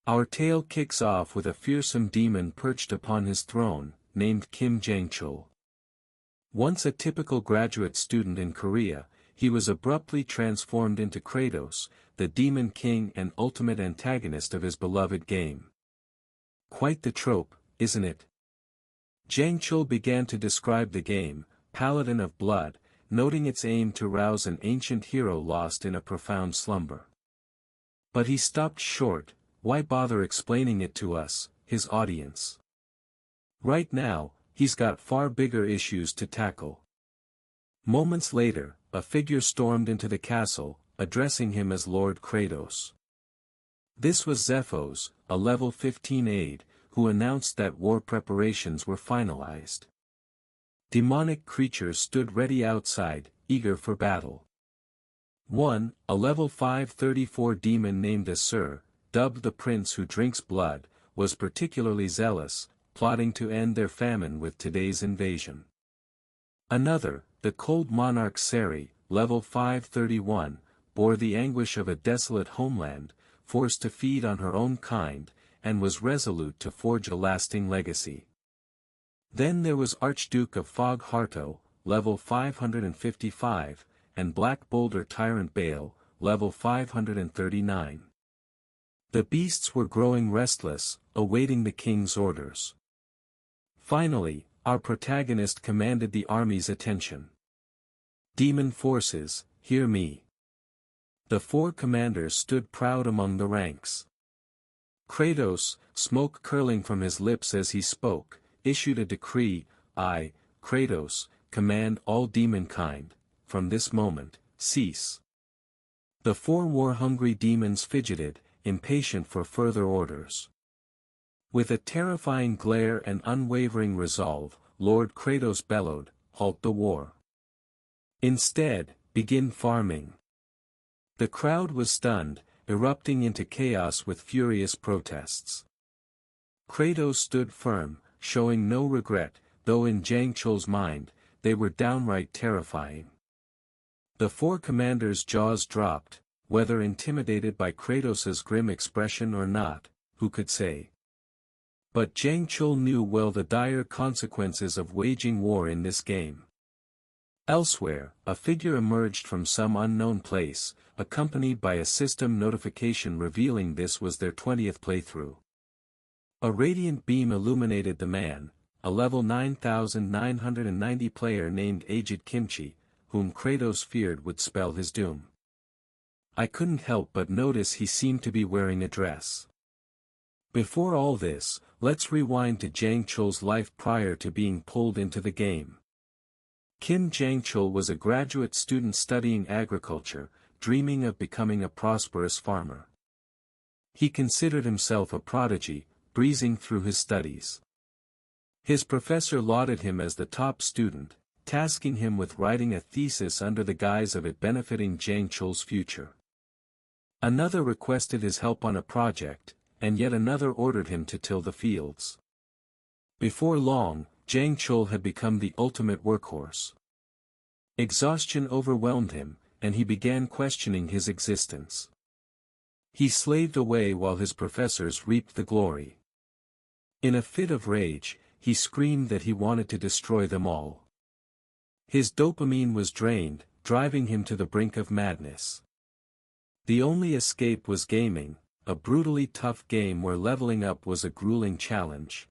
Our tale kicks off with a fearsome demon perched upon his throne, named Kim Jangcheol. Once a typical graduate student in Korea, he was abruptly transformed into Kratos, the demon king and ultimate antagonist of his beloved game. Quite the trope, isn't it? Jangcheol began to describe the game, Paladin of Blood, noting its aim to rouse an ancient hero lost in a profound slumber. But he stopped short. Why bother explaining it to us, his audience? Right now, he's got far bigger issues to tackle. Moments later, a figure stormed into the castle, addressing him as Lord Kratos. This was Zephos, a level 15 aide, who announced that war preparations were finalized. Demonic creatures stood ready outside, eager for battle. One, a level 534 demon named Asura, dubbed the Prince Who Drinks Blood, was particularly zealous, plotting to end their famine with today's invasion. Another, the Cold Monarch Seri, level 531, bore the anguish of a desolate homeland, forced to feed on her own kind, and was resolute to forge a lasting legacy. Then there was Archduke of Fog Harto, level 555, and Black Boulder Tyrant Bale, level 539. The beasts were growing restless, awaiting the king's orders. Finally, our protagonist commanded the army's attention. Demon forces, hear me. The four commanders stood proud among the ranks. Kratos, smoke curling from his lips as he spoke, issued a decree. I, Kratos, command all demonkind, from this moment, cease. The four war-hungry demons fidgeted, impatient for further orders. With a terrifying glare and unwavering resolve, Lord Kratos bellowed, halt the war. Instead, begin farming. The crowd was stunned, erupting into chaos with furious protests. Kratos stood firm, showing no regret, though in Jangcheol's mind, they were downright terrifying. The four commanders' jaws dropped, whether intimidated by Kratos's grim expression or not, who could say? But Jangcheol knew well the dire consequences of waging war in this game. Elsewhere, a figure emerged from some unknown place, accompanied by a system notification revealing this was their 20th playthrough. A radiant beam illuminated the man, a level 9990 player named Aged Kimchi, whom Kratos feared would spell his doom. I couldn't help but notice he seemed to be wearing a dress. Before all this, let's rewind to Jangcheol's life prior to being pulled into the game. Kim Jangcheol was a graduate student studying agriculture, dreaming of becoming a prosperous farmer. He considered himself a prodigy, breezing through his studies. His professor lauded him as the top student, tasking him with writing a thesis under the guise of it benefiting Jangcheol's future. Another requested his help on a project, and yet another ordered him to till the fields. Before long, Jangcheol had become the ultimate workhorse. Exhaustion overwhelmed him, and he began questioning his existence. He slaved away while his professors reaped the glory. In a fit of rage, he screamed that he wanted to destroy them all. His dopamine was drained, driving him to the brink of madness. The only escape was gaming, a brutally tough game where leveling up was a grueling challenge.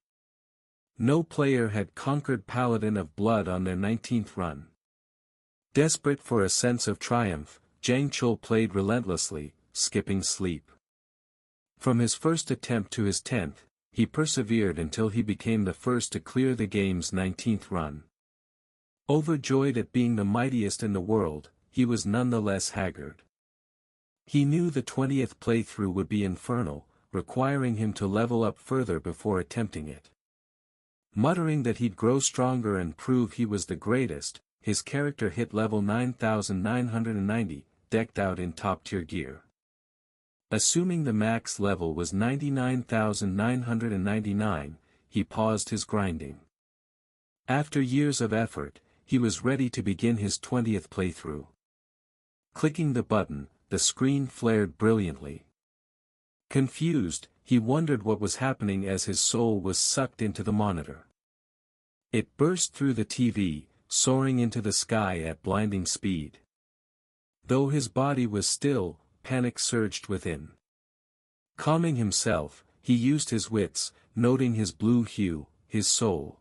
No player had conquered Paladin of Blood on their 19th run. Desperate for a sense of triumph, Jangcheol played relentlessly, skipping sleep. From his first attempt to his 10th, he persevered until he became the first to clear the game's 19th run. Overjoyed at being the mightiest in the world, he was nonetheless haggard. He knew the 20th playthrough would be infernal, requiring him to level up further before attempting it. Muttering that he'd grow stronger and prove he was the greatest, his character hit level 9990, decked out in top-tier gear. Assuming the max level was 99,999, he paused his grinding. After years of effort, he was ready to begin his 20th playthrough. Clicking the button, the screen flared brilliantly. Confused, he wondered what was happening as his soul was sucked into the monitor. It burst through the TV, soaring into the sky at blinding speed. Though his body was still, panic surged within. Calming himself, he used his wits, noting his blue hue, his soul.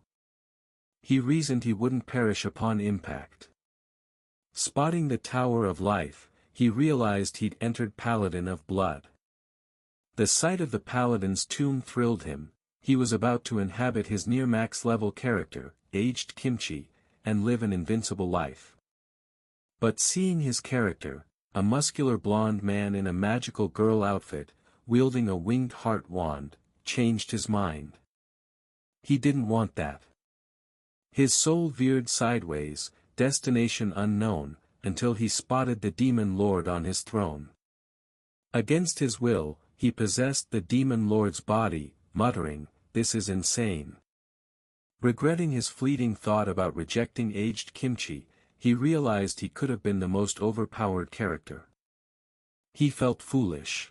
He reasoned he wouldn't perish upon impact. Spotting the Tower of Life, he realized he'd entered Paladin of Blood. The sight of the Paladin's tomb thrilled him. He was about to inhabit his near-max level character, aged Kimchi, and live an invincible life. But seeing his character, a muscular blonde man in a magical girl outfit, wielding a winged heart wand, changed his mind. He didn't want that. His soul veered sideways, destination unknown, until he spotted the demon lord on his throne. Against his will, he possessed the demon lord's body, muttering, "This is insane." Regretting his fleeting thought about rejecting aged Kimchi, he realized he could have been the most overpowered character. He felt foolish.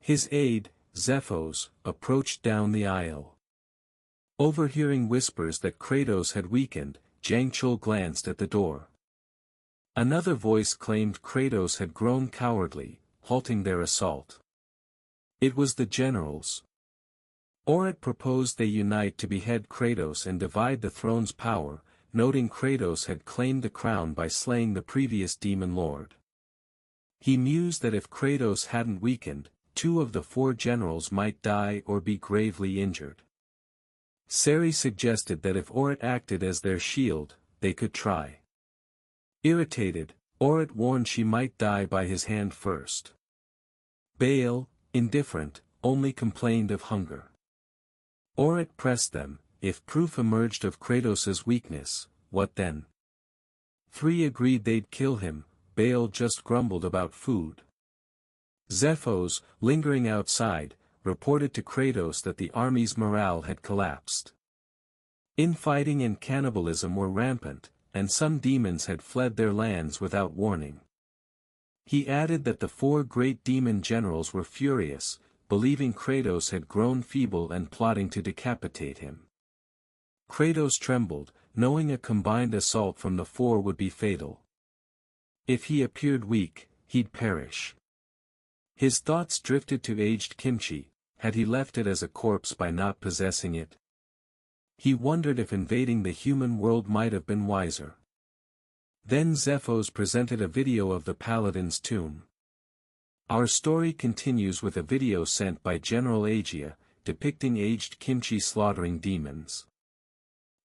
His aide, Zephos, approached down the aisle. Overhearing whispers that Kratos had weakened, Jangcheol glanced at the door. Another voice claimed Kratos had grown cowardly, halting their assault. It was the generals. Orit proposed they unite to behead Kratos and divide the throne's power, noting Kratos had claimed the crown by slaying the previous demon lord. He mused that if Kratos hadn't weakened, 2 of the 4 generals might die or be gravely injured. Seri suggested that if Orit acted as their shield, they could try. Irritated, Orit warned she might die by his hand first. Baal, indifferent, only complained of hunger. Orit pressed them, if proof emerged of Kratos' weakness, what then? 3 agreed they'd kill him, Baal just grumbled about food. Zephos, lingering outside, reported to Kratos that the army's morale had collapsed. Infighting and cannibalism were rampant, and some demons had fled their lands without warning. He added that the 4 great demon generals were furious, believing Kratos had grown feeble and plotting to decapitate him. Kratos trembled, knowing a combined assault from the 4 would be fatal. If he appeared weak, he'd perish. His thoughts drifted to aged Kimchi. Had he left it as a corpse by not possessing it? He wondered if invading the human world might have been wiser. Then Zephos presented a video of the Paladin's tomb. Our story continues with a video sent by General Agia, depicting aged Kimchi slaughtering demons.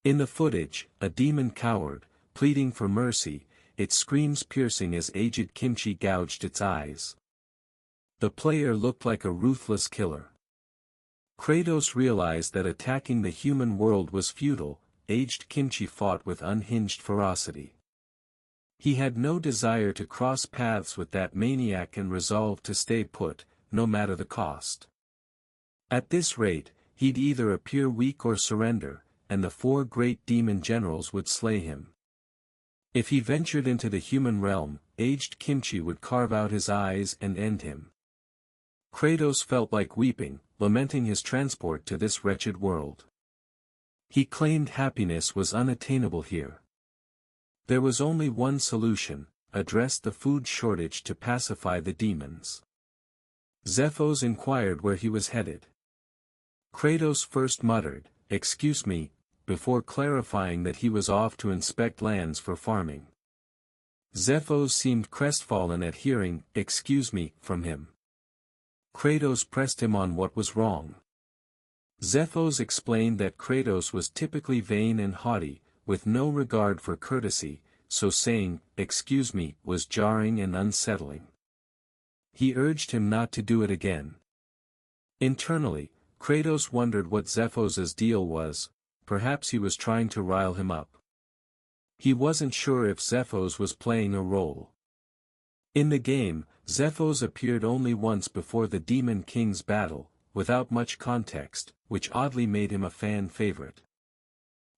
In the footage, a demon cowered, pleading for mercy, its screams piercing as aged Kimchi gouged its eyes. The player looked like a ruthless killer. Kratos realized that attacking the human world was futile. Aged Kimchi fought with unhinged ferocity. He had no desire to cross paths with that maniac and resolved to stay put, no matter the cost. At this rate, he'd either appear weak or surrender, and the 4 great demon generals would slay him. If he ventured into the human realm, aged Kimchi would carve out his eyes and end him. Kratos felt like weeping, lamenting his transport to this wretched world. He claimed happiness was unattainable here. There was only one solution: address the food shortage to pacify the demons. Zephos inquired where he was headed. Kratos first muttered, "Excuse me," before clarifying that he was off to inspect lands for farming. Zephos seemed crestfallen at hearing, "Excuse me," from him. Kratos pressed him on what was wrong. Zephos explained that Kratos was typically vain and haughty, with no regard for courtesy, so saying, "Excuse me," was jarring and unsettling. He urged him not to do it again. Internally, Kratos wondered what Zephos' deal was. Perhaps he was trying to rile him up. He wasn't sure if Zephos was playing a role. In the game, Zephos appeared only once before the Demon King's battle, without much context, which oddly made him a fan favorite.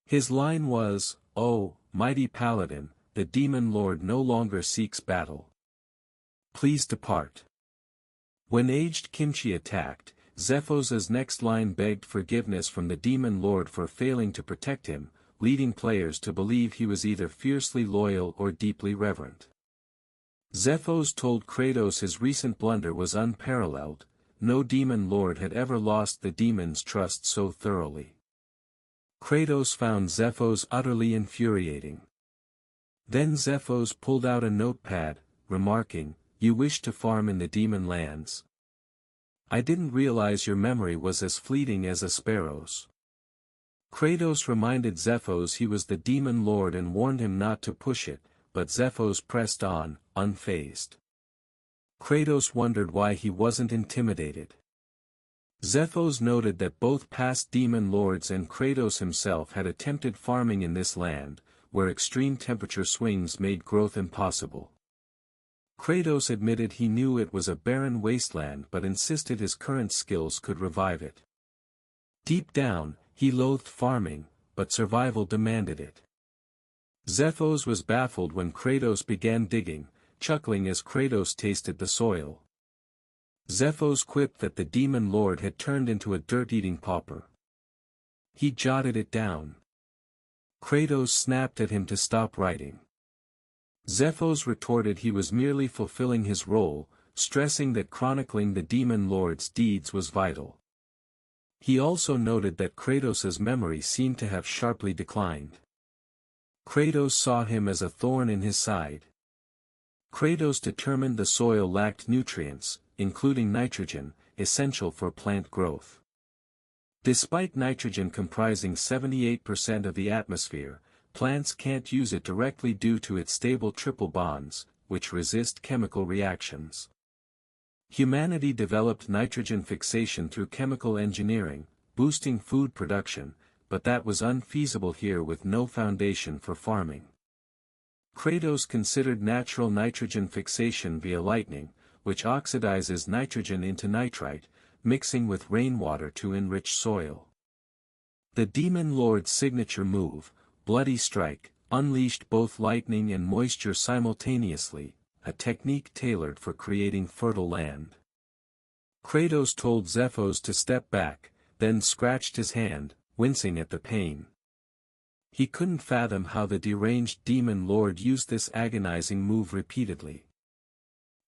His line was, "Oh, mighty paladin, the demon lord no longer seeks battle. Please depart." When aged Kimchi attacked, Zephos' next line begged forgiveness from the Demon Lord for failing to protect him, leading players to believe he was either fiercely loyal or deeply reverent. Zephos told Kratos his recent blunder was unparalleled, no Demon Lord had ever lost the demon's trust so thoroughly. Kratos found Zephos utterly infuriating. Then Zephos pulled out a notepad, remarking, "You wish to farm in the demon lands? I didn't realize your memory was as fleeting as a sparrow's." Kratos reminded Zephos he was the demon lord and warned him not to push it, but Zephos pressed on, unfazed. Kratos wondered why he wasn't intimidated. Zephos noted that both past demon lords and Kratos himself had attempted farming in this land, where extreme temperature swings made growth impossible. Kratos admitted he knew it was a barren wasteland but insisted his current skills could revive it. Deep down, he loathed farming, but survival demanded it. Zephos was baffled when Kratos began digging, chuckling as Kratos tasted the soil. Zephos quipped that the demon lord had turned into a dirt-eating pauper. He jotted it down. Kratos snapped at him to stop writing. Zephos retorted he was merely fulfilling his role, stressing that chronicling the demon lord's deeds was vital. He also noted that Kratos' memory seemed to have sharply declined. Kratos saw him as a thorn in his side. Kratos determined the soil lacked nutrients, including nitrogen, essential for plant growth. Despite nitrogen comprising 78% of the atmosphere, plants can't use it directly due to its stable triple bonds, which resist chemical reactions. Humanity developed nitrogen fixation through chemical engineering, boosting food production, but that was unfeasible here with no foundation for farming. Kratos considered natural nitrogen fixation via lightning, which oxidizes nitrogen into nitrite, mixing with rainwater to enrich soil. The Demon Lord's signature move, Bloody Strike, unleashed both lightning and moisture simultaneously, a technique tailored for creating fertile land. Kratos told Zephos to step back, then scratched his hand, wincing at the pain. He couldn't fathom how the deranged demon lord used this agonizing move repeatedly.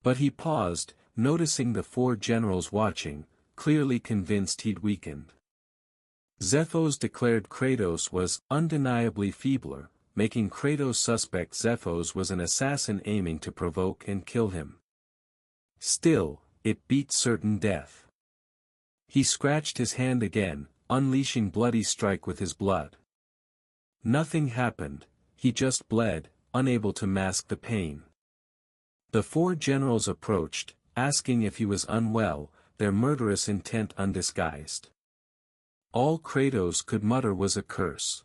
But he paused, noticing the four generals watching, clearly convinced he'd weakened. Zephos declared Kratos was undeniably feebler, making Kratos suspect Zephos was an assassin aiming to provoke and kill him. Still, it beat certain death. He scratched his hand again, unleashing Bloody Strike with his blood. Nothing happened, he just bled, unable to mask the pain. The four generals approached, asking if he was unwell, their murderous intent undisguised. All Kratos could mutter was a curse.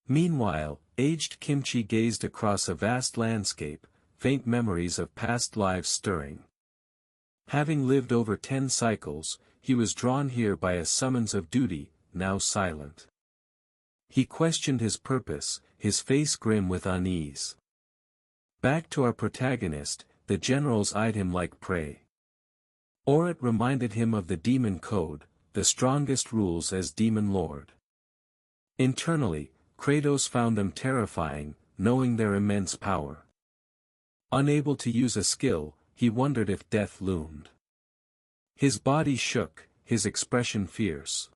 Meanwhile, aged Kimchi gazed across a vast landscape, faint memories of past lives stirring. Having lived over 10 cycles, he was drawn here by a summons of duty, now silent. He questioned his purpose, his face grim with unease. Back to our protagonist, the generals eyed him like prey. Orit reminded him of the demon code, the strongest rules as demon lord. Internally, Kratos found them terrifying, knowing their immense power. Unable to use a skill, he wondered if death loomed. His body shook, his expression fierce.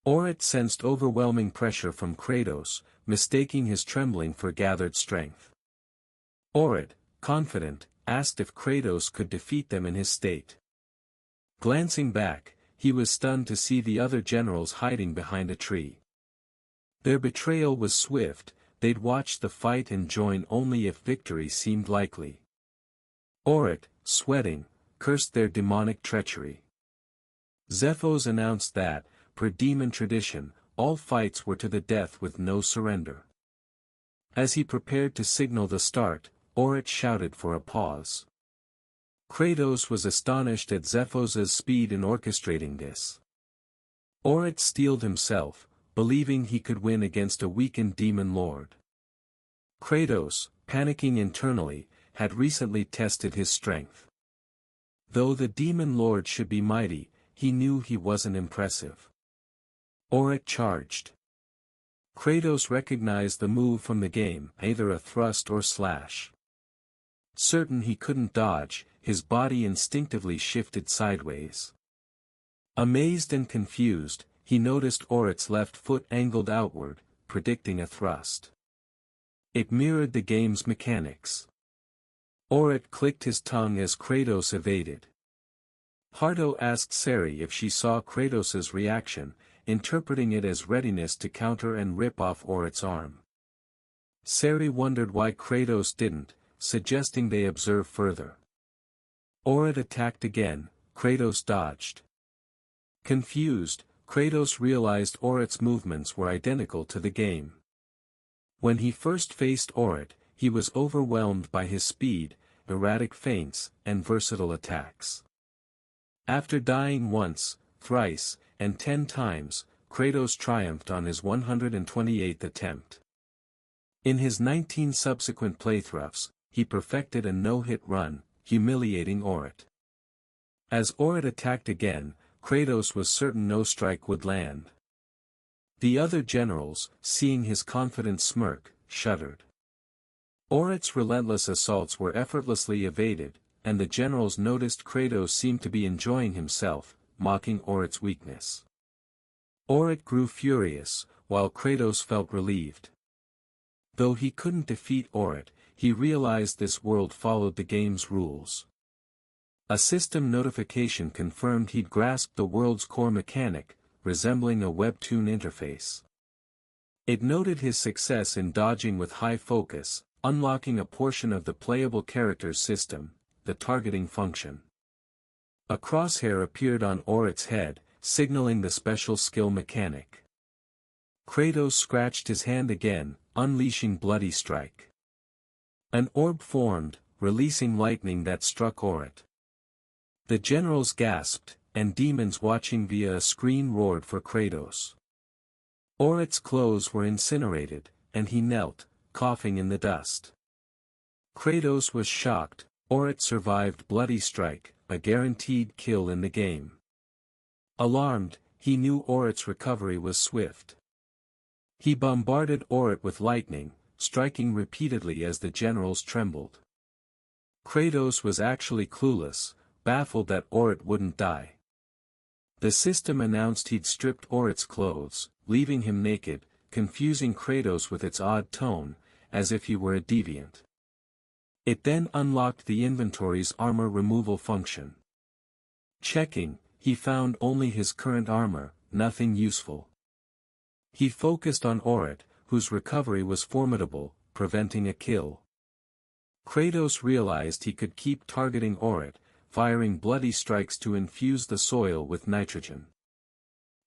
Orit sensed overwhelming pressure from Kratos, mistaking his trembling for gathered strength. Orit, confident, asked if Kratos could defeat them in his state. Glancing back, he was stunned to see the other generals hiding behind a tree. Their betrayal was swift, they'd watch the fight and join only if victory seemed likely. Orit, sweating, cursed their demonic treachery. Zephos announced that, per demon tradition, all fights were to the death with no surrender. As he prepared to signal the start, Orit shouted for a pause. Kratos was astonished at Zephos' speed in orchestrating this. Orit steeled himself, believing he could win against a weakened demon lord. Kratos, panicking internally, had recently tested his strength. Though the demon lord should be mighty, he knew he wasn't impressive. Orit charged. Kratos recognized the move from the game, either a thrust or slash. Certain he couldn't dodge, his body instinctively shifted sideways. Amazed and confused, he noticed Orit's left foot angled outward, predicting a thrust. It mirrored the game's mechanics. Orit clicked his tongue as Kratos evaded. Hardo asked Sari if she saw Kratos's reaction, interpreting it as readiness to counter and rip off Orit's arm. Sari wondered why Kratos didn't, suggesting they observe further. Orit attacked again, Kratos dodged. Confused, Kratos realized Orit's movements were identical to the game. When he first faced Orit, he was overwhelmed by his speed, erratic feints, and versatile attacks. After dying once, thrice, and 10 times, Kratos triumphed on his 128th attempt. In his 19 subsequent playthroughs, he perfected a no-hit run, humiliating Orit. As Orit attacked again, Kratos was certain no strike would land. The other generals, seeing his confident smirk, shuddered. Orit's relentless assaults were effortlessly evaded, and the generals noticed Kratos seemed to be enjoying himself, mocking Orit's weakness. Orit grew furious, while Kratos felt relieved. Though he couldn't defeat Orit, he realized this world followed the game's rules. A system notification confirmed he'd grasped the world's core mechanic, resembling a Webtoon interface. It noted his success in dodging with high focus, unlocking a portion of the playable character's system, the targeting function. A crosshair appeared on Orit's head, signaling the special skill mechanic. Kratos scratched his hand again, unleashing Bloody Strike. An orb formed, releasing lightning that struck Orit. The generals gasped, and demons watching via a screen roared for Kratos. Orit's clothes were incinerated, and he knelt, coughing in the dust. Kratos was shocked. Orit survived Bloody Strike, a guaranteed kill in the game. Alarmed, he knew Orit's recovery was swift. He bombarded Orit with lightning, striking repeatedly as the generals trembled. Kratos was actually clueless, baffled that Orit wouldn't die. The system announced he'd stripped Orit's clothes, leaving him naked, confusing Kratos with its odd tone, as if he were a deviant. It then unlocked the inventory's armor removal function. Checking, he found only his current armor, nothing useful. He focused on Orit, whose recovery was formidable, preventing a kill. Kratos realized he could keep targeting Orit, firing bloody strikes to infuse the soil with nitrogen.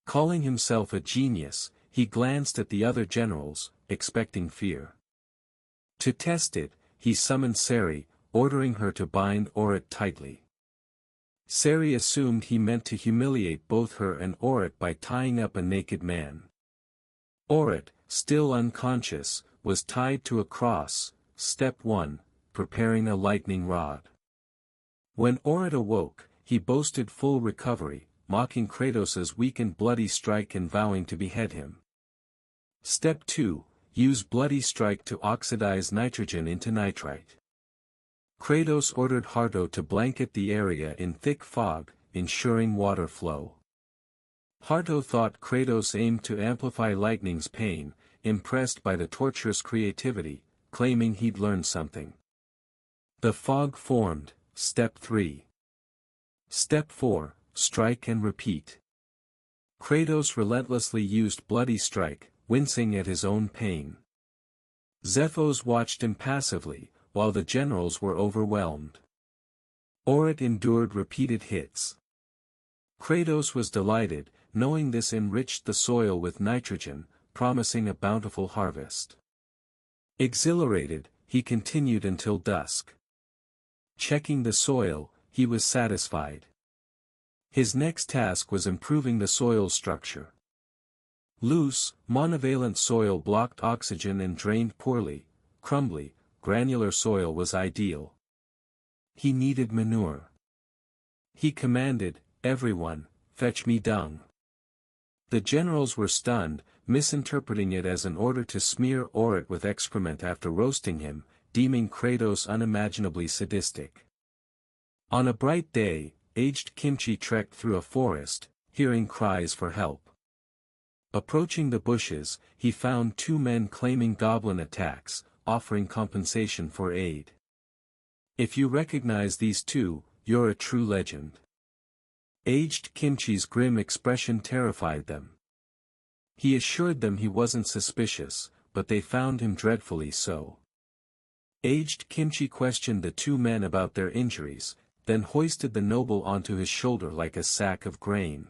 Calling himself a genius, he glanced at the other generals, expecting fear. To test it, he summoned Sari, ordering her to bind Orit tightly. Sari assumed he meant to humiliate both her and Orit by tying up a naked man. Orit, still unconscious, was tied to a cross. Step 1, preparing a lightning rod. When Orit awoke, he boasted full recovery, mocking Kratos's weakened Bloody Strike and vowing to behead him. Step 2, use Bloody Strike to oxidize nitrogen into nitrite. Kratos ordered Hardo to blanket the area in thick fog, ensuring water flow. Hardo thought Kratos aimed to amplify lightning's pain, impressed by the torturous creativity, claiming he'd learned something. The fog formed. Step 3. Step 4, strike and repeat. Kratos relentlessly used Bloody Strike, wincing at his own pain. Zephos watched impassively, while the generals were overwhelmed. Orit endured repeated hits. Kratos was delighted, knowing this enriched the soil with nitrogen, promising a bountiful harvest. Exhilarated, he continued until dusk. Checking the soil, he was satisfied. His next task was improving the soil's structure. Loose, monovalent soil blocked oxygen and drained poorly. Crumbly, granular soil was ideal. He needed manure. He commanded, "Everyone, fetch me dung." The generals were stunned, misinterpreting it as an order to smear Orit with excrement after roasting him, deeming Kratos unimaginably sadistic. On a bright day, aged Kimchi trekked through a forest, hearing cries for help. Approaching the bushes, he found two men claiming goblin attacks, offering compensation for aid. "If you recognize these two, you're a true legend." Aged Kimchi's grim expression terrified them. He assured them he wasn't suspicious, but they found him dreadfully so. Aged Kimchi questioned the two men about their injuries, then hoisted the noble onto his shoulder like a sack of grain.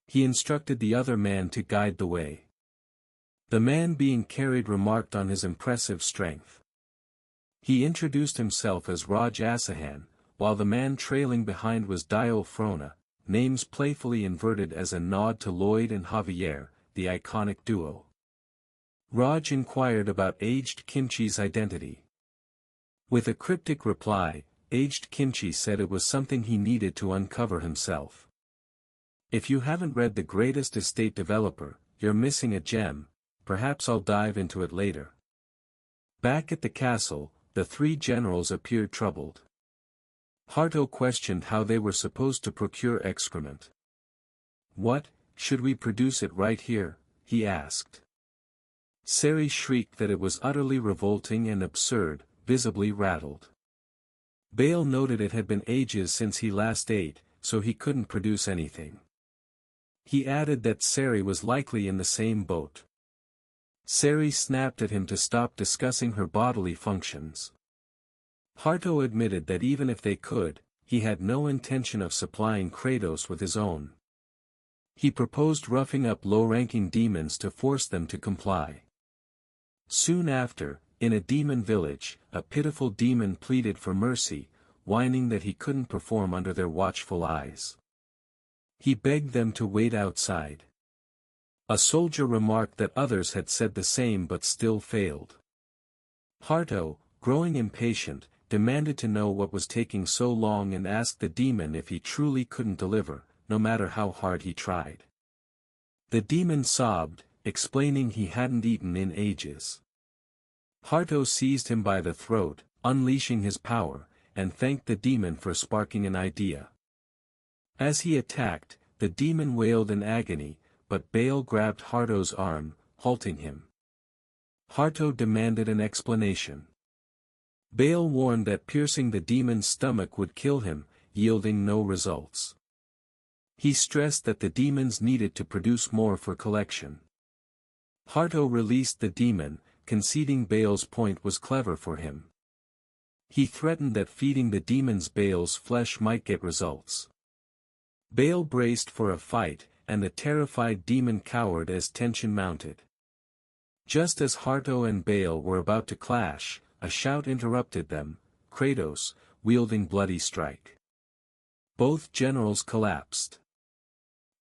He instructed the other man to guide the way. The man being carried remarked on his impressive strength. He introduced himself as Raj Asahan, while the man trailing behind was Dio Frona, names playfully inverted as a nod to Lloyd and Javier, the iconic duo. Raj inquired about aged Kimchi's identity. With a cryptic reply, aged Kimchi said it was something he needed to uncover himself. "If you haven't read The Greatest Estate Developer, you're missing a gem. Perhaps I'll dive into it later." Back at the castle, the three generals appeared troubled. Harto questioned how they were supposed to procure excrement. "What, should we produce it right here?" he asked. Seri shrieked that it was utterly revolting and absurd, visibly rattled. Bale noted it had been ages since he last ate, so he couldn't produce anything. He added that Seri was likely in the same boat. Seri snapped at him to stop discussing her bodily functions. Harto admitted that even if they could, he had no intention of supplying Kratos with his own. He proposed roughing up low-ranking demons to force them to comply. Soon after, in a demon village, a pitiful demon pleaded for mercy, whining that he couldn't perform under their watchful eyes. He begged them to wait outside. A soldier remarked that others had said the same but still failed. Harto, growing impatient, demanded to know what was taking so long and asked the demon if he truly couldn't deliver, no matter how hard he tried. The demon sobbed, explaining he hadn't eaten in ages. Harto seized him by the throat, unleashing his power, and thanked the demon for sparking an idea. As he attacked, the demon wailed in agony, but Bale grabbed Harto's arm, halting him. Harto demanded an explanation. Bale warned that piercing the demon's stomach would kill him, yielding no results. He stressed that the demons needed to produce more for collection. Harto released the demon, conceding Bale's point was clever for him. He threatened that feeding the demons Bale's flesh might get results. Bale braced for a fight, and the terrified demon cowered as tension mounted. Just as Harto and Bale were about to clash, a shout interrupted them, Kratos, wielding bloody strike. Both generals collapsed.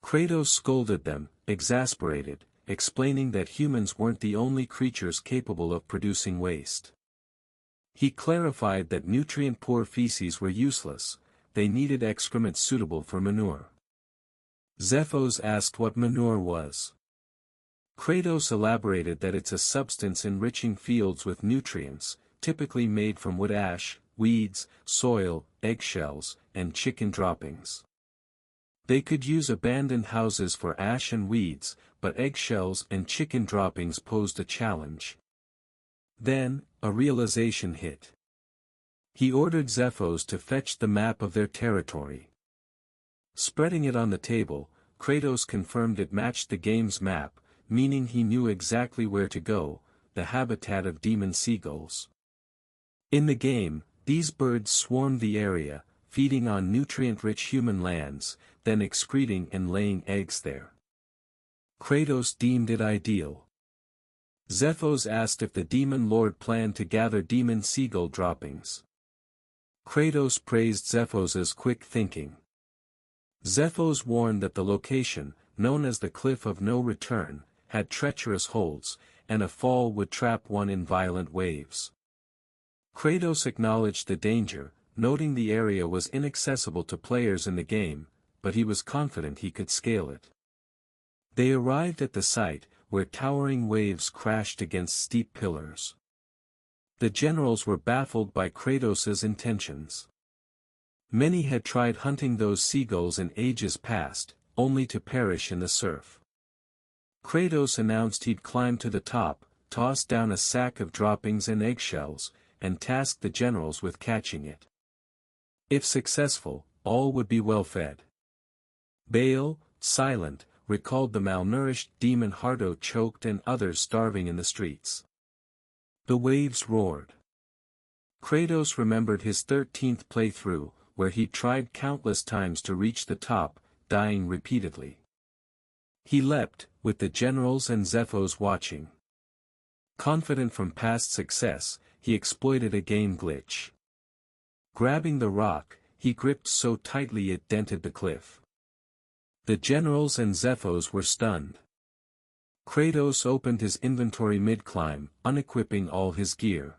Kratos scolded them, exasperated, explaining that humans weren't the only creatures capable of producing waste. He clarified that nutrient-poor feces were useless, they needed excrement suitable for manure. Zephos asked what manure was. Kratos elaborated that it's a substance enriching fields with nutrients, typically made from wood ash, weeds, soil, eggshells, and chicken droppings. They could use abandoned houses for ash and weeds, but eggshells and chicken droppings posed a challenge. Then, a realization hit. He ordered Zephos to fetch the map of their territory. Spreading it on the table, Kratos confirmed it matched the game's map, meaning he knew exactly where to go, the habitat of demon seagulls. In the game, these birds swarmed the area, feeding on nutrient-rich human lands, then excreting and laying eggs there. Kratos deemed it ideal. Zephos asked if the demon lord planned to gather demon seagull droppings. Kratos praised Zephos' quick thinking. Zephos warned that the location, known as the Cliff of No Return, had treacherous holes, and a fall would trap one in violent waves. Kratos acknowledged the danger, noting the area was inaccessible to players in the game, but he was confident he could scale it. They arrived at the site, where towering waves crashed against steep pillars. The generals were baffled by Kratos's intentions. Many had tried hunting those seagulls in ages past, only to perish in the surf. Kratos announced he'd climb to the top, toss down a sack of droppings and eggshells, and tasked the generals with catching it. If successful, all would be well fed. Baal, silent, recalled the malnourished demon Hardo choked and others starving in the streets. The waves roared. Kratos remembered his 13th playthrough, where he tried countless times to reach the top, dying repeatedly. He leapt, with the generals and Zephos watching. Confident from past success, he exploited a game glitch. Grabbing the rock, he gripped so tightly it dented the cliff. The generals and Zephos were stunned. Kratos opened his inventory mid-climb, unequipping all his gear.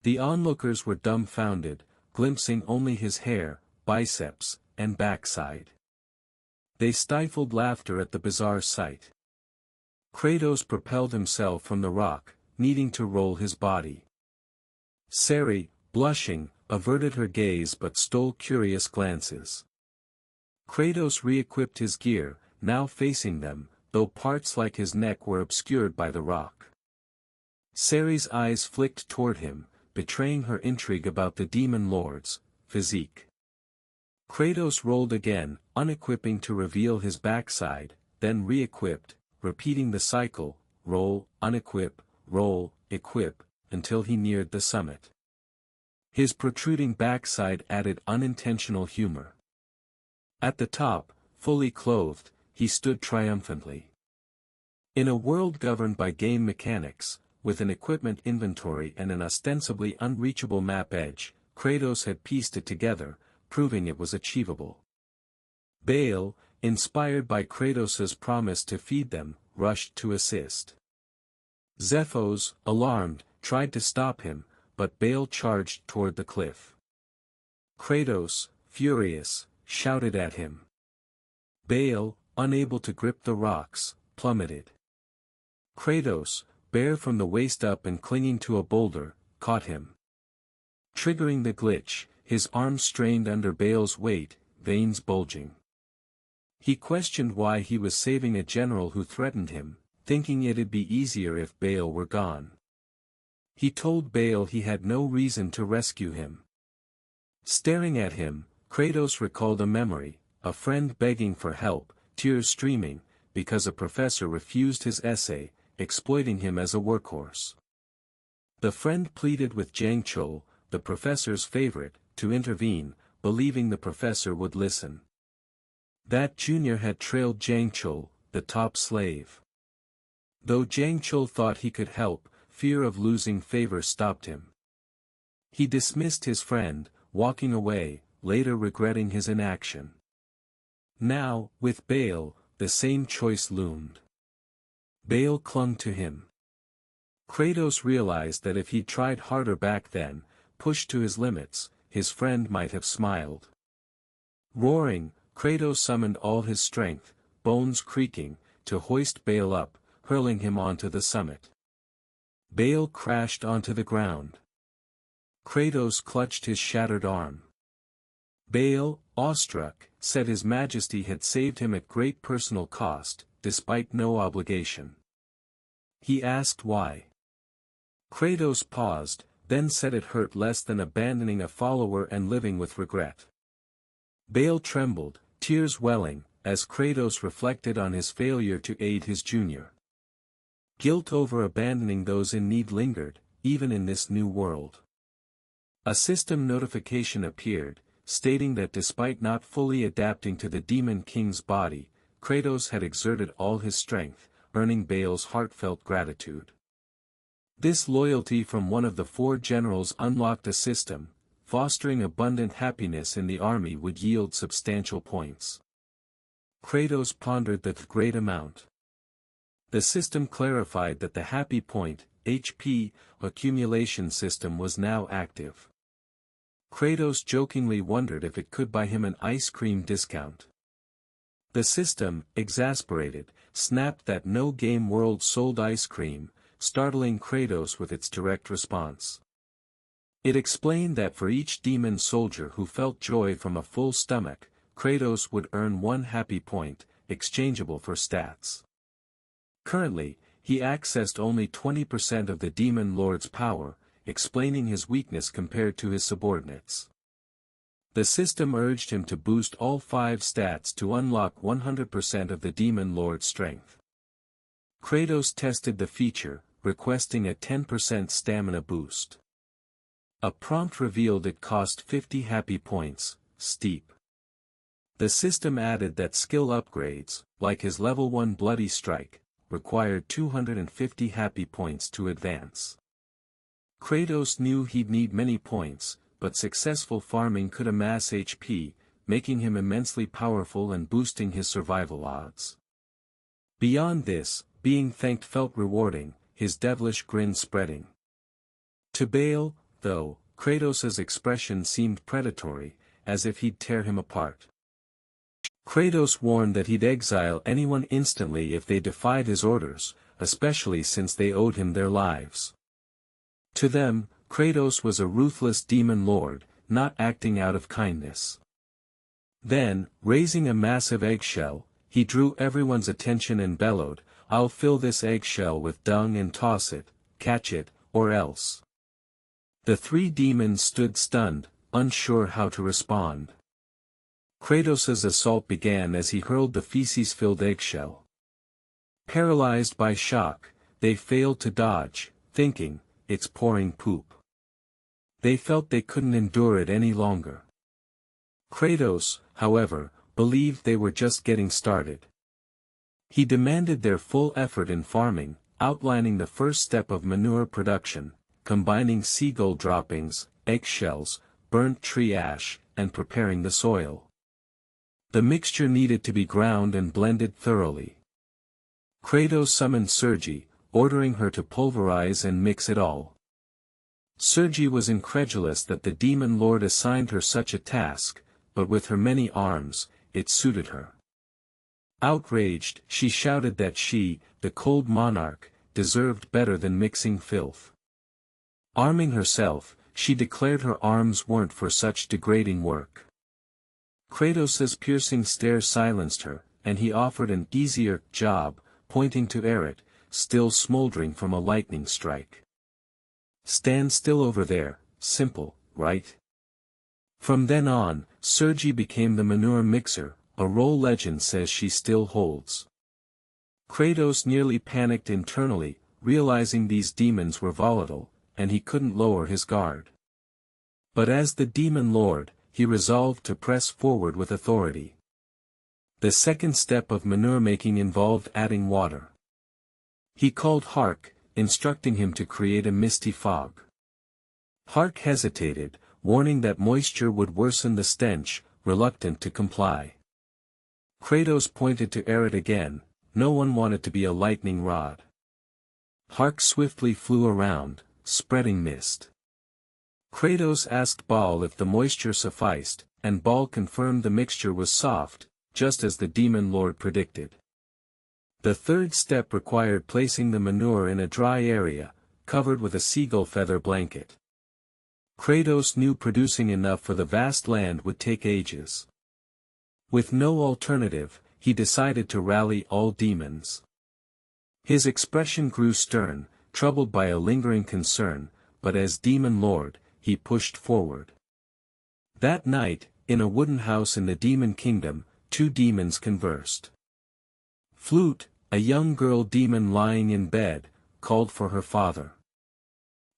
The onlookers were dumbfounded, glimpsing only his hair, biceps, and backside. They stifled laughter at the bizarre sight. Kratos propelled himself from the rock, needing to roll his body. Sari, blushing, averted her gaze but stole curious glances. Kratos re-equipped his gear, now facing them, though parts like his neck were obscured by the rock. Sari's eyes flicked toward him, betraying her intrigue about the demon lord's physique. Kratos rolled again, unequipping to reveal his backside, then re-equipped, repeating the cycle, roll, unequip, roll, equip, until he neared the summit. His protruding backside added unintentional humor. At the top, fully clothed, he stood triumphantly. In a world governed by game mechanics, with an equipment inventory and an ostensibly unreachable map edge, Kratos had pieced it together, proving it was achievable. Baal, inspired by Kratos's promise to feed them, rushed to assist. Zephos, alarmed, tried to stop him, but Baal charged toward the cliff. Kratos, furious, shouted at him. Baal, unable to grip the rocks, plummeted. Kratos, bare from the waist up and clinging to a boulder, caught him. Triggering the glitch, his arms strained under Baal's weight, veins bulging. He questioned why he was saving a general who threatened him, thinking it'd be easier if Baal were gone. He told Baal he had no reason to rescue him. Staring at him, Kratos recalled a memory, a friend begging for help, tears streaming, because a professor refused his essay, exploiting him as a workhorse. The friend pleaded with Jangcheol, the professor's favorite, to intervene, believing the professor would listen. That junior had trailed Jangcheol, the top slave. Though Jangcheol thought he could help, fear of losing favor stopped him. He dismissed his friend, walking away, later regretting his inaction. Now, with Baal, the same choice loomed. Baal clung to him. Kratos realized that if he'd tried harder back then, pushed to his limits, his friend might have smiled. Roaring, Kratos summoned all his strength, bones creaking, to hoist Baal up, hurling him onto the summit. Baal crashed onto the ground. Kratos clutched his shattered arm. Baal, awestruck, said His Majesty had saved him at great personal cost, despite no obligation. He asked why. Kratos paused, then said it hurt less than abandoning a follower and living with regret. Baal trembled, tears welling, as Kratos reflected on his failure to aid his junior. Guilt over abandoning those in need lingered, even in this new world. A system notification appeared, stating that despite not fully adapting to the Demon King's body, Kratos had exerted all his strength, earning Baal's heartfelt gratitude. This loyalty from one of the 4 generals unlocked a system, fostering abundant happiness in the army would yield substantial points. Kratos pondered the great amount. The system clarified that the happy point, HP, accumulation system was now active. Kratos jokingly wondered if it could buy him an ice cream discount. The system, exasperated, snapped that no game world sold ice cream, startling Kratos with its direct response. It explained that for each demon soldier who felt joy from a full stomach, Kratos would earn 1 happy point, exchangeable for stats. Currently, he accessed only 20% of the demon lord's power, explaining his weakness compared to his subordinates. The system urged him to boost all 5 stats to unlock 100% of the demon lord's strength. Kratos tested the feature, requesting a 10% stamina boost. A prompt revealed it cost 50 happy points, steep. The system added that skill upgrades, like his level 1 bloody strike, required 250 happy points to advance. Kratos knew he'd need many points, but successful farming could amass HP, making him immensely powerful and boosting his survival odds. Beyond this, being thanked felt rewarding, his devilish grin spreading. To Bale, though, Kratos' expression seemed predatory, as if he'd tear him apart. Kratos warned that he'd exile anyone instantly if they defied his orders, especially since they owed him their lives. To them, Kratos was a ruthless demon lord, not acting out of kindness. Then, raising a massive eggshell, he drew everyone's attention and bellowed, "I'll fill this eggshell with dung and toss it, catch it, or else." The 3 demons stood stunned, unsure how to respond. Kratos' assault began as he hurled the feces-filled eggshell. Paralyzed by shock, they failed to dodge, thinking, "It's pouring poop." They felt they couldn't endure it any longer. Kratos, however, believed they were just getting started. He demanded their full effort in farming, outlining the first step of manure production, combining seagull droppings, eggshells, burnt tree ash, and preparing the soil. The mixture needed to be ground and blended thoroughly. Kratos summoned Sergi, ordering her to pulverize and mix it all. Sergi was incredulous that the demon lord assigned her such a task, but with her many arms, it suited her. Outraged, she shouted that she, the cold monarch, deserved better than mixing filth. Arming herself, she declared her arms weren't for such degrading work. Kratos' piercing stare silenced her, and he offered an easier job, pointing to Eret, still smoldering from a lightning strike. "Stand still over there, simple, right?" From then on, Sergi became the manure mixer, a role legend says she still holds. Kratos nearly panicked internally, realizing these demons were volatile, and he couldn't lower his guard. But as the demon lord, he resolved to press forward with authority. The second step of manure making involved adding water. He called Hark, instructing him to create a misty fog. Hark hesitated, warning that moisture would worsen the stench, reluctant to comply. Kratos pointed to Eret again, no one wanted to be a lightning rod. Hark swiftly flew around, spreading mist. Kratos asked Baal if the moisture sufficed, and Baal confirmed the mixture was soft, just as the demon lord predicted. The third step required placing the manure in a dry area, covered with a seagull feather blanket. Kratos knew producing enough for the vast land would take ages. With no alternative, he decided to rally all demons. His expression grew stern, troubled by a lingering concern, but as demon lord, he pushed forward. That night, in a wooden house in the demon kingdom, 2 demons conversed. Flute, a young girl demon lying in bed, called for her father.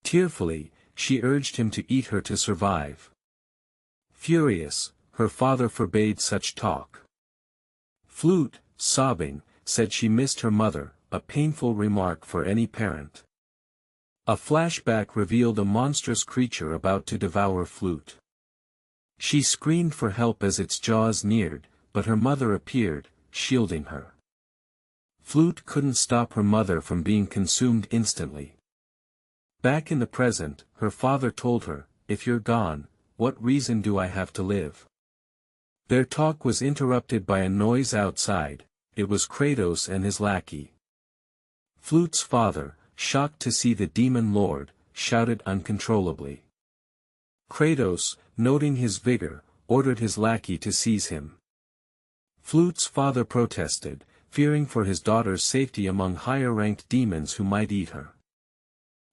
Tearfully, she urged him to eat her to survive. Furious, her father forbade such talk. Flute, sobbing, said she missed her mother, a painful remark for any parent. A flashback revealed a monstrous creature about to devour Flute. She screamed for help as its jaws neared, but her mother appeared, shielding her. Flute couldn't stop her mother from being consumed instantly. Back in the present, her father told her, "If you're gone, what reason do I have to live? Their talk was interrupted by a noise outside. It was Kratos and his lackey. Flute's father, shocked to see the demon lord, shouted uncontrollably. Kratos, noting his vigor, ordered his lackey to seize him. Flute's father protested, fearing for his daughter's safety among higher-ranked demons who might eat her.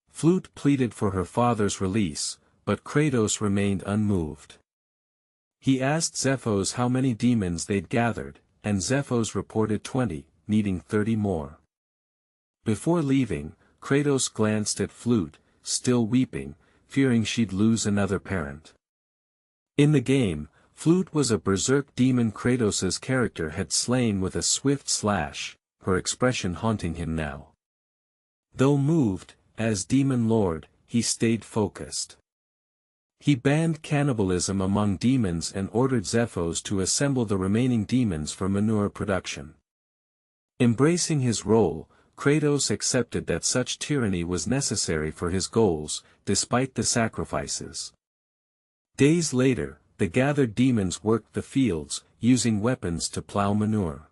Flute pleaded for her father's release, but Kratos remained unmoved. He asked Zephos how many demons they'd gathered, and Zephos reported 20, needing 30 more. Before leaving, Kratos glanced at Flute, still weeping, fearing she'd lose another parent. In the game, Flute was a berserk demon Kratos's character had slain with a swift slash, her expression haunting him now. Though moved, as demon lord, he stayed focused. He banned cannibalism among demons and ordered Zephos to assemble the remaining demons for manure production. Embracing his role, Kratos accepted that such tyranny was necessary for his goals, despite the sacrifices. Days later, the gathered demons worked the fields, using weapons to plow manure.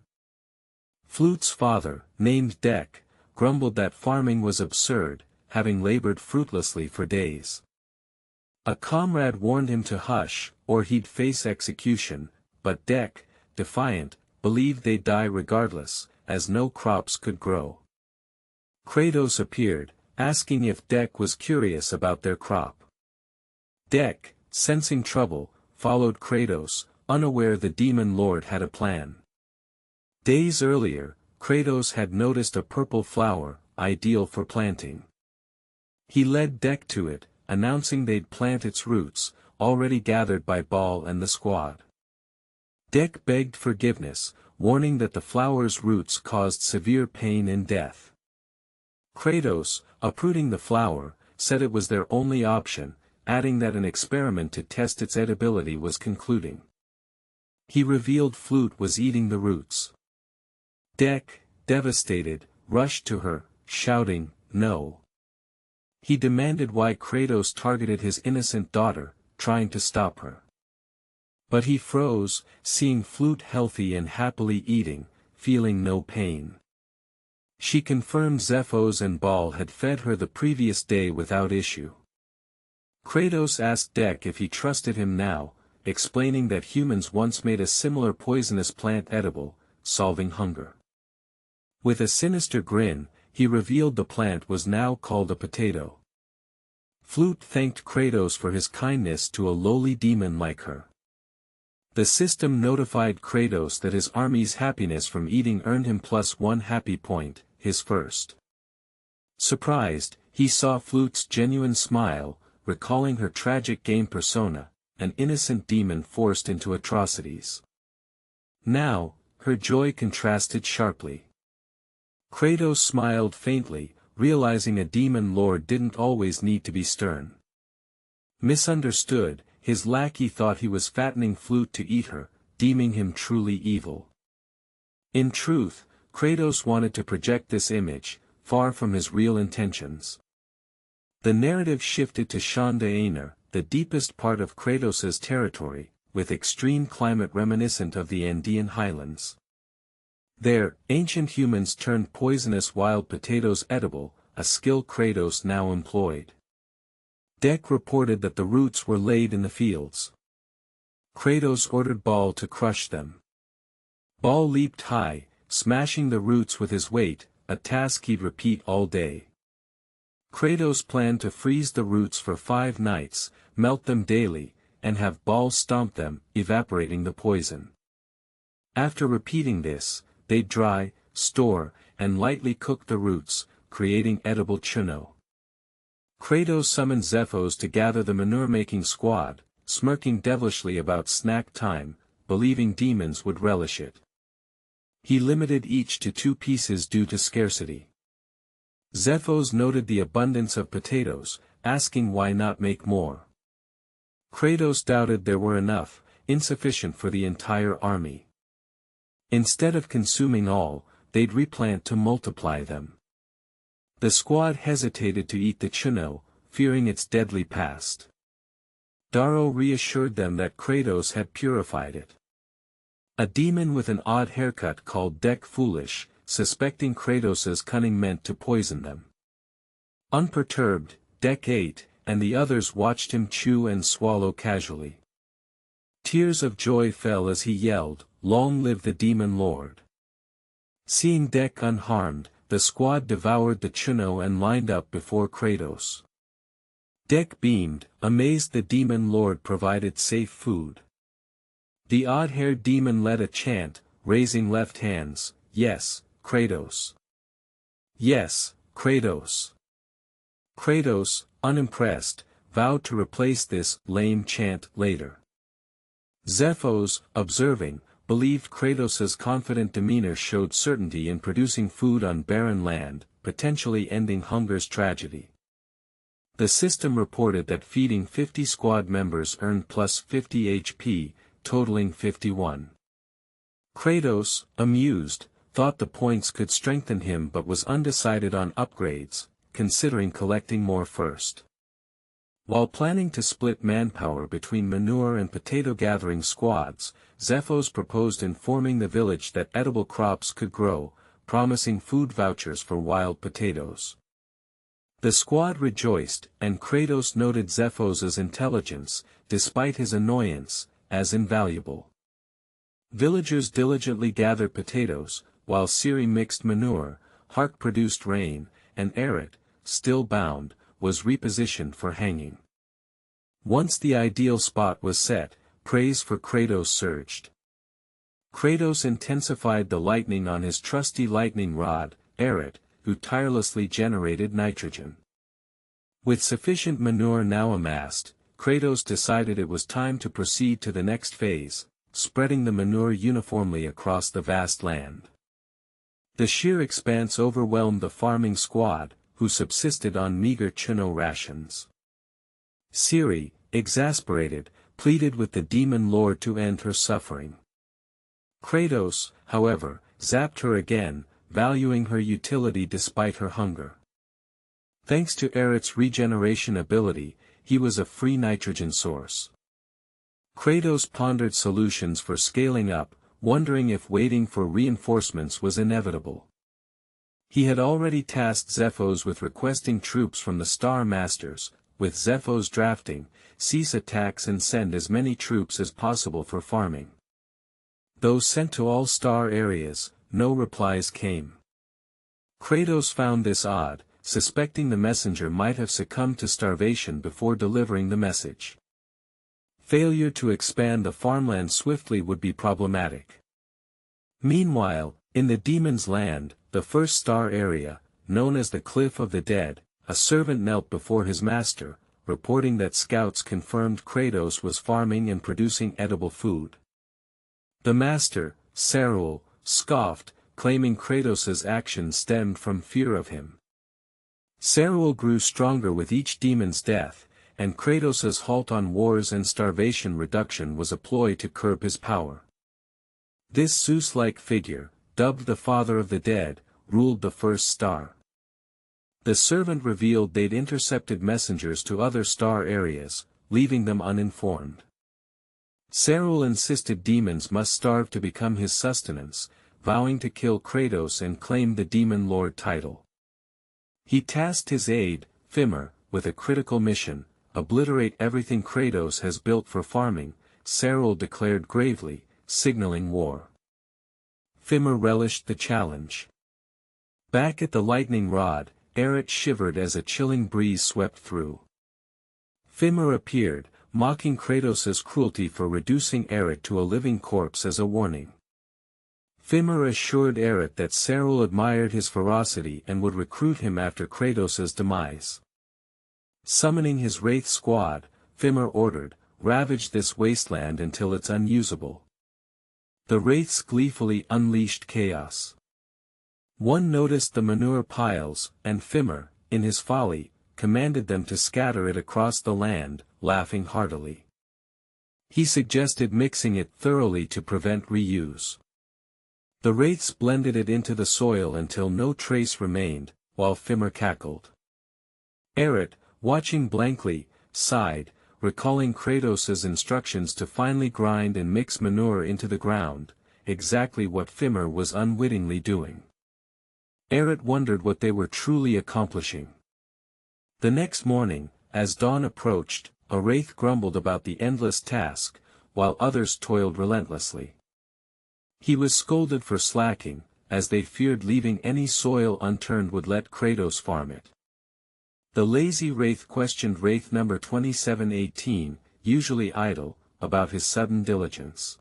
Flute's father, named Dek, grumbled that farming was absurd, having labored fruitlessly for days. A comrade warned him to hush, or he'd face execution, but Dek, defiant, believed they'd die regardless, as no crops could grow. Kratos appeared, asking if Dek was curious about their crop. Dek, sensing trouble, followed Kratos, unaware the demon lord had a plan. Days earlier, Kratos had noticed a purple flower, ideal for planting. He led Dek to it, announcing they'd plant its roots, already gathered by Baal and the squad. Dek begged forgiveness, warning that the flower's roots caused severe pain and death. Kratos, uprooting the flower, said it was their only option, adding that an experiment to test its edibility was concluding. He revealed Flute was eating the roots. Dek, devastated, rushed to her, shouting, "No!" He demanded why Kratos targeted his innocent daughter, trying to stop her. But he froze, seeing Flute healthy and happily eating, feeling no pain. She confirmed Zephos and Baal had fed her the previous day without issue. Kratos asked Dek if he trusted him now, explaining that humans once made a similar poisonous plant edible, solving hunger. With a sinister grin, he revealed the plant was now called a potato. Flute thanked Kratos for his kindness to a lowly demon like her. The system notified Kratos that his army's happiness from eating earned him +1 happy point, his first. Surprised, he saw Flute's genuine smile, recalling her tragic game persona, an innocent demon forced into atrocities. Now, her joy contrasted sharply. Kratos smiled faintly, realizing a demon lord didn't always need to be stern. Misunderstood, his lackey thought he was fattening Flute to eat her, deeming him truly evil. In truth, Kratos wanted to project this image, far from his real intentions. The narrative shifted to Shonda Aner, the deepest part of Kratos's territory, with extreme climate reminiscent of the Andean highlands. There, ancient humans turned poisonous wild potatoes edible, a skill Kratos now employed. Dek reported that the roots were laid in the fields. Kratos ordered Baal to crush them. Baal leaped high, smashing the roots with his weight, a task he'd repeat all day. Kratos planned to freeze the roots for 5 nights, melt them daily, and have Baal stomp them, evaporating the poison. After repeating this, they'd dry, store, and lightly cook the roots, creating edible chuno. Kratos summoned Zephos to gather the manure-making squad, smirking devilishly about snack time, believing demons would relish it. He limited each to 2 pieces due to scarcity. Zephos noted the abundance of potatoes, asking why not make more. Kratos doubted there were enough, insufficient for the entire army. Instead of consuming all, they'd replant to multiply them. The squad hesitated to eat the chuno, fearing its deadly past. Darrow reassured them that Kratos had purified it. A demon with an odd haircut called Dek foolish, suspecting Kratos's cunning meant to poison them. Unperturbed, Dek ate, and the others watched him chew and swallow casually. Tears of joy fell as he yelled, "Long live the demon lord!" Seeing Dek unharmed, the squad devoured the chuno and lined up before Kratos. Dek beamed, amazed the demon lord provided safe food. The odd-haired demon led a chant, raising left hands, "Yes, Kratos. Yes, Kratos." Kratos, unimpressed, vowed to replace this lame chant later. Zephos, observing, believed Kratos's confident demeanor showed certainty in producing food on barren land, potentially ending hunger's tragedy. The system reported that feeding 50 squad members earned plus 50 HP, totaling 51. Kratos, amused, thought the points could strengthen him but was undecided on upgrades, considering collecting more first. While planning to split manpower between manure and potato-gathering squads, Zephos proposed informing the village that edible crops could grow, promising food vouchers for wild potatoes. The squad rejoiced, and Kratos noted Zephos's intelligence, despite his annoyance, as invaluable. Villagers diligently gathered potatoes, while Ciri mixed manure, Hark produced rain, and Eret, still bound, was repositioned for hanging. Once the ideal spot was set, praise for Kratos surged. Kratos intensified the lightning on his trusty lightning rod, Eret, who tirelessly generated nitrogen. With sufficient manure now amassed, Kratos decided it was time to proceed to the next phase, spreading the manure uniformly across the vast land. The sheer expanse overwhelmed the farming squad, who subsisted on meager chuno rations. Ciri, exasperated, pleaded with the demon lord to end her suffering. Kratos, however, zapped her again, valuing her utility despite her hunger. Thanks to Eret's regeneration ability, he was a free nitrogen source. Kratos pondered solutions for scaling up, wondering if waiting for reinforcements was inevitable. He had already tasked Zephos with requesting troops from the Star Masters, with Zephos drafting, cease attacks and send as many troops as possible for farming. Though sent to all star areas, no replies came. Kratos found this odd, suspecting the messenger might have succumbed to starvation before delivering the message. Failure to expand the farmland swiftly would be problematic. Meanwhile, in the Demon's Land, the first star area, known as the Cliff of the Dead, a servant knelt before his master, reporting that scouts confirmed Kratos was farming and producing edible food. The master, Saruel, scoffed, claiming Kratos's actions stemmed from fear of him. Saruel grew stronger with each demon's death, and Kratos's halt on wars and starvation reduction was a ploy to curb his power. This Zeus-like figure, dubbed the Father of the Dead, ruled the first star. The servant revealed they'd intercepted messengers to other star areas, leaving them uninformed. Saruel insisted demons must starve to become his sustenance, vowing to kill Kratos and claim the Demon Lord title. He tasked his aide, Fimir, with a critical mission: obliterate everything Kratos has built for farming. Saruel declared gravely, signaling war. Fimir relished the challenge. Back at the lightning rod, Eret shivered as a chilling breeze swept through. Fimir appeared, mocking Kratos's cruelty for reducing Eret to a living corpse as a warning. Fimir assured Eret that Saruel admired his ferocity and would recruit him after Kratos's demise. Summoning his Wraith squad, Fimir ordered, "Ravage this wasteland until it's unusable." The Wraiths gleefully unleashed chaos. One noticed the manure piles, and Fimir, in his folly, commanded them to scatter it across the land, laughing heartily. He suggested mixing it thoroughly to prevent reuse. The Wraiths blended it into the soil until no trace remained, while Fimir cackled. Eret, watching blankly, sighed, recalling Kratos's instructions to finally grind and mix manure into the ground, exactly what Fimmer was unwittingly doing. Eret wondered what they were truly accomplishing. The next morning, as dawn approached, a wraith grumbled about the endless task, while others toiled relentlessly. He was scolded for slacking, as they feared leaving any soil unturned would let Kratos farm it. The lazy wraith questioned wraith number 2718, usually idle, about his sudden diligence.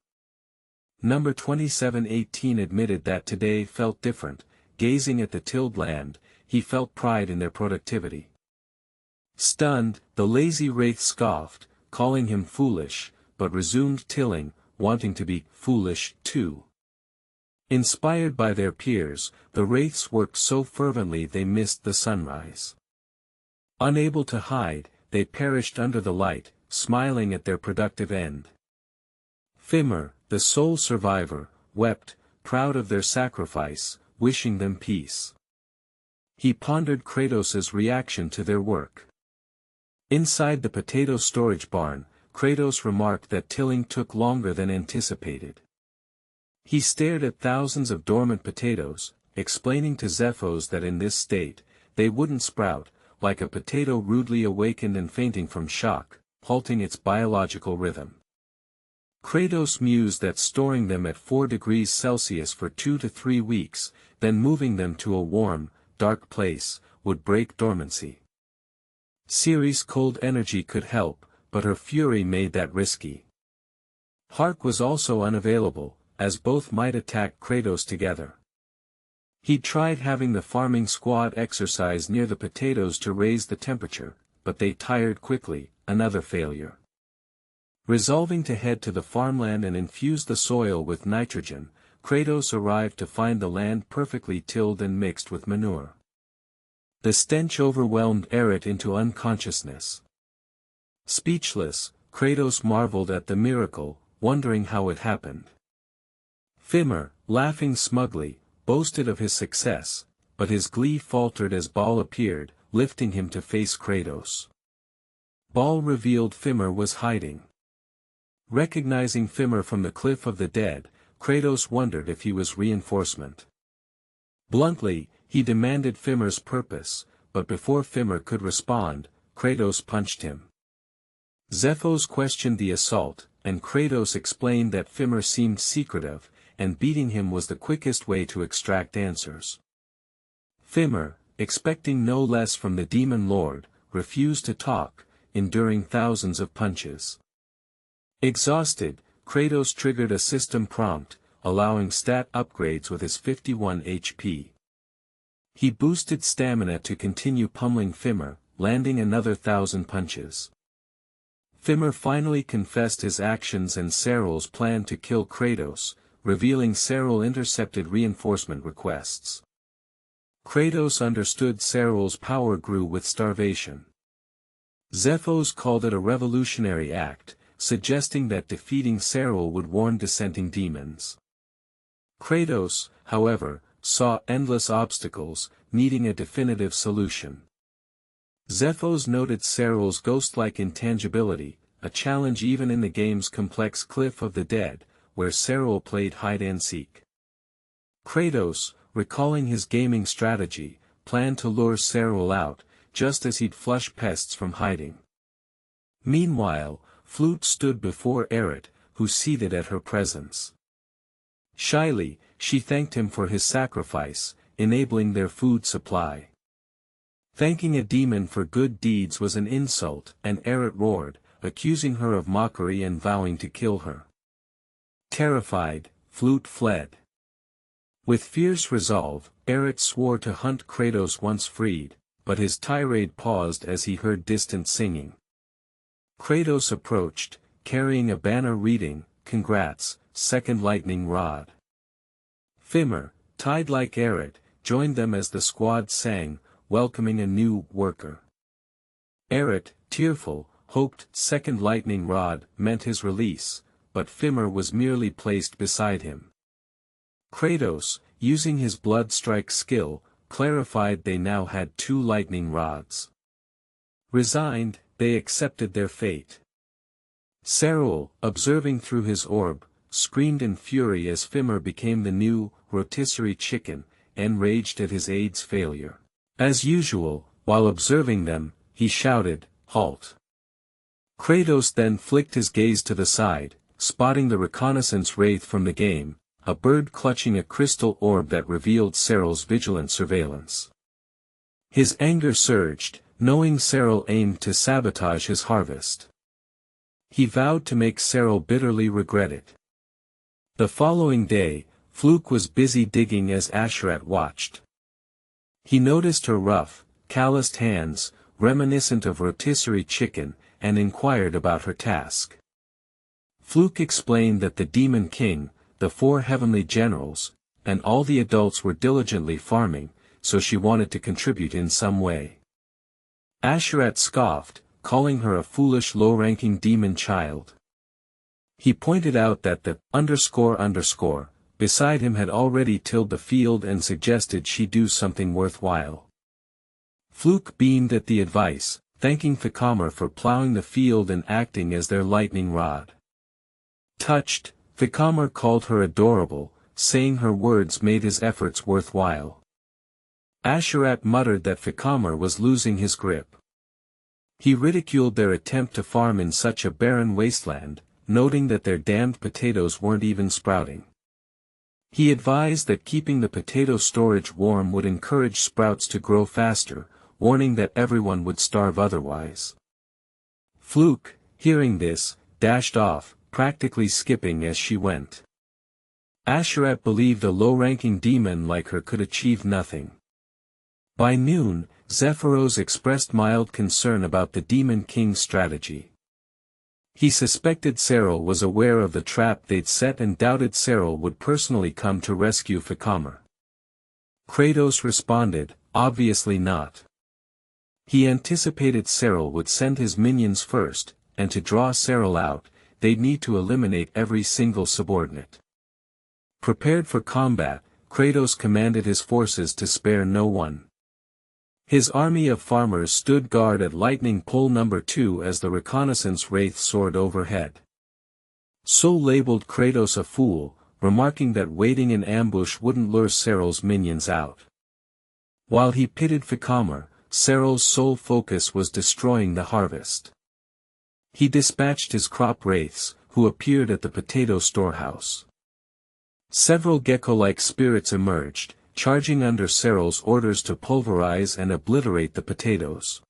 Number 2718 admitted that today felt different. Gazing at the tilled land, he felt pride in their productivity. Stunned, the lazy wraith scoffed, calling him foolish, but resumed tilling, wanting to be foolish too. Inspired by their peers, the wraiths worked so fervently they missed the sunrise. Unable to hide, they perished under the light, smiling at their productive end. Fimmer, the sole survivor, wept, proud of their sacrifice, wishing them peace. He pondered Kratos's reaction to their work. Inside the potato storage barn, Kratos remarked that tilling took longer than anticipated. He stared at thousands of dormant potatoes, explaining to Zephos that in this state, they wouldn't sprout, like a potato rudely awakened and fainting from shock, halting its biological rhythm. Kratos mused that storing them at 4 degrees Celsius for 2 to 3 weeks, then moving them to a warm, dark place, would break dormancy. Ceres' cold energy could help, but her fury made that risky. Hark was also unavailable, as both might attack Kratos together. He'd tried having the farming squad exercise near the potatoes to raise the temperature, but they tired quickly, another failure. Resolving to head to the farmland and infuse the soil with nitrogen, Kratos arrived to find the land perfectly tilled and mixed with manure. The stench overwhelmed Eret into unconsciousness. Speechless, Kratos marveled at the miracle, wondering how it happened. Fimmer, laughing smugly, boasted of his success, but his glee faltered as Baal appeared, lifting him to face Kratos. Baal revealed Fimmer was hiding. Recognizing Fimmer from the Cliff of the Dead, Kratos wondered if he was reinforcement. Bluntly, he demanded Fimmer's purpose, but before Fimmer could respond, Kratos punched him. Zephos questioned the assault, and Kratos explained that Fimmer seemed secretive, and beating him was the quickest way to extract answers. Fimmer, expecting no less from the demon lord, refused to talk, enduring thousands of punches. Exhausted, Kratos triggered a system prompt, allowing stat upgrades with his 51 HP. He boosted stamina to continue pummeling Fimmer, landing another 1,000 punches. Fimmer finally confessed his actions and Seryl's plan to kill Kratos, revealing Seryl intercepted reinforcement requests. Kratos understood Seryl's power grew with starvation. Zephos called it a revolutionary act, suggesting that defeating Seryl would warn dissenting demons. Kratos, however, saw endless obstacles, needing a definitive solution. Zephos noted Seryl's ghost-like intangibility, a challenge even in the game's complex Cliff of the Dead, where Seryl played hide-and-seek. Kratos, recalling his gaming strategy, planned to lure Seryl out, just as he'd flush pests from hiding. Meanwhile, Flute stood before Eret, who seethed at her presence. Shyly, she thanked him for his sacrifice, enabling their food supply. Thanking a demon for good deeds was an insult, and Eret roared, accusing her of mockery and vowing to kill her. Terrified, Flute fled. With fierce resolve, Eret swore to hunt Kratos once freed, but his tirade paused as he heard distant singing. Kratos approached, carrying a banner reading, "Congrats, second lightning rod." Fimmer, tied like Eret, joined them as the squad sang, welcoming a new worker. Eret, tearful, hoped second lightning rod meant his release, but Fimmer was merely placed beside him. Kratos, using his blood strike skill, clarified they now had 2 lightning rods. Resigned, they accepted their fate. Serral, observing through his orb, screamed in fury as Fimmer became the new, rotisserie chicken, enraged at his aide's failure. As usual, while observing them, he shouted, "Halt!" Kratos then flicked his gaze to the side, spotting the reconnaissance wraith from the game, a bird clutching a crystal orb that revealed Serral's vigilant surveillance. His anger surged, knowing Serral aimed to sabotage his harvest. He vowed to make Serral bitterly regret it. The following day, Fluke was busy digging as Asura watched. He noticed her rough, calloused hands, reminiscent of rotisserie chicken, and inquired about her task. Fluke explained that the Demon King, the 4 heavenly generals, and all the adults were diligently farming, so she wanted to contribute in some way. Asura scoffed, calling her a foolish low-ranking demon child. He pointed out that the __ beside him had already tilled the field and suggested she do something worthwhile. Fluke beamed at the advice, thanking Thakamer for plowing the field and acting as their lightning rod. Touched, Thakamer called her adorable, saying her words made his efforts worthwhile. Ashurat muttered that Thakamer was losing his grip. He ridiculed their attempt to farm in such a barren wasteland, noting that their damned potatoes weren't even sprouting. He advised that keeping the potato storage warm would encourage sprouts to grow faster, warning that everyone would starve otherwise. Fluke, hearing this, dashed off, practically skipping as she went. Ashurat believed a low-ranking demon like her could achieve nothing. By noon, Zephyros expressed mild concern about the Demon King's strategy. He suspected Serral was aware of the trap they'd set and doubted Serral would personally come to rescue Thakamer. Kratos responded, obviously not. He anticipated Serral would send his minions first, and to draw Serral out, they'd need to eliminate every single subordinate. Prepared for combat, Kratos commanded his forces to spare no one. His army of farmers stood guard at lightning pole number 2 as the reconnaissance wraith soared overhead. Sol labeled Kratos a fool, remarking that waiting in ambush wouldn't lure Serral's minions out. While he pitted Thakamer, Serral's sole focus was destroying the harvest. He dispatched his crop wraiths, who appeared at the potato storehouse. Several gecko-like spirits emerged, charging under Serral's orders to pulverize and obliterate the potatoes.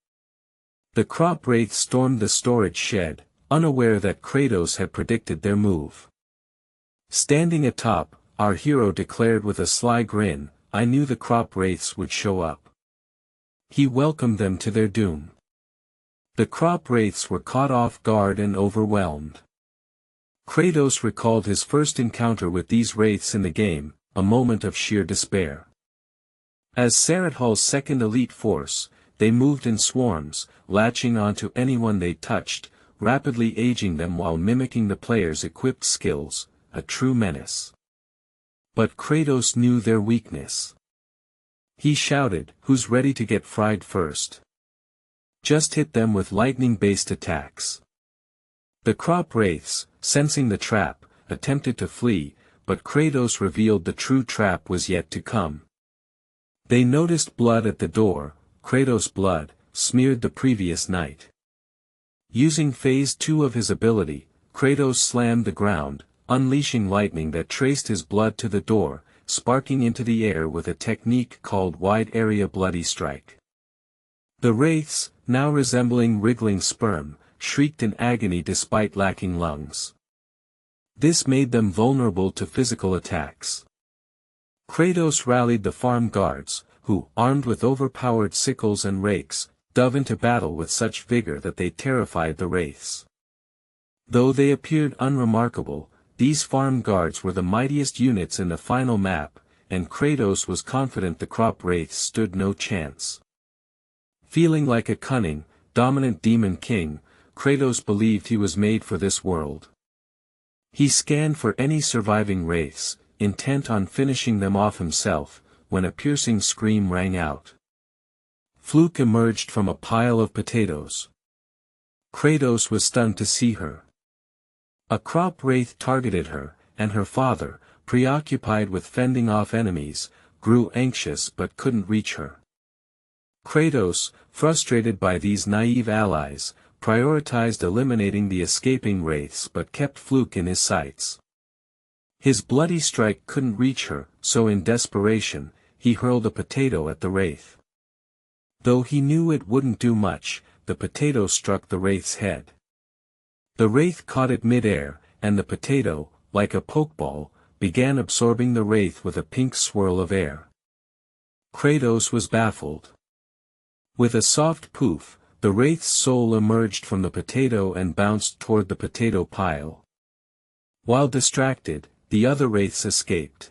The crop wraiths stormed the storage shed, unaware that Kratos had predicted their move. Standing atop, our hero declared with a sly grin, "I knew the crop wraiths would show up." He welcomed them to their doom. The crop wraiths were caught off guard and overwhelmed. Kratos recalled his first encounter with these wraiths in the game, a moment of sheer despair. As Sarathal's second elite force, they moved in swarms, latching onto anyone they touched, rapidly aging them while mimicking the player's equipped skills, a true menace. But Kratos knew their weakness. He shouted, "Who's ready to get fried first? Just hit them with lightning-based attacks." The crop wraiths, sensing the trap, attempted to flee, but Kratos revealed the true trap was yet to come. They noticed blood at the door, Kratos' blood, smeared the previous night. Using Phase 2 of his ability, Kratos slammed the ground, unleashing lightning that traced his blood to the door, sparking into the air with a technique called Wide Area Bloody Strike. The wraiths, now resembling wriggling sperm, shrieked in agony despite lacking lungs. This made them vulnerable to physical attacks. Kratos rallied the farm guards, who, armed with overpowered sickles and rakes, dove into battle with such vigor that they terrified the wraiths. Though they appeared unremarkable, these farm guards were the mightiest units in the final map, and Kratos was confident the crop wraiths stood no chance. Feeling like a cunning, dominant demon king, Kratos believed he was made for this world. He scanned for any surviving wraiths, intent on finishing them off himself, when a piercing scream rang out. Fluke emerged from a pile of potatoes. Kratos was stunned to see her. A crop wraith targeted her, and her father, preoccupied with fending off enemies, grew anxious but couldn't reach her. Kratos, frustrated by these naive allies, prioritized eliminating the escaping wraiths but kept Fluke in his sights. His bloody strike couldn't reach her, so in desperation, he hurled a potato at the wraith. Though he knew it wouldn't do much, the potato struck the wraith's head. The wraith caught it mid-air, and the potato, like a pokeball, began absorbing the wraith with a pink swirl of air. Kratos was baffled. With a soft poof, the wraith's soul emerged from the potato and bounced toward the potato pile. While distracted, the other wraiths escaped.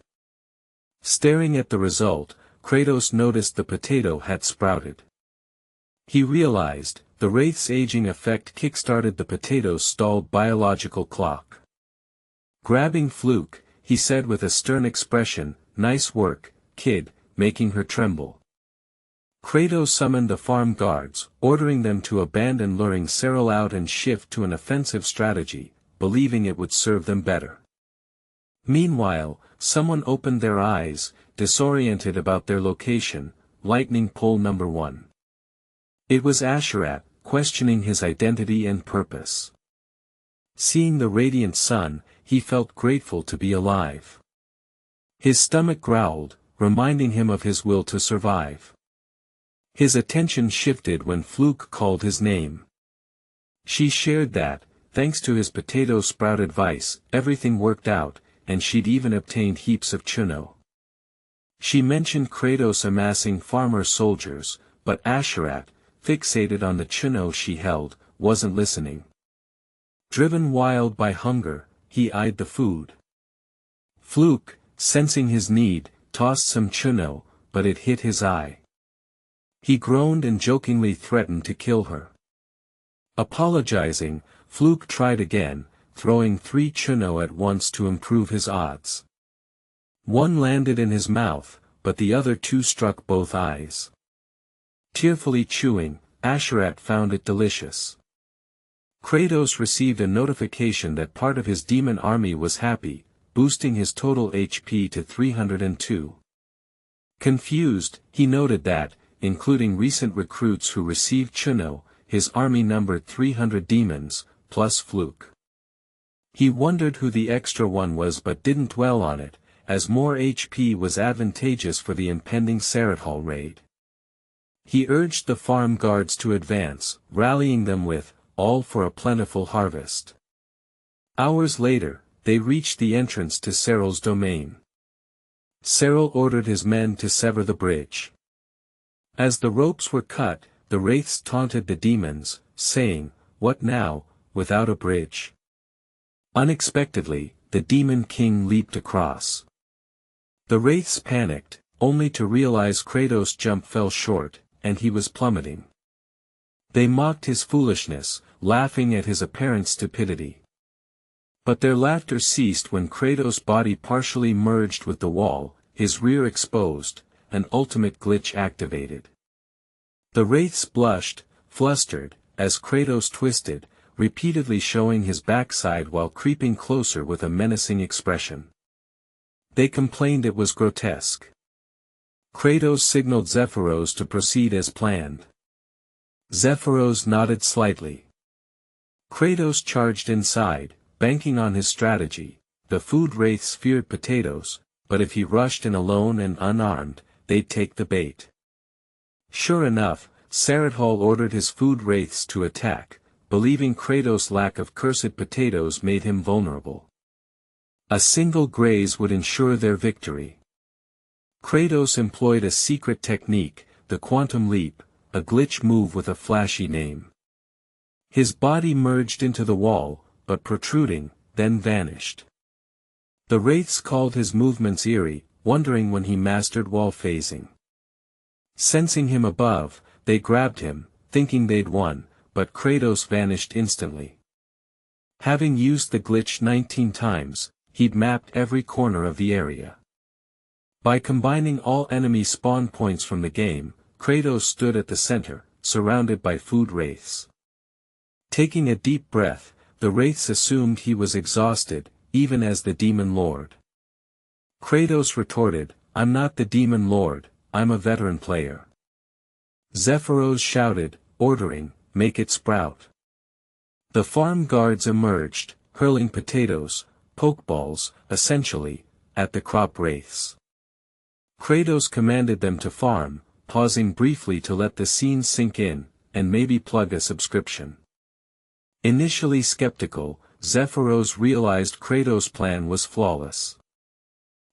Staring at the result, Kratos noticed the potato had sprouted. He realized, the wraith's aging effect kickstarted the potato's stalled biological clock. Grabbing Fluke, he said with a stern expression, "Nice work, kid," making her tremble. Kratos summoned the farm guards, ordering them to abandon luring Cyril out and shift to an offensive strategy, believing it would serve them better. Meanwhile, someone opened their eyes, disoriented about their location, lightning pole number 1. It was Asura, questioning his identity and purpose. Seeing the radiant sun, he felt grateful to be alive. His stomach growled, reminding him of his will to survive. His attention shifted when Fluke called his name. She shared that, thanks to his potato sprout advice, everything worked out, and she'd even obtained heaps of chuno. She mentioned Kratos amassing farmer soldiers, but Asura, fixated on the chuno she held, wasn't listening. Driven wild by hunger, he eyed the food. Fluke, sensing his need, tossed some chuno, but it hit his eye. He groaned and jokingly threatened to kill her. Apologizing, Fluke tried again, throwing 3 chuno at once to improve his odds. One landed in his mouth, but the other 2 struck both eyes. Tearfully chewing, Asura found it delicious. Kratos received a notification that part of his demon army was happy, boosting his total HP to 302. Confused, he noted that, including recent recruits who received chuno, his army numbered 300 demons, plus Fluke. He wondered who the extra one was but didn't dwell on it, as more HP was advantageous for the impending Serethal raid. He urged the farm guards to advance, rallying them with, "All for a plentiful harvest." Hours later, they reached the entrance to Cyril's domain. Cyril ordered his men to sever the bridge. As the ropes were cut, the wraiths taunted the demons, saying, "What now, without a bridge?" Unexpectedly, the demon king leaped across. The wraiths panicked, only to realize Kratos' jump fell short, and he was plummeting. They mocked his foolishness, laughing at his apparent stupidity. But their laughter ceased when Kratos' body partially merged with the wall, his rear exposed, an ultimate glitch activated. The wraiths blushed, flustered, as Kratos twisted, repeatedly showing his backside while creeping closer with a menacing expression. They complained it was grotesque. Kratos signaled Zephyros to proceed as planned. Zephyros nodded slightly. Kratos charged inside, banking on his strategy. The food wraiths feared potatoes, but if he rushed in alone and unarmed, they'd take the bait. Sure enough, Serethal ordered his food wraiths to attack, believing Kratos' lack of cursed potatoes made him vulnerable. A single graze would ensure their victory. Kratos employed a secret technique, the Quantum Leap, a glitch move with a flashy name. His body merged into the wall, but protruding, then vanished. The wraiths called his movements eerie, wondering when he mastered wall phasing. Sensing him above, they grabbed him, thinking they'd won, but Kratos vanished instantly. Having used the glitch 19 times, he'd mapped every corner of the area. By combining all enemy spawn points from the game, Kratos stood at the center, surrounded by food wraiths. Taking a deep breath, the wraiths assumed he was exhausted, even as the demon lord. Kratos retorted, "I'm not the demon lord, I'm a veteran player." Zephyros shouted, ordering, "Make it sprout." The farm guards emerged, hurling potatoes, pokeballs, essentially, at the crop wraiths. Kratos commanded them to farm, pausing briefly to let the scene sink in, and maybe plug a subscription. Initially skeptical, Zephyros realized Kratos' plan was flawless.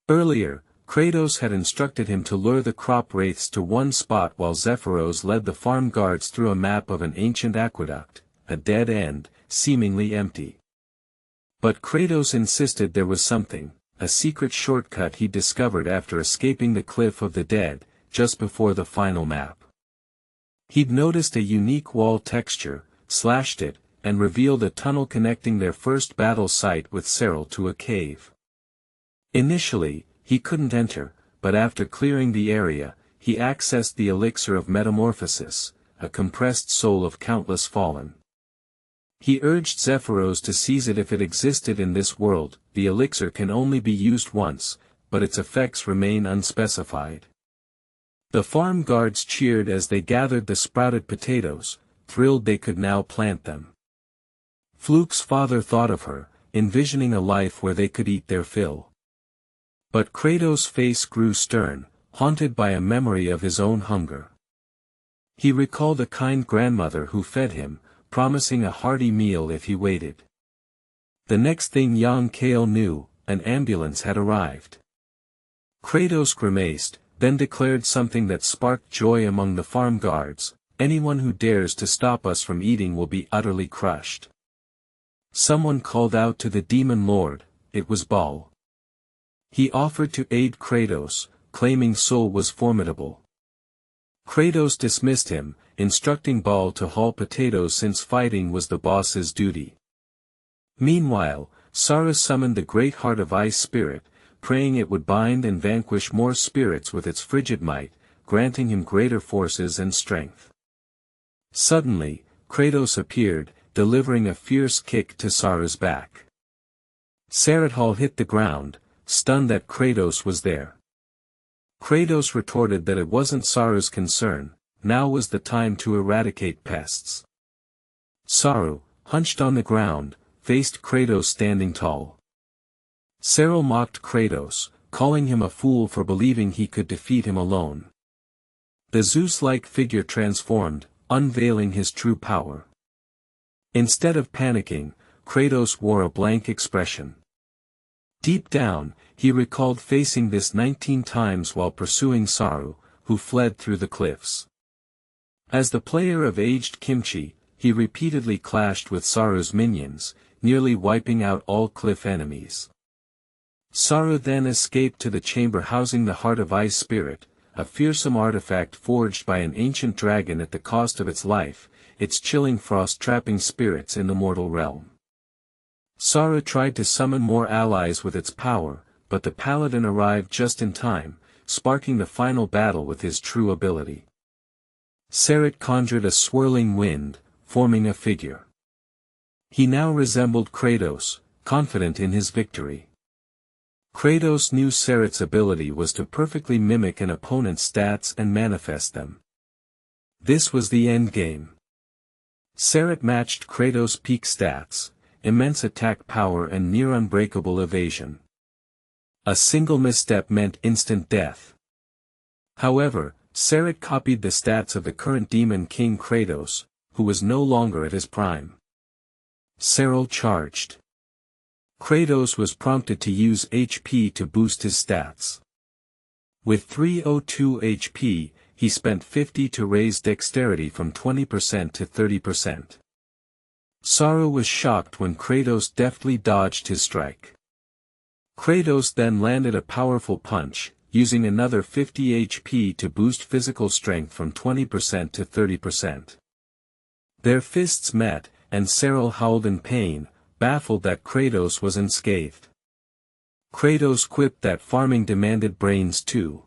Earlier, Kratos had instructed him to lure the crop wraiths to one spot while Zephyros led the farm guards through a map of an ancient aqueduct, a dead end, seemingly empty. But Kratos insisted there was something, a secret shortcut he discovered after escaping the Cliff of the Dead, just before the final map. He'd noticed a unique wall texture, slashed it, and revealed a tunnel connecting their first battle site with Cyril to a cave. Initially, he couldn't enter, but after clearing the area, he accessed the elixir of metamorphosis, a compressed soul of countless fallen. He urged Zephyros to seize it if it existed in this world. The elixir can only be used once, but its effects remain unspecified. The farm guards cheered as they gathered the sprouted potatoes, thrilled they could now plant them. Fluke's father thought of her, envisioning a life where they could eat their fill. But Kratos' face grew stern, haunted by a memory of his own hunger. He recalled a kind grandmother who fed him, promising a hearty meal if he waited. The next thing Jangcheol knew, an ambulance had arrived. Kratos grimaced, then declared something that sparked joy among the farm guards, "Anyone who dares to stop us from eating will be utterly crushed." Someone called out to the demon lord, it was Baal. He offered to aid Kratos, claiming Sol was formidable. Kratos dismissed him, instructing Baal to haul potatoes since fighting was the boss's duty. Meanwhile, Sara summoned the great heart of ice spirit, praying it would bind and vanquish more spirits with its frigid might, granting him greater forces and strength. Suddenly, Kratos appeared, delivering a fierce kick to Sara's back. Saradhal hit the ground, stunned that Kratos was there. Kratos retorted that it wasn't Sara's concern, now was the time to eradicate pests. Saru, hunched on the ground, faced Kratos standing tall. Cyril mocked Kratos, calling him a fool for believing he could defeat him alone. The Zeus-like figure transformed, unveiling his true power. Instead of panicking, Kratos wore a blank expression. Deep down, he recalled facing this 19 times while pursuing Saru, who fled through the cliffs. As the player of aged kimchi, he repeatedly clashed with Saru's minions, nearly wiping out all cliff enemies. Saru then escaped to the chamber housing the Heart of Ice Spirit, a fearsome artifact forged by an ancient dragon at the cost of its life, its chilling frost trapping spirits in the mortal realm. Saru tried to summon more allies with its power, but the paladin arrived just in time, sparking the final battle with his true ability. Sarat conjured a swirling wind, forming a figure. He now resembled Kratos, confident in his victory. Kratos knew Sarat's ability was to perfectly mimic an opponent's stats and manifest them. This was the endgame. Sarat matched Kratos' peak stats, immense attack power and near unbreakable evasion. A single misstep meant instant death. However, Sarat copied the stats of the current demon king Kratos, who was no longer at his prime. Cyril charged. Kratos was prompted to use HP to boost his stats. With 302 HP, he spent 50 to raise dexterity from 20% to 30%. Saru was shocked when Kratos deftly dodged his strike. Kratos then landed a powerful punch, using another 50 HP to boost physical strength from 20% to 30%. Their fists met, and Cyril howled in pain, baffled that Kratos was unscathed. Kratos quipped that farming demanded brains too.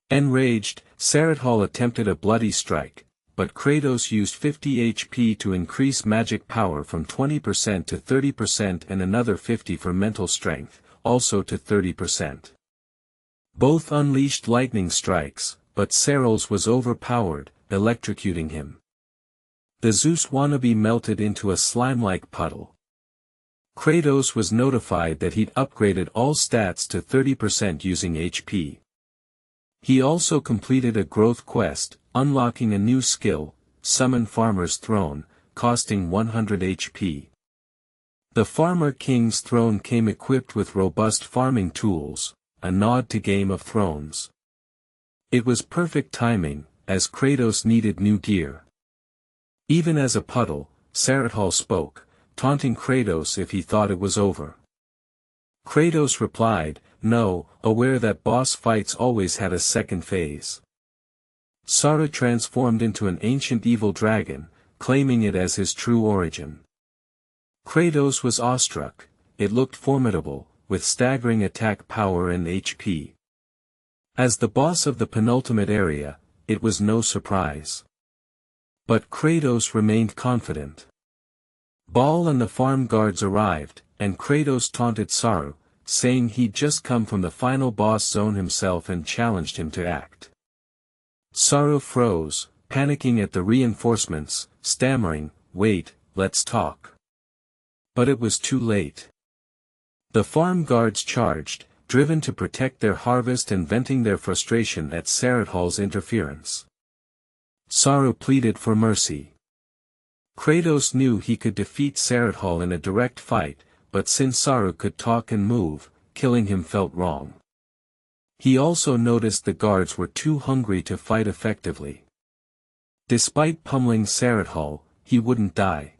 Enraged, Saradhal attempted a bloody strike, but Kratos used 50 HP to increase magic power from 20% to 30% and another 50 for mental strength, also to 30%. Both unleashed lightning strikes, but Serral's was overpowered, electrocuting him. The Zeus wannabe melted into a slime-like puddle. Kratos was notified that he'd upgraded all stats to 30% using HP. He also completed a growth quest, unlocking a new skill, Summon Farmer's Throne, costing 100 HP. The Farmer King's throne came equipped with robust farming tools, a nod to Game of Thrones. It was perfect timing, as Kratos needed new gear. Even as a puddle, Serral spoke, taunting Kratos if he thought it was over. Kratos replied, "No," aware that boss fights always had a second phase. Asura transformed into an ancient evil dragon, claiming it as his true origin. Kratos was awestruck. It looked formidable, with staggering attack power and HP. As the boss of the penultimate area, it was no surprise. But Kratos remained confident. Baal and the farm guards arrived, and Kratos taunted Asura, saying he'd just come from the final boss zone himself and challenged him to act. Asura froze, panicking at the reinforcements, stammering, "Wait, let's talk." But it was too late. The farm guards charged, driven to protect their harvest and venting their frustration at Serral's interference. Asura pleaded for mercy. Kratos knew he could defeat Serral in a direct fight, but since Asura could talk and move, killing him felt wrong. He also noticed the guards were too hungry to fight effectively. Despite pummeling Serral, he wouldn't die.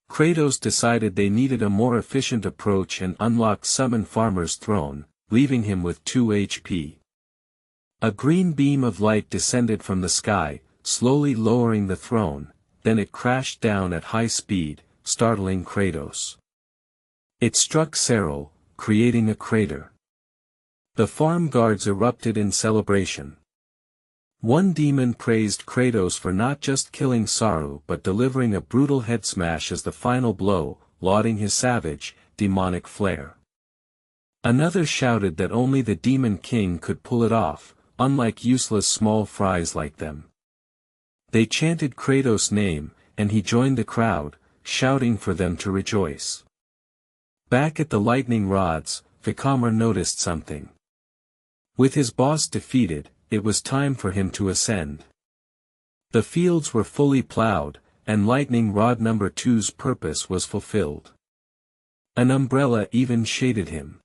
Kratos decided they needed a more efficient approach and unlocked Summon Farmer's Throne, leaving him with 2 HP. A green beam of light descended from the sky, slowly lowering the throne, then it crashed down at high speed, startling Kratos. It struck Serral, creating a crater. The farm guards erupted in celebration. One demon praised Kratos for not just killing Asura but delivering a brutal head smash as the final blow, lauding his savage, demonic flair. Another shouted that only the Demon King could pull it off, unlike useless small fries like them. They chanted Kratos' name, and he joined the crowd, shouting for them to rejoice. Back at the lightning rods, Vikamar noticed something. With his boss defeated, it was time for him to ascend. The fields were fully plowed, and Lightning Rod number 2's purpose was fulfilled. An umbrella even shaded him.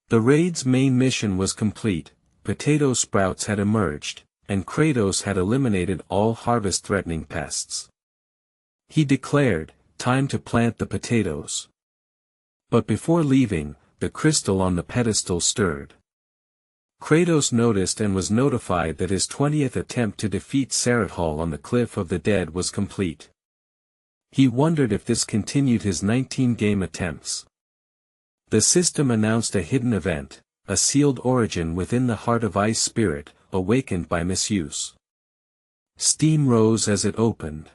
The raid's main mission was complete, potato sprouts had emerged, and Kratos had eliminated all harvest-threatening pests. He declared, "Time to plant the potatoes." But before leaving, the crystal on the pedestal stirred. Kratos noticed and was notified that his 20th attempt to defeat Serral on the Cliff of the Dead was complete. He wondered if this continued his 19 game attempts. The system announced a hidden event, a sealed origin within the heart of Ice Spirit, awakened by misuse. Steam rose as it opened.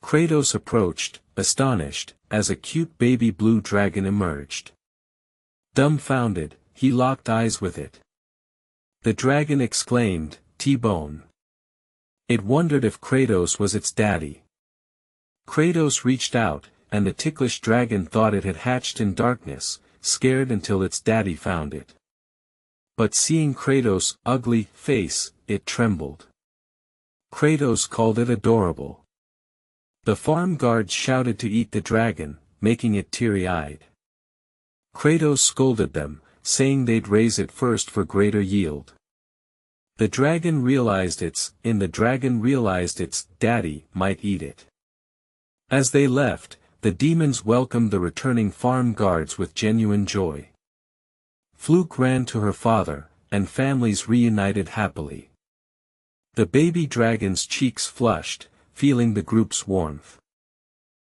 Kratos approached, astonished, as a cute baby blue dragon emerged. Dumbfounded, he locked eyes with it. The dragon exclaimed, "T-Bone." It wondered if Kratos was its daddy. Kratos reached out, and the ticklish dragon thought it had hatched in darkness, scared until its daddy found it. But seeing Kratos' ugly face, it trembled. Kratos called it adorable. The farm guards shouted to eat the dragon, making it teary-eyed. Kratos scolded them, saying they'd raise it first for greater yield. The dragon realized its daddy might eat it. As they left, the demons welcomed the returning farm guards with genuine joy. Fluke ran to her father, and families reunited happily. The baby dragon's cheeks flushed, feeling the group's warmth.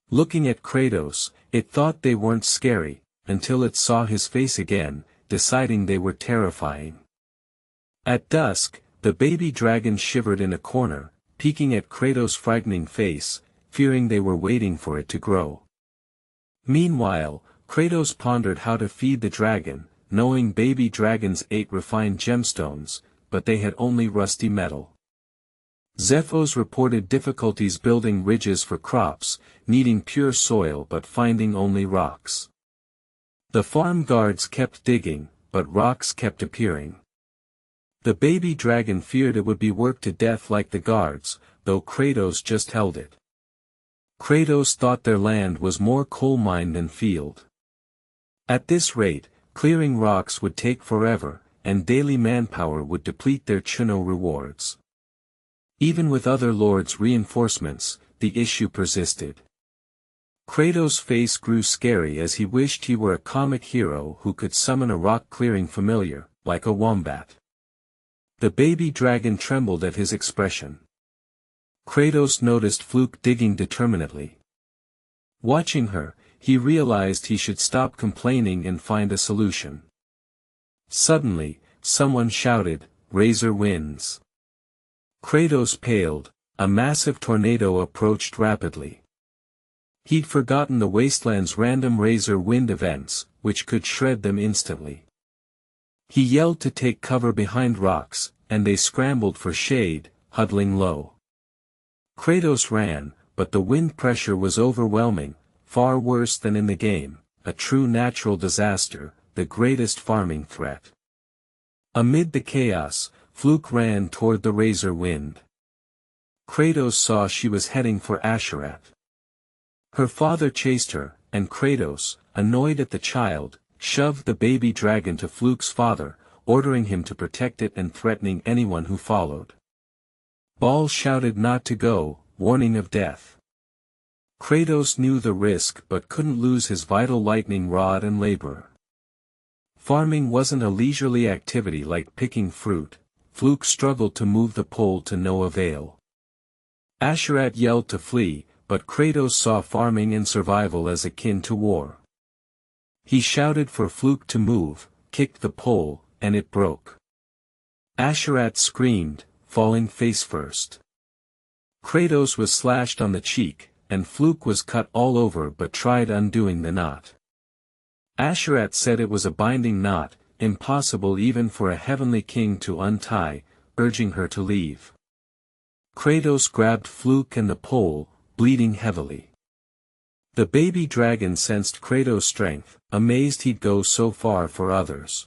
Looking at Kratos, it thought they weren't scary, until it saw his face again, deciding they were terrifying. At dusk, the baby dragon shivered in a corner, peeking at Kratos' frightening face, fearing they were waiting for it to grow. Meanwhile, Kratos pondered how to feed the dragon, knowing baby dragons ate refined gemstones, but they had only rusty metal. Zephos reported difficulties building ridges for crops, needing pure soil but finding only rocks. The farm guards kept digging, but rocks kept appearing. The baby dragon feared it would be worked to death like the guards, though Kratos just held it. Kratos thought their land was more coal mine than field. At this rate, clearing rocks would take forever, and daily manpower would deplete their Chino rewards. Even with other lords' reinforcements, the issue persisted. Kratos' face grew scary as he wished he were a comic hero who could summon a rock-clearing familiar, like a wombat. The baby dragon trembled at his expression. Kratos noticed Fluke digging determinedly. Watching her, he realized he should stop complaining and find a solution. Suddenly, someone shouted, "Razor winds!" Kratos paled. A massive tornado approached rapidly. He'd forgotten the wasteland's random razor wind events, which could shred them instantly. He yelled to take cover behind rocks, and they scrambled for shade, huddling low. Kratos ran, but the wind pressure was overwhelming, far worse than in the game, a true natural disaster, the greatest farming threat. Amid the chaos, Fluke ran toward the razor wind. Kratos saw she was heading for Asura. Her father chased her, and Kratos, annoyed at the child, shoved the baby dragon to Fluke's father, ordering him to protect it and threatening anyone who followed. Baal shouted not to go, warning of death. Kratos knew the risk but couldn't lose his vital lightning rod and laborer. Farming wasn't a leisurely activity like picking fruit. Fluke struggled to move the pole to no avail. Asura yelled to flee, but Kratos saw farming and survival as akin to war. He shouted for Fluke to move, kicked the pole, and it broke. Asura screamed, falling face first. Kratos was slashed on the cheek, and Fluke was cut all over but tried undoing the knot. Asura said it was a binding knot, impossible even for a heavenly king to untie, urging her to leave. Kratos grabbed Fluke and the pole, bleeding heavily. The baby dragon sensed Kratos' strength, amazed he'd go so far for others.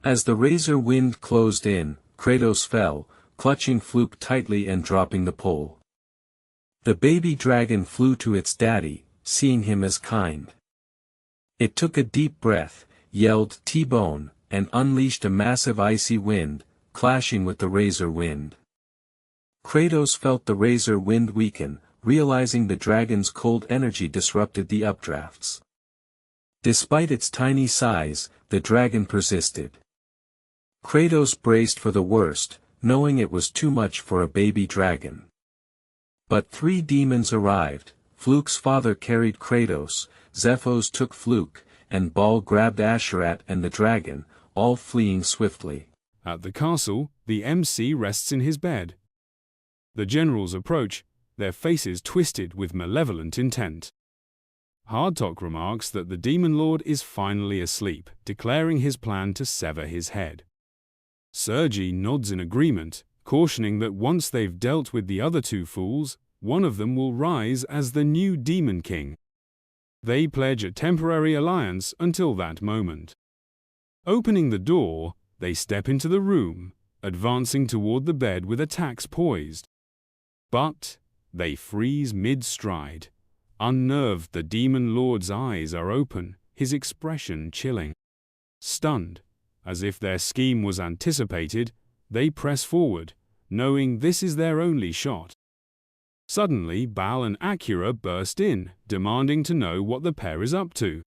As the razor wind closed in, Kratos fell, clutching Fluke tightly and dropping the pole. The baby dragon flew to its daddy, seeing him as kind. It took a deep breath, yelled T-bone, and unleashed a massive icy wind, clashing with the razor wind. Kratos felt the razor wind weaken, realizing the dragon's cold energy disrupted the updrafts. Despite its tiny size, the dragon persisted. Kratos braced for the worst, knowing it was too much for a baby dragon. But 3 demons arrived. Fluke's father carried Kratos, Zephos took Fluke, and Baal grabbed Asura and the dragon, all fleeing swiftly. At the castle, the MC rests in his bed. The generals approach, their faces twisted with malevolent intent. Hardtalk remarks that the demon lord is finally asleep, declaring his plan to sever his head. Sergi nods in agreement, cautioning that once they've dealt with the other 2 fools, one of them will rise as the new demon king. They pledge a temporary alliance until that moment. Opening the door, they step into the room, advancing toward the bed with attacks poised. But they freeze mid-stride. Unnerved, the demon lord's eyes are open, his expression chilling. Stunned, as if their scheme was anticipated, they press forward, knowing this is their only shot. Suddenly, Baal and Acura burst in, demanding to know what the pair is up to.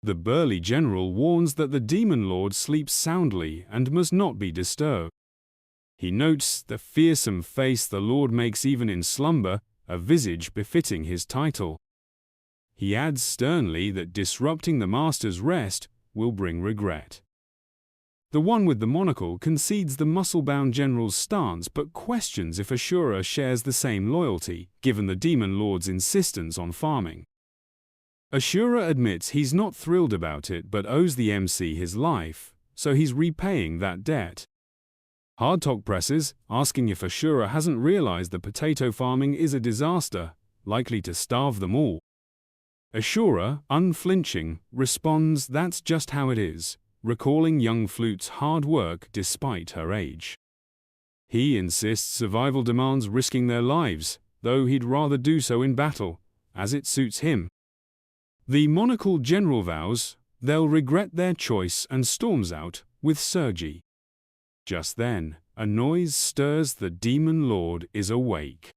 The burly general warns that the demon lord sleeps soundly and must not be disturbed. He notes the fearsome face the lord makes even in slumber, a visage befitting his title. He adds sternly that disrupting the master's rest will bring regret. The one with the monocle concedes the muscle-bound general's stance but questions if Asura shares the same loyalty, given the Demon Lord's insistence on farming. Asura admits he's not thrilled about it but owes the MC his life, so he's repaying that debt. Hardtalk presses, asking if Asura hasn't realized that potato farming is a disaster, likely to starve them all. Asura, unflinching, responds that's just how it is, recalling young Flute's hard work despite her age. He insists survival demands risking their lives, though he'd rather do so in battle, as it suits him. The Monocle General vows they'll regret their choice and storms out with Sergi. Just then, a noise stirs the Demon Lord is awake.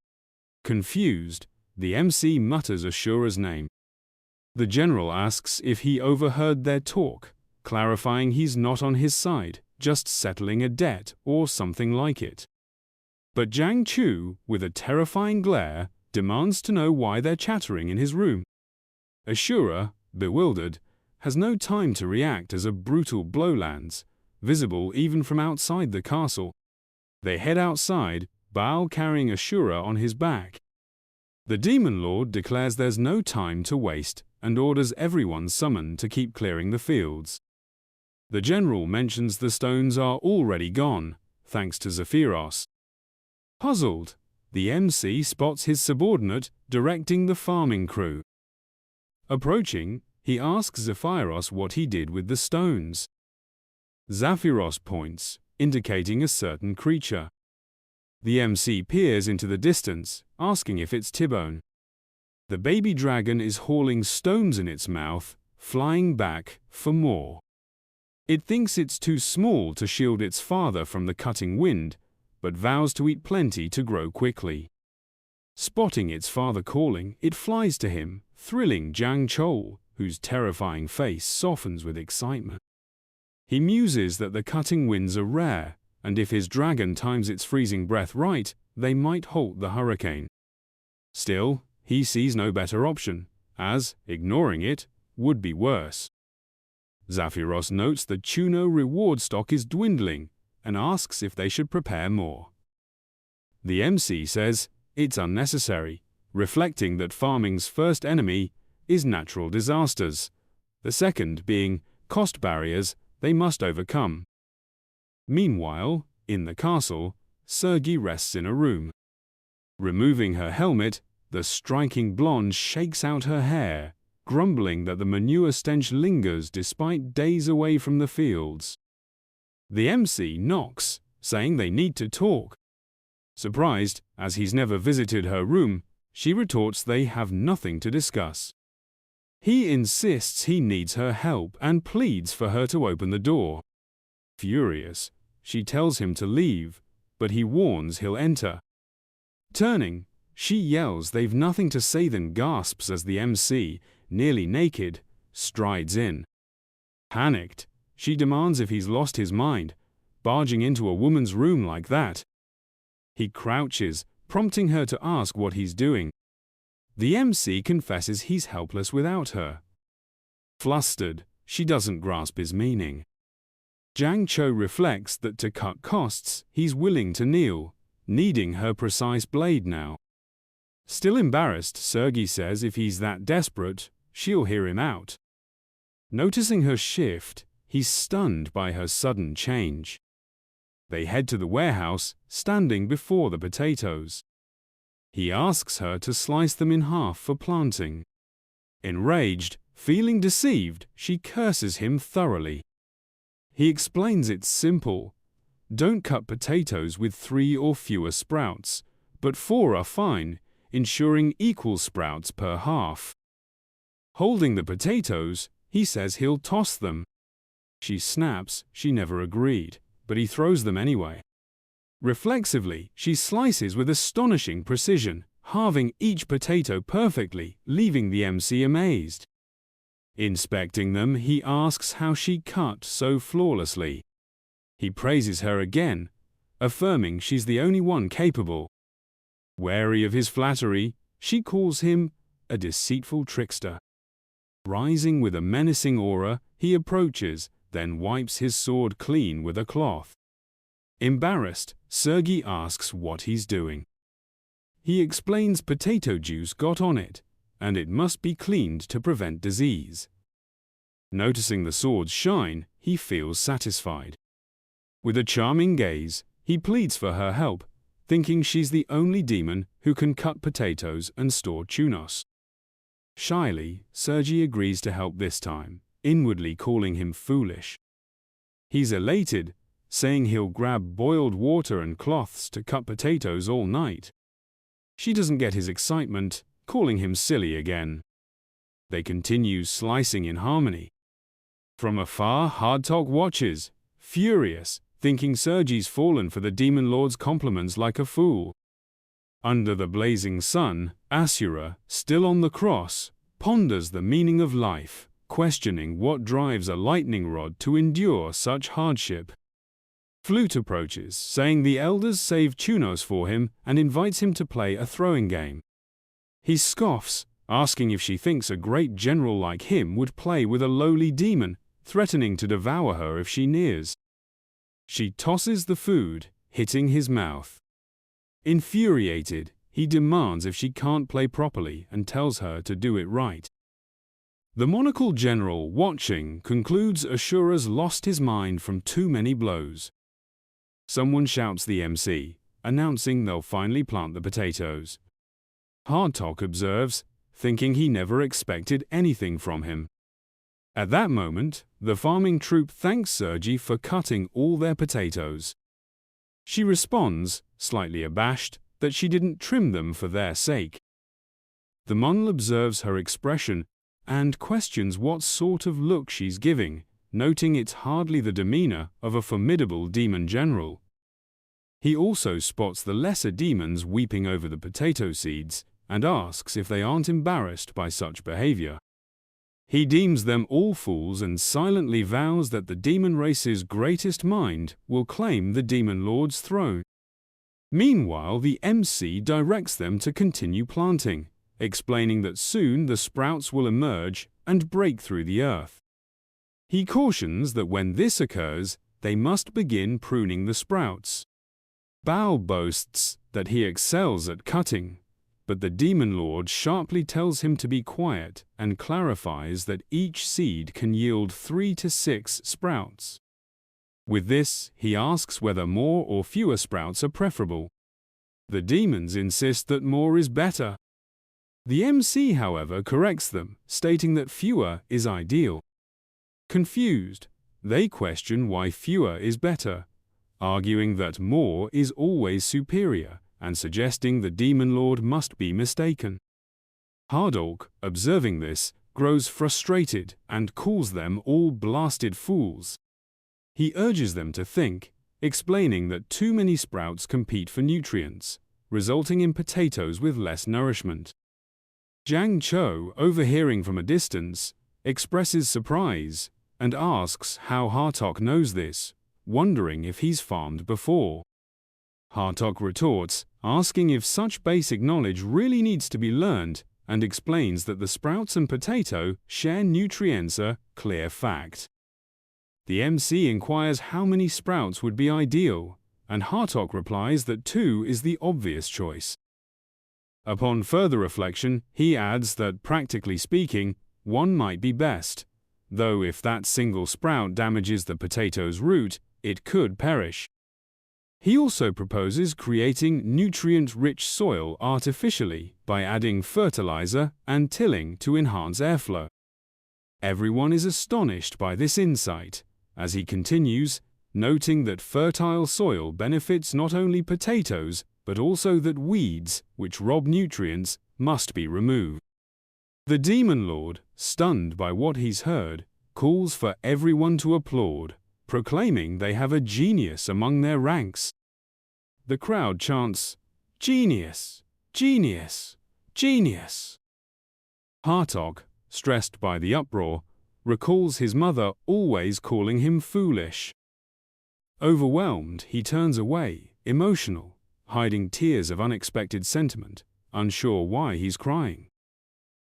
Confused, the MC mutters Asura's name. The general asks if he overheard their talk, clarifying he's not on his side, just settling a debt or something like it. But Jangcheol, with a terrifying glare, demands to know why they're chattering in his room. Asura, bewildered, has no time to react as a brutal blow lands, visible even from outside the castle. They head outside, Baal carrying Asura on his back. The Demon Lord declares there's no time to waste and orders everyone summoned to keep clearing the fields. The general mentions the stones are already gone, thanks to Zephyros. Puzzled, the MC spots his subordinate directing the farming crew. Approaching, he asks Zephyros what he did with the stones. Zephyros points, indicating a certain creature. The MC peers into the distance, asking if it's Tibone. The baby dragon is hauling stones in its mouth, flying back for more. It thinks it's too small to shield its father from the cutting wind, but vows to eat plenty to grow quickly. Spotting its father calling, it flies to him, thrilling Jangcheol, whose terrifying face softens with excitement. He muses that the cutting winds are rare, and if his dragon times its freezing breath right, they might halt the hurricane. Still, he sees no better option, as, ignoring it, would be worse. Zephyros notes the Chuno reward stock is dwindling, and asks if they should prepare more. The MC says it's unnecessary, reflecting that farming's first enemy is natural disasters, the second being cost barriers they must overcome. Meanwhile, in the castle, Sergi rests in a room. Removing her helmet, the striking blonde shakes out her hair, grumbling that the manure stench lingers despite days away from the fields. The MC knocks, saying they need to talk. Surprised, as he's never visited her room, she retorts they have nothing to discuss. He insists he needs her help and pleads for her to open the door. Furious, she tells him to leave, but he warns he'll enter. Turning, she yells they've nothing to say, then gasps as the MC, nearly naked, strides in. Panicked, she demands if he's lost his mind, barging into a woman's room like that. He crouches, prompting her to ask what he's doing. The MC confesses he's helpless without her. Flustered, she doesn't grasp his meaning. Jangcheol reflects that to cut costs, he's willing to kneel, needing her precise blade now. Still embarrassed, Sergi says if he's that desperate, she'll hear him out. Noticing her shift, he's stunned by her sudden change. They head to the warehouse, standing before the potatoes. He asks her to slice them in half for planting. Enraged, feeling deceived, she curses him thoroughly. He explains it's simple. Don't cut potatoes with 3 or fewer sprouts, but 4 are fine, ensuring equal sprouts per half. Holding the potatoes, he says he'll toss them. She snaps she never agreed, but he throws them anyway. Reflexively, she slices with astonishing precision, halving each potato perfectly, leaving the MC amazed. Inspecting them, he asks how she cut so flawlessly. He praises her again, affirming she's the only one capable. Wary of his flattery, she calls him a deceitful trickster. Rising with a menacing aura, he approaches, then wipes his sword clean with a cloth. Embarrassed, Sergei asks what he's doing. He explains potato juice got on it, and it must be cleaned to prevent disease. Noticing the sword's shine, he feels satisfied. With a charming gaze, he pleads for her help, thinking she's the only demon who can cut potatoes and store tunos. Shyly, Sergei agrees to help this time, inwardly calling him foolish. He's elated, saying he'll grab boiled water and cloths to cut potatoes all night. She doesn't get his excitement, calling him silly again. They continue slicing in harmony. From afar, Hardtalk watches, furious, thinking Sergei's fallen for the Demon Lord's compliments like a fool. Under the blazing sun, Asura, still on the cross, ponders the meaning of life, questioning what drives a lightning rod to endure such hardship. Flute approaches, saying the elders saved tunos for him and invites him to play a throwing game. He scoffs, asking if she thinks a great general like him would play with a lowly demon, threatening to devour her if she nears. She tosses the food, hitting his mouth. Infuriated, he demands if she can't play properly and tells her to do it right. The monocle general, watching, concludes Asura's lost his mind from too many blows. Someone shouts the MC, announcing they'll finally plant the potatoes. Hardtalk observes, thinking he never expected anything from him. At that moment, the farming troupe thanks Sergei for cutting all their potatoes. She responds, slightly abashed, that she didn't trim them for their sake. The monl observes her expression and questions what sort of look she's giving, noting it's hardly the demeanor of a formidable demon general. He also spots the lesser demons weeping over the potato seeds and asks if they aren't embarrassed by such behavior. He deems them all fools and silently vows that the demon race's greatest mind will claim the Demon Lord's throne. Meanwhile, the MC directs them to continue planting, explaining that soon the sprouts will emerge and break through the earth. He cautions that when this occurs, they must begin pruning the sprouts. Bao boasts that he excels at cutting, but the Demon Lord sharply tells him to be quiet and clarifies that each seed can yield 3 to 6 sprouts. With this, he asks whether more or fewer sprouts are preferable. The demons insist that more is better. The MC, however, corrects them, stating that fewer is ideal. Confused, they question why fewer is better, arguing that more is always superior, and suggesting the Demon Lord must be mistaken. Hardtalk, observing this, grows frustrated and calls them all blasted fools. He urges them to think, explaining that too many sprouts compete for nutrients, resulting in potatoes with less nourishment. Jangcheol, overhearing from a distance, expresses surprise and asks how Hardtalk knows this, wondering if he's farmed before. Hardtalk retorts, asking if such basic knowledge really needs to be learned, and explains that the sprouts and potato share nutrients, a clear fact. The MC inquires how many sprouts would be ideal, and Hardtalk replies that 2 is the obvious choice. Upon further reflection, he adds that, practically speaking, 1 might be best, though if that single sprout damages the potato's root, it could perish. He also proposes creating nutrient-rich soil artificially by adding fertilizer and tilling to enhance airflow. Everyone is astonished by this insight, as he continues, noting that fertile soil benefits not only potatoes, but also that weeds, which rob nutrients, must be removed. The Demon Lord, stunned by what he's heard, calls for everyone to applaud, proclaiming they have a genius among their ranks. The crowd chants, "Genius! Genius! Genius!" Hardtalk, stressed by the uproar, recalls his mother always calling him foolish. Overwhelmed, he turns away, emotional, hiding tears of unexpected sentiment, unsure why he's crying.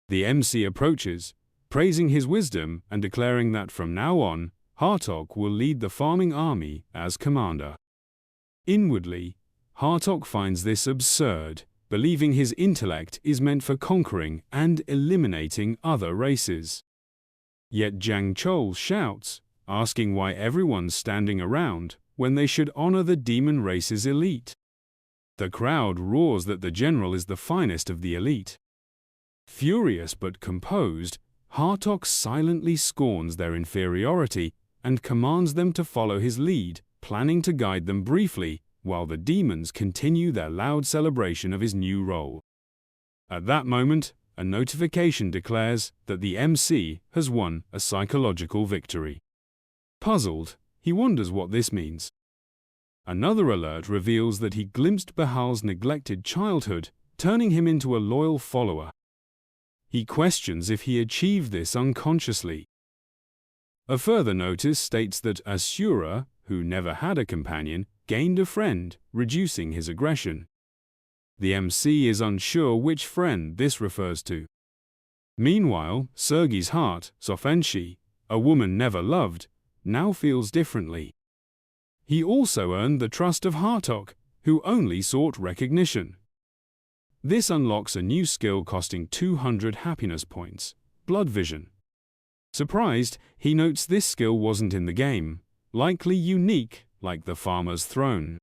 The MC approaches, praising his wisdom and declaring that from now on, Hartok will lead the farming army as commander. Inwardly, Hartok finds this absurd, believing his intellect is meant for conquering and eliminating other races. Yet Jangcheol shouts, asking why everyone's standing around when they should honor the demon race's elite. The crowd roars that the general is the finest of the elite. Furious but composed, Hartok silently scorns their inferiority and commands them to follow his lead, planning to guide them briefly while the demons continue their loud celebration of his new role. At that moment, a notification declares that the MC has won a psychological victory. Puzzled, he wonders what this means. Another alert reveals that he glimpsed Bahal's neglected childhood, turning him into a loyal follower. He questions if he achieved this unconsciously. A further notice states that Asura, who never had a companion, gained a friend, reducing his aggression. The MC is unsure which friend this refers to. Meanwhile, Sergei's heart, Sofenshi, a woman never loved, now feels differently. He also earned the trust of Hartok, who only sought recognition. This unlocks a new skill costing 200 happiness points, Blood Vision. Surprised, he notes this skill wasn't in the game, likely unique, like the farmer's throne.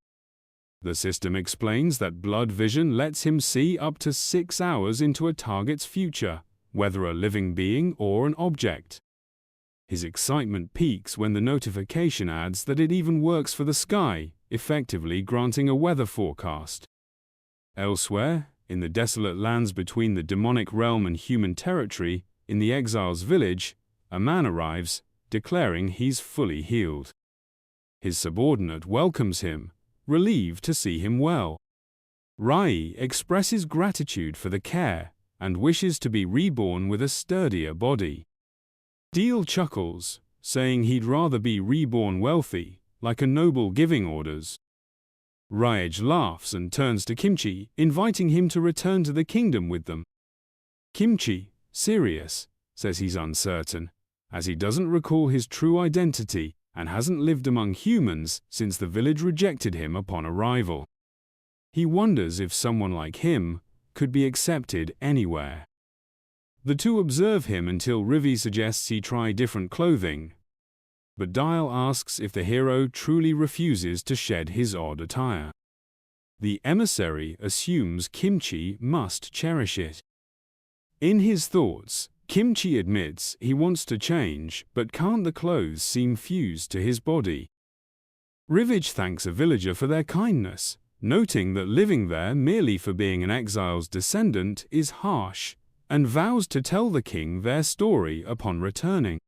The system explains that Blood Vision lets him see up to 6 hours into a target's future, whether a living being or an object. His excitement peaks when the notification adds that it even works for the sky, effectively granting a weather forecast. Elsewhere, in the desolate lands between the demonic realm and human territory, in the exile's village, a man arrives, declaring he's fully healed. His subordinate welcomes him, relieved to see him well. Rai expresses gratitude for the care and wishes to be reborn with a sturdier body. Deal chuckles, saying he'd rather be reborn wealthy, like a noble giving orders. Raij laughs and turns to Kimchi, inviting him to return to the kingdom with them. Kimchi, serious, says he's uncertain, as he doesn't recall his true identity and hasn't lived among humans since the village rejected him upon arrival. He wonders if someone like him could be accepted anywhere. The two observe him until Rivi suggests he try different clothing, but Dial asks if the hero truly refuses to shed his odd attire. The emissary assumes Kimchi must cherish it. In his thoughts, Kimchi admits he wants to change, but can't the clothes seem fused to his body? Rivij thanks a villager for their kindness, noting that living there merely for being an exile's descendant is harsh, and vows to tell the king their story upon returning.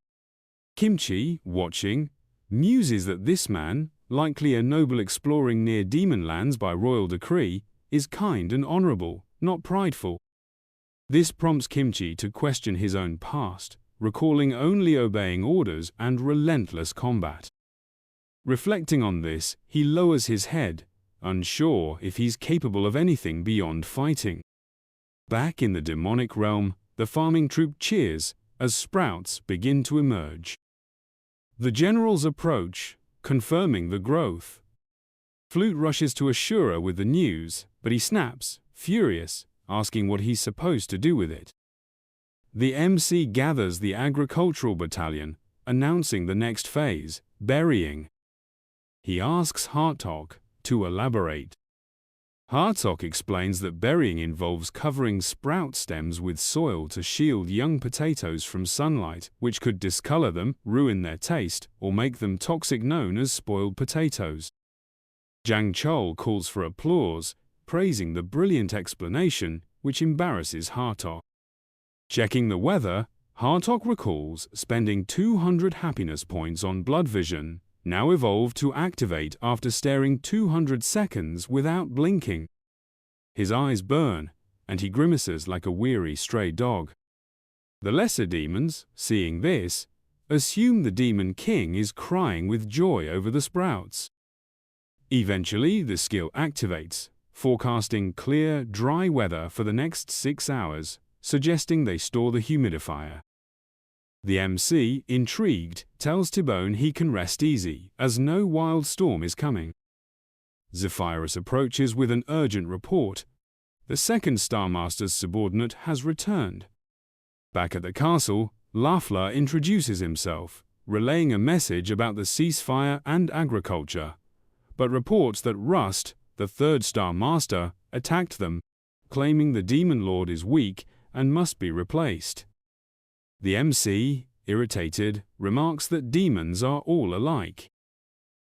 Kimchi, watching, muses that this man, likely a noble exploring near demon lands by royal decree, is kind and honorable, not prideful. This prompts Kimchi to question his own past, recalling only obeying orders and relentless combat. Reflecting on this, he lowers his head, unsure if he's capable of anything beyond fighting. Back in the demonic realm, the farming troop cheers as sprouts begin to emerge. The generals approach, confirming the growth. Flute rushes to Asura with the news, but he snaps, furious, asking what he's supposed to do with it. The MC gathers the agricultural battalion, announcing the next phase, burying. He asks Hartok to elaborate. Hartok explains that burying involves covering sprout stems with soil to shield young potatoes from sunlight, which could discolor them, ruin their taste, or make them toxic, known as spoiled potatoes. Jangcheol calls for applause, praising the brilliant explanation, which embarrasses Hartok. Checking the weather, Hartok recalls spending 200 happiness points on Blood Vision, now evolved to activate after staring 200 seconds without blinking. His eyes burn, and he grimaces like a weary stray dog. The lesser demons, seeing this, assume the demon king is crying with joy over the sprouts. Eventually, the skill activates, forecasting clear, dry weather for the next 6 hours, suggesting they store the humidifier. The MC, intrigued, tells Tibone he can rest easy, as no wild storm is coming. Zephyrus approaches with an urgent report. The second Star Master's subordinate has returned. Back at the castle, Lafla introduces himself, relaying a message about the ceasefire and agriculture, but reports that Rust, the third Star Master, attacked them, claiming the Demon Lord is weak and must be replaced. The MC, irritated, remarks that demons are all alike.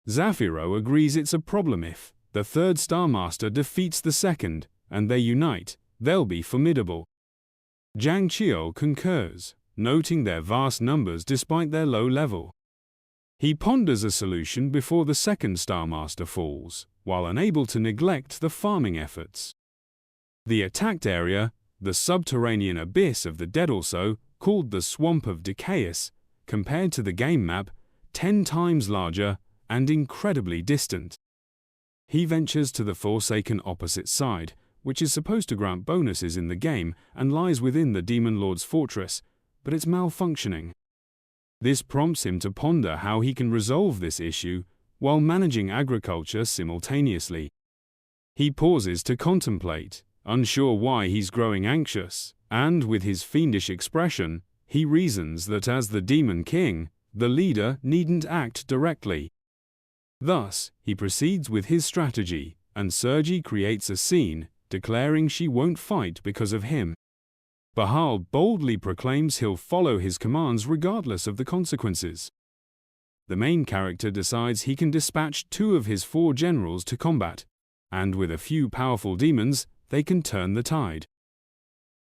Zafiro agrees it's a problem if the third Star Master defeats the second, and they unite, they'll be formidable. Jangcheol concurs, noting their vast numbers despite their low level. He ponders a solution before the second Star Master falls, while unable to neglect the farming efforts. The attacked area, the subterranean abyss of the dead also, called the Swamp of Decaeus, compared to the game map, 10 times larger and incredibly distant. He ventures to the Forsaken opposite side, which is supposed to grant bonuses in the game and lies within the Demon Lord's fortress, but it's malfunctioning. This prompts him to ponder how he can resolve this issue while managing agriculture simultaneously. He pauses to contemplate, unsure why he's growing anxious, and with his fiendish expression, he reasons that as the Demon King, the leader needn't act directly. Thus, he proceeds with his strategy, and Sergi creates a scene, declaring she won't fight because of him. Bahal boldly proclaims he'll follow his commands regardless of the consequences. The main character decides he can dispatch 2 of his 4 generals to combat, and with a few powerful demons, they can turn the tide.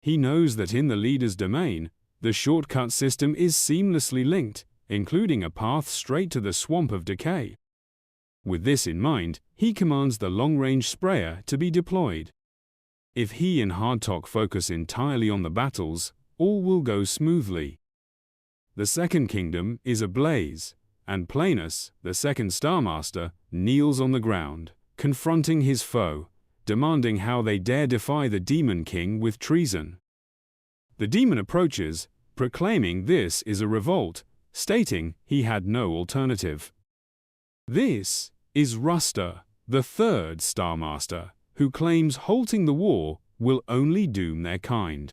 He knows that in the leader's domain, the shortcut system is seamlessly linked, including a path straight to the Swamp of Decay. With this in mind, he commands the long-range sprayer to be deployed. If he and Hardtalk focus entirely on the battles, all will go smoothly. The Second Kingdom is ablaze, and Planus, the second Star Master, kneels on the ground, confronting his foe, demanding how they dare defy the Demon King with treason. The demon approaches, proclaiming this is a revolt, stating he had no alternative. This is Ruster, the third Star Master, who claims halting the war will only doom their kind.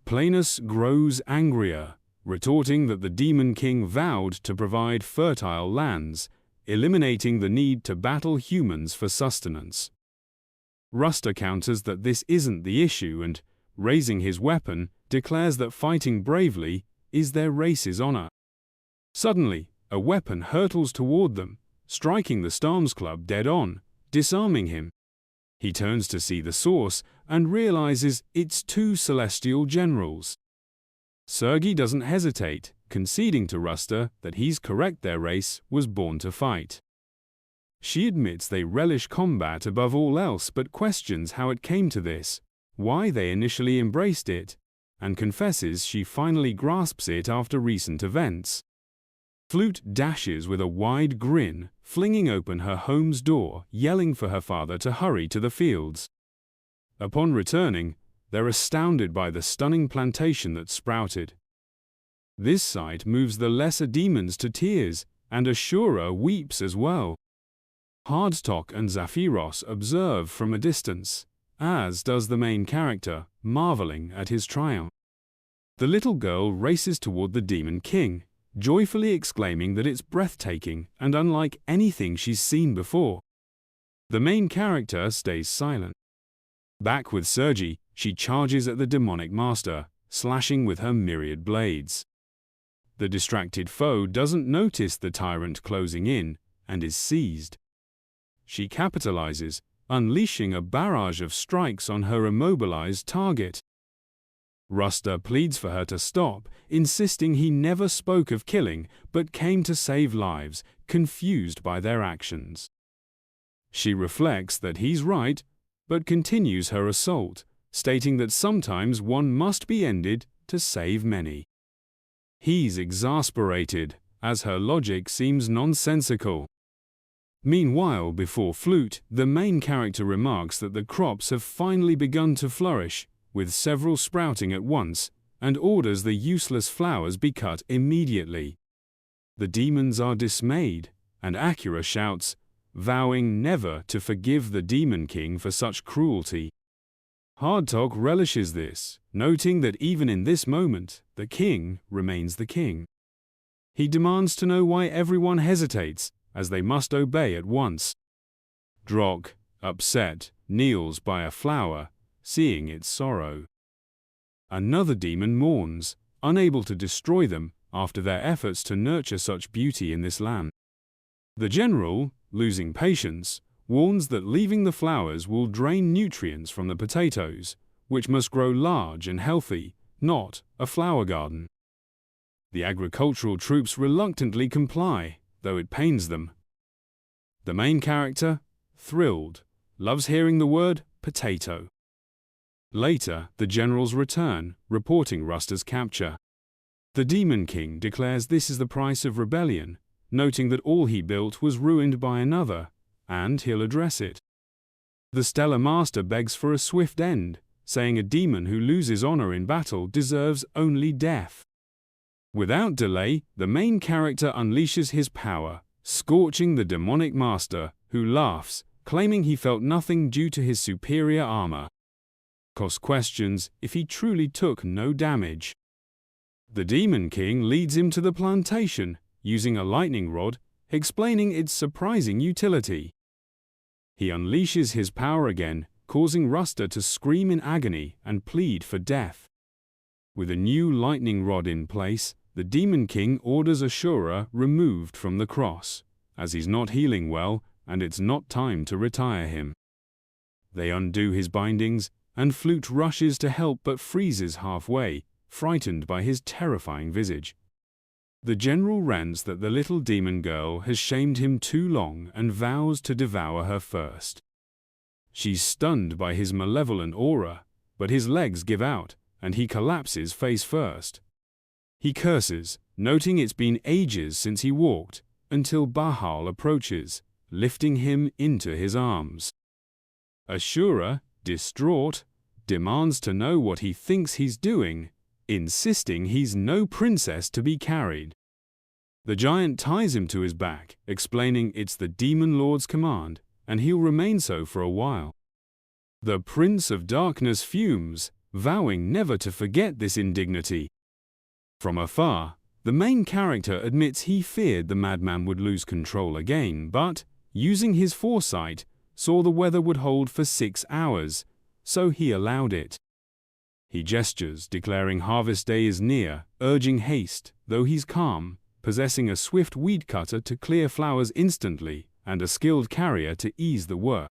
Planus grows angrier, retorting that the Demon King vowed to provide fertile lands, eliminating the need to battle humans for sustenance. Ruster counters that this isn't the issue and, raising his weapon, declares that fighting bravely is their race's honor. Suddenly, a weapon hurtles toward them, striking the Storms Club dead on, disarming him. He turns to see the source and realizes it's 2 celestial generals. Sergi doesn't hesitate, conceding to Ruster that he's correct, their race was born to fight. She admits they relish combat above all else but questions how it came to this, why they initially embraced it, and confesses she finally grasps it after recent events. Flute dashes with a wide grin, flinging open her home's door, yelling for her father to hurry to the fields. Upon returning, they're astounded by the stunning plantation that sprouted. This sight moves the lesser demons to tears, and Asura weeps as well. Hardtalk and Zaphiros observe from a distance, as does the main character, marveling at his triumph. The little girl races toward the Demon King, joyfully exclaiming that it's breathtaking and unlike anything she's seen before. The main character stays silent. Back with Sergi, she charges at the demonic master, slashing with her myriad blades. The distracted foe doesn't notice the tyrant closing in, and is seized. She capitalizes, unleashing a barrage of strikes on her immobilized target. Ruster pleads for her to stop, insisting he never spoke of killing, but came to save lives, confused by their actions. She reflects that he's right, but continues her assault, stating that sometimes one must be ended to save many. He's exasperated, as her logic seems nonsensical. Meanwhile, before Flute, the main character remarks that the crops have finally begun to flourish, with several sprouting at once, and orders the useless flowers be cut immediately. The demons are dismayed, and Asura shouts, vowing never to forgive the Demon King for such cruelty. Hardtalk relishes this, noting that even in this moment, the king remains the king. He demands to know why everyone hesitates, as they must obey at once. Drog, upset, kneels by a flower, seeing its sorrow. Another demon mourns, unable to destroy them after their efforts to nurture such beauty in this land. The general, losing patience, warns that leaving the flowers will drain nutrients from the potatoes, which must grow large and healthy, not a flower garden. The agricultural troops reluctantly comply, though it pains them. The main character, thrilled, loves hearing the word potato. Later, the generals return, reporting Rusta's capture. The Demon King declares this is the price of rebellion, noting that all he built was ruined by another, and he'll address it. The Stellar Master begs for a swift end, saying a demon who loses honor in battle deserves only death. Without delay, the main character unleashes his power, scorching the demonic master, who laughs, claiming he felt nothing due to his superior armor. Kos questions if he truly took no damage. The Demon King leads him to the plantation, using a lightning rod, explaining its surprising utility. He unleashes his power again, causing Rusta to scream in agony and plead for death. With a new lightning rod in place, the Demon King orders Asura removed from the cross, as he's not healing well and it's not time to retire him. They undo his bindings, and Flute rushes to help but freezes halfway, frightened by his terrifying visage. The general rants that the little demon girl has shamed him too long and vows to devour her first. She's stunned by his malevolent aura, but his legs give out, and he collapses face first. He curses, noting it's been ages since he walked, until Bahal approaches, lifting him into his arms. Asura, distraught, demands to know what he thinks he's doing, insisting he's no princess to be carried. The giant ties him to his back, explaining it's the Demon Lord's command, and he'll remain so for a while. The Prince of Darkness fumes, vowing never to forget this indignity. From afar, the main character admits he feared the madman would lose control again, but, using his foresight, saw the weather would hold for 6 hours, so he allowed it. He gestures, declaring harvest day is near, urging haste, though he's calm, possessing a swift weed cutter to clear flowers instantly and a skilled carrier to ease the work.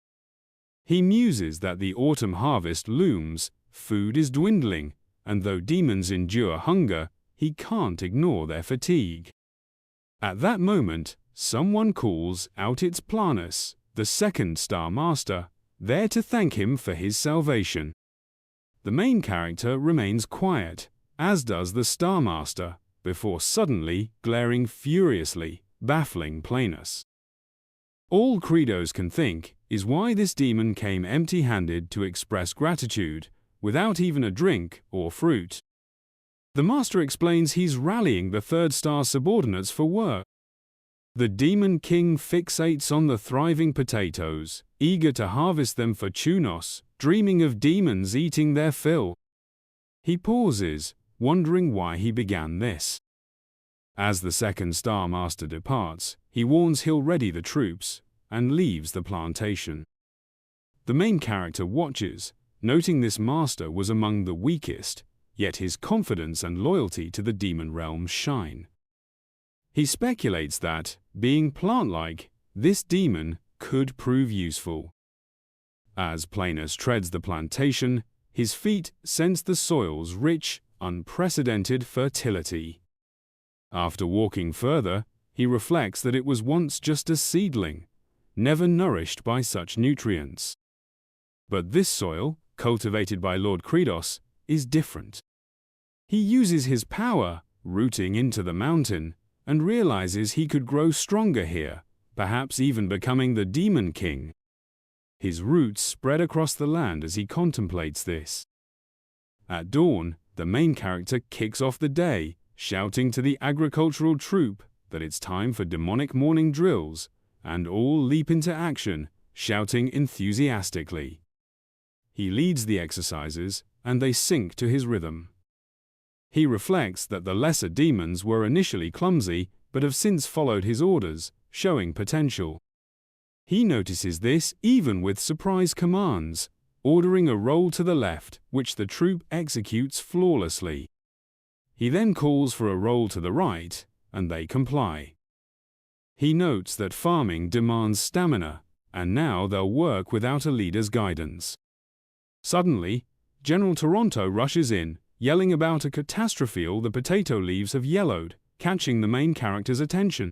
He muses that the autumn harvest looms, food is dwindling, and though demons endure hunger, he can't ignore their fatigue. At that moment, someone calls out its Planus, the second Star Master, there to thank him for his salvation. The main character remains quiet, as does the Star Master, before suddenly glaring furiously, baffling Planus. All Credos can think is why this demon came empty-handed to express gratitude, without even a drink or fruit. The Master explains he's rallying the third star subordinates for work. The Demon King fixates on the thriving potatoes, eager to harvest them for Chunos, dreaming of demons eating their fill. He pauses, wondering why he began this. As the second Star Master departs, he warns he'll ready the troops, and leaves the plantation. The main character watches, noting this master was among the weakest, yet his confidence and loyalty to the demon realm shine. He speculates that, being plant-like, this demon could prove useful. As Planus treads the plantation, his feet sense the soil's rich, unprecedented fertility. After walking further, he reflects that it was once just a seedling, never nourished by such nutrients. But this soil, cultivated by Lord Credos, is different. He uses his power, rooting into the mountain, and realizes he could grow stronger here, perhaps even becoming the Demon King. His roots spread across the land as he contemplates this. At dawn, the main character kicks off the day, shouting to the agricultural troop that it's time for demonic morning drills, and all leap into action, shouting enthusiastically. He leads the exercises, and they sync to his rhythm. He reflects that the lesser demons were initially clumsy, but have since followed his orders, showing potential. He notices this even with surprise commands, ordering a roll to the left, which the troop executes flawlessly. He then calls for a roll to the right, and they comply. He notes that farming demands stamina, and now they'll work without a leader's guidance. Suddenly, General Toronto rushes in, yelling about a catastrophe all the potato leaves have yellowed, catching the main character's attention.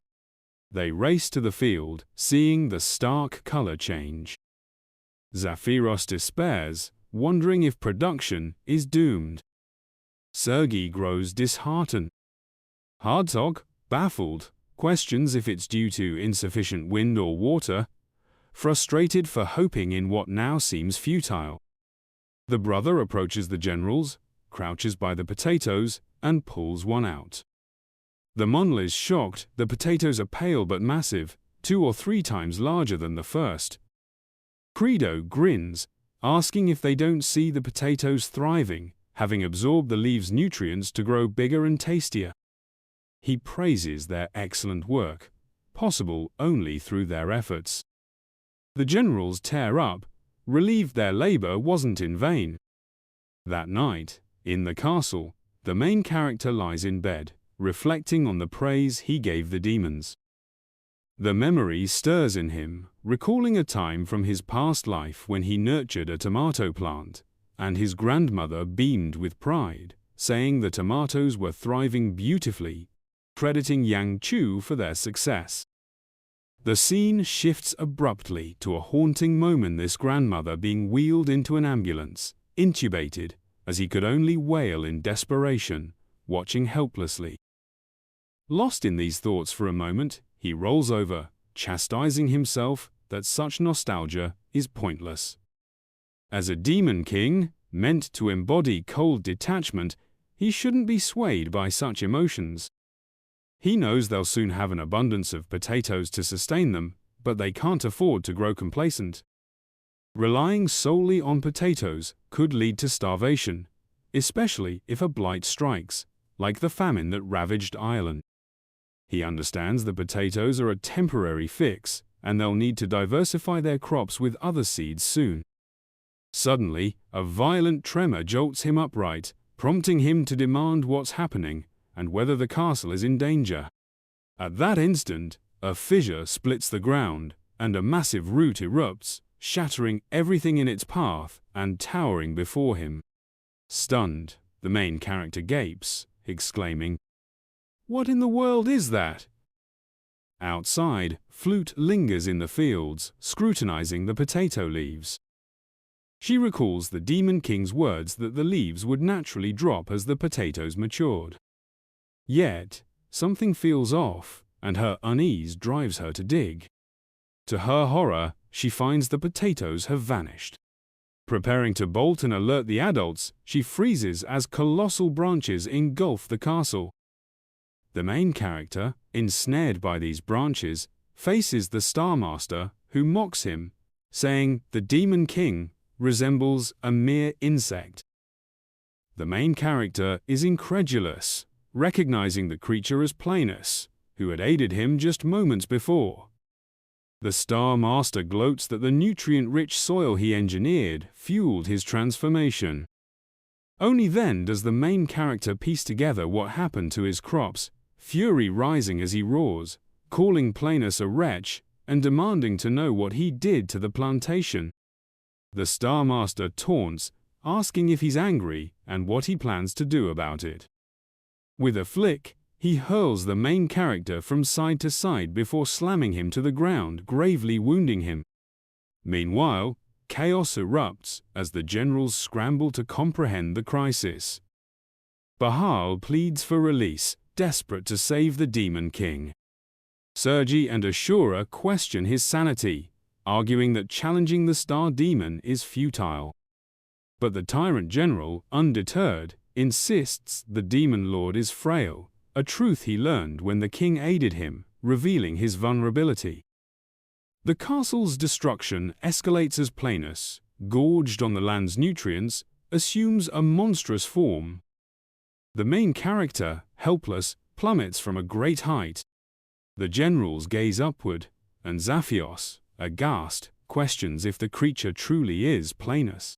They race to the field, seeing the stark color change. Zaphiros despairs, wondering if production is doomed. Sergei grows disheartened. Hardtog, baffled, questions if it's due to insufficient wind or water, frustrated for hoping in what now seems futile. The brother approaches the generals, crouches by the potatoes, and pulls one out. The monl is shocked. The potatoes are pale but massive, 2 or 3 times larger than the first. Credo grins, asking if they don't see the potatoes thriving, having absorbed the leaves' nutrients to grow bigger and tastier. He praises their excellent work, possible only through their efforts. The generals tear up, relieved their labor wasn't in vain. That night, in the castle, the main character lies in bed, reflecting on the praise he gave the demons. The memory stirs in him, recalling a time from his past life when he nurtured a tomato plant, and his grandmother beamed with pride, saying the tomatoes were thriving beautifully, crediting Yang Chu for their success. The scene shifts abruptly to a haunting moment, this grandmother being wheeled into an ambulance, intubated, as he could only wail in desperation, watching helplessly. Lost in these thoughts for a moment, he rolls over, chastising himself that such nostalgia is pointless. As a demon king, meant to embody cold detachment, he shouldn't be swayed by such emotions. He knows they'll soon have an abundance of potatoes to sustain them, but they can't afford to grow complacent. Relying solely on potatoes could lead to starvation, especially if a blight strikes, like the famine that ravaged Ireland. He understands the potatoes are a temporary fix, and they'll need to diversify their crops with other seeds soon. Suddenly, a violent tremor jolts him upright, prompting him to demand what's happening and whether the castle is in danger. At that instant, a fissure splits the ground, and a massive root erupts, shattering everything in its path and towering before him. Stunned, the main character gapes, exclaiming, "What in the world is that?" Outside, Flute lingers in the fields, scrutinizing the potato leaves. She recalls the Demon King's words that the leaves would naturally drop as the potatoes matured. Yet, something feels off, and her unease drives her to dig. To her horror, she finds the potatoes have vanished. Preparing to bolt and alert the adults, she freezes as colossal branches engulf the castle. The main character, ensnared by these branches, faces the Star Master, who mocks him, saying the Demon King resembles a mere insect. The main character is incredulous, recognizing the creature as Planus, who had aided him just moments before. The Star Master gloats that the nutrient-rich soil he engineered fueled his transformation. Only then does the main character piece together what happened to his crops, fury rising as he roars, calling Planus a wretch and demanding to know what he did to the plantation. The Star Master taunts, asking if he's angry and what he plans to do about it. With a flick, he hurls the main character from side to side before slamming him to the ground, gravely wounding him. Meanwhile, chaos erupts as the generals scramble to comprehend the crisis. Bahal pleads for release, desperate to save the Demon King. Sergei and Asura question his sanity, arguing that challenging the Star Demon is futile. But the Tyrant General, undeterred, insists the Demon Lord is frail, a truth he learned when the king aided him, revealing his vulnerability. The castle's destruction escalates as Planus, gorged on the land's nutrients, assumes a monstrous form. The main character, helpless, plummets from a great height. The generals gaze upward, and Zaphios, aghast, questions if the creature truly is Planus.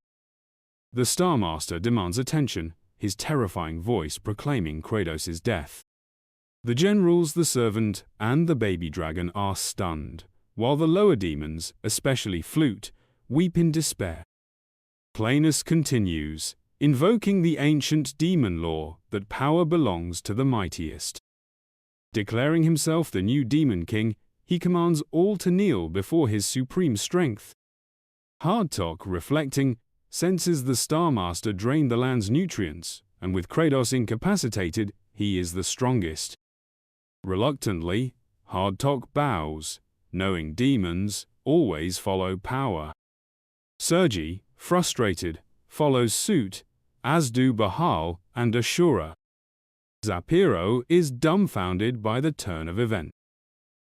The Star Master demands attention, his terrifying voice proclaiming Kratos' death. The generals, the servant, and the baby dragon are stunned, while the lower demons, especially Flute, weep in despair. Planus continues, invoking the ancient demon law that power belongs to the mightiest. Declaring himself the new demon king, he commands all to kneel before his supreme strength. Hardtalk, reflecting, senses the Star Master drain the land's nutrients, and with Kratos incapacitated, he is the strongest. Reluctantly, Hardtalk bows, knowing demons always follow power. Sergi, frustrated, follows suit, as do Bahal and Asura. Zapiro is dumbfounded by the turn of events.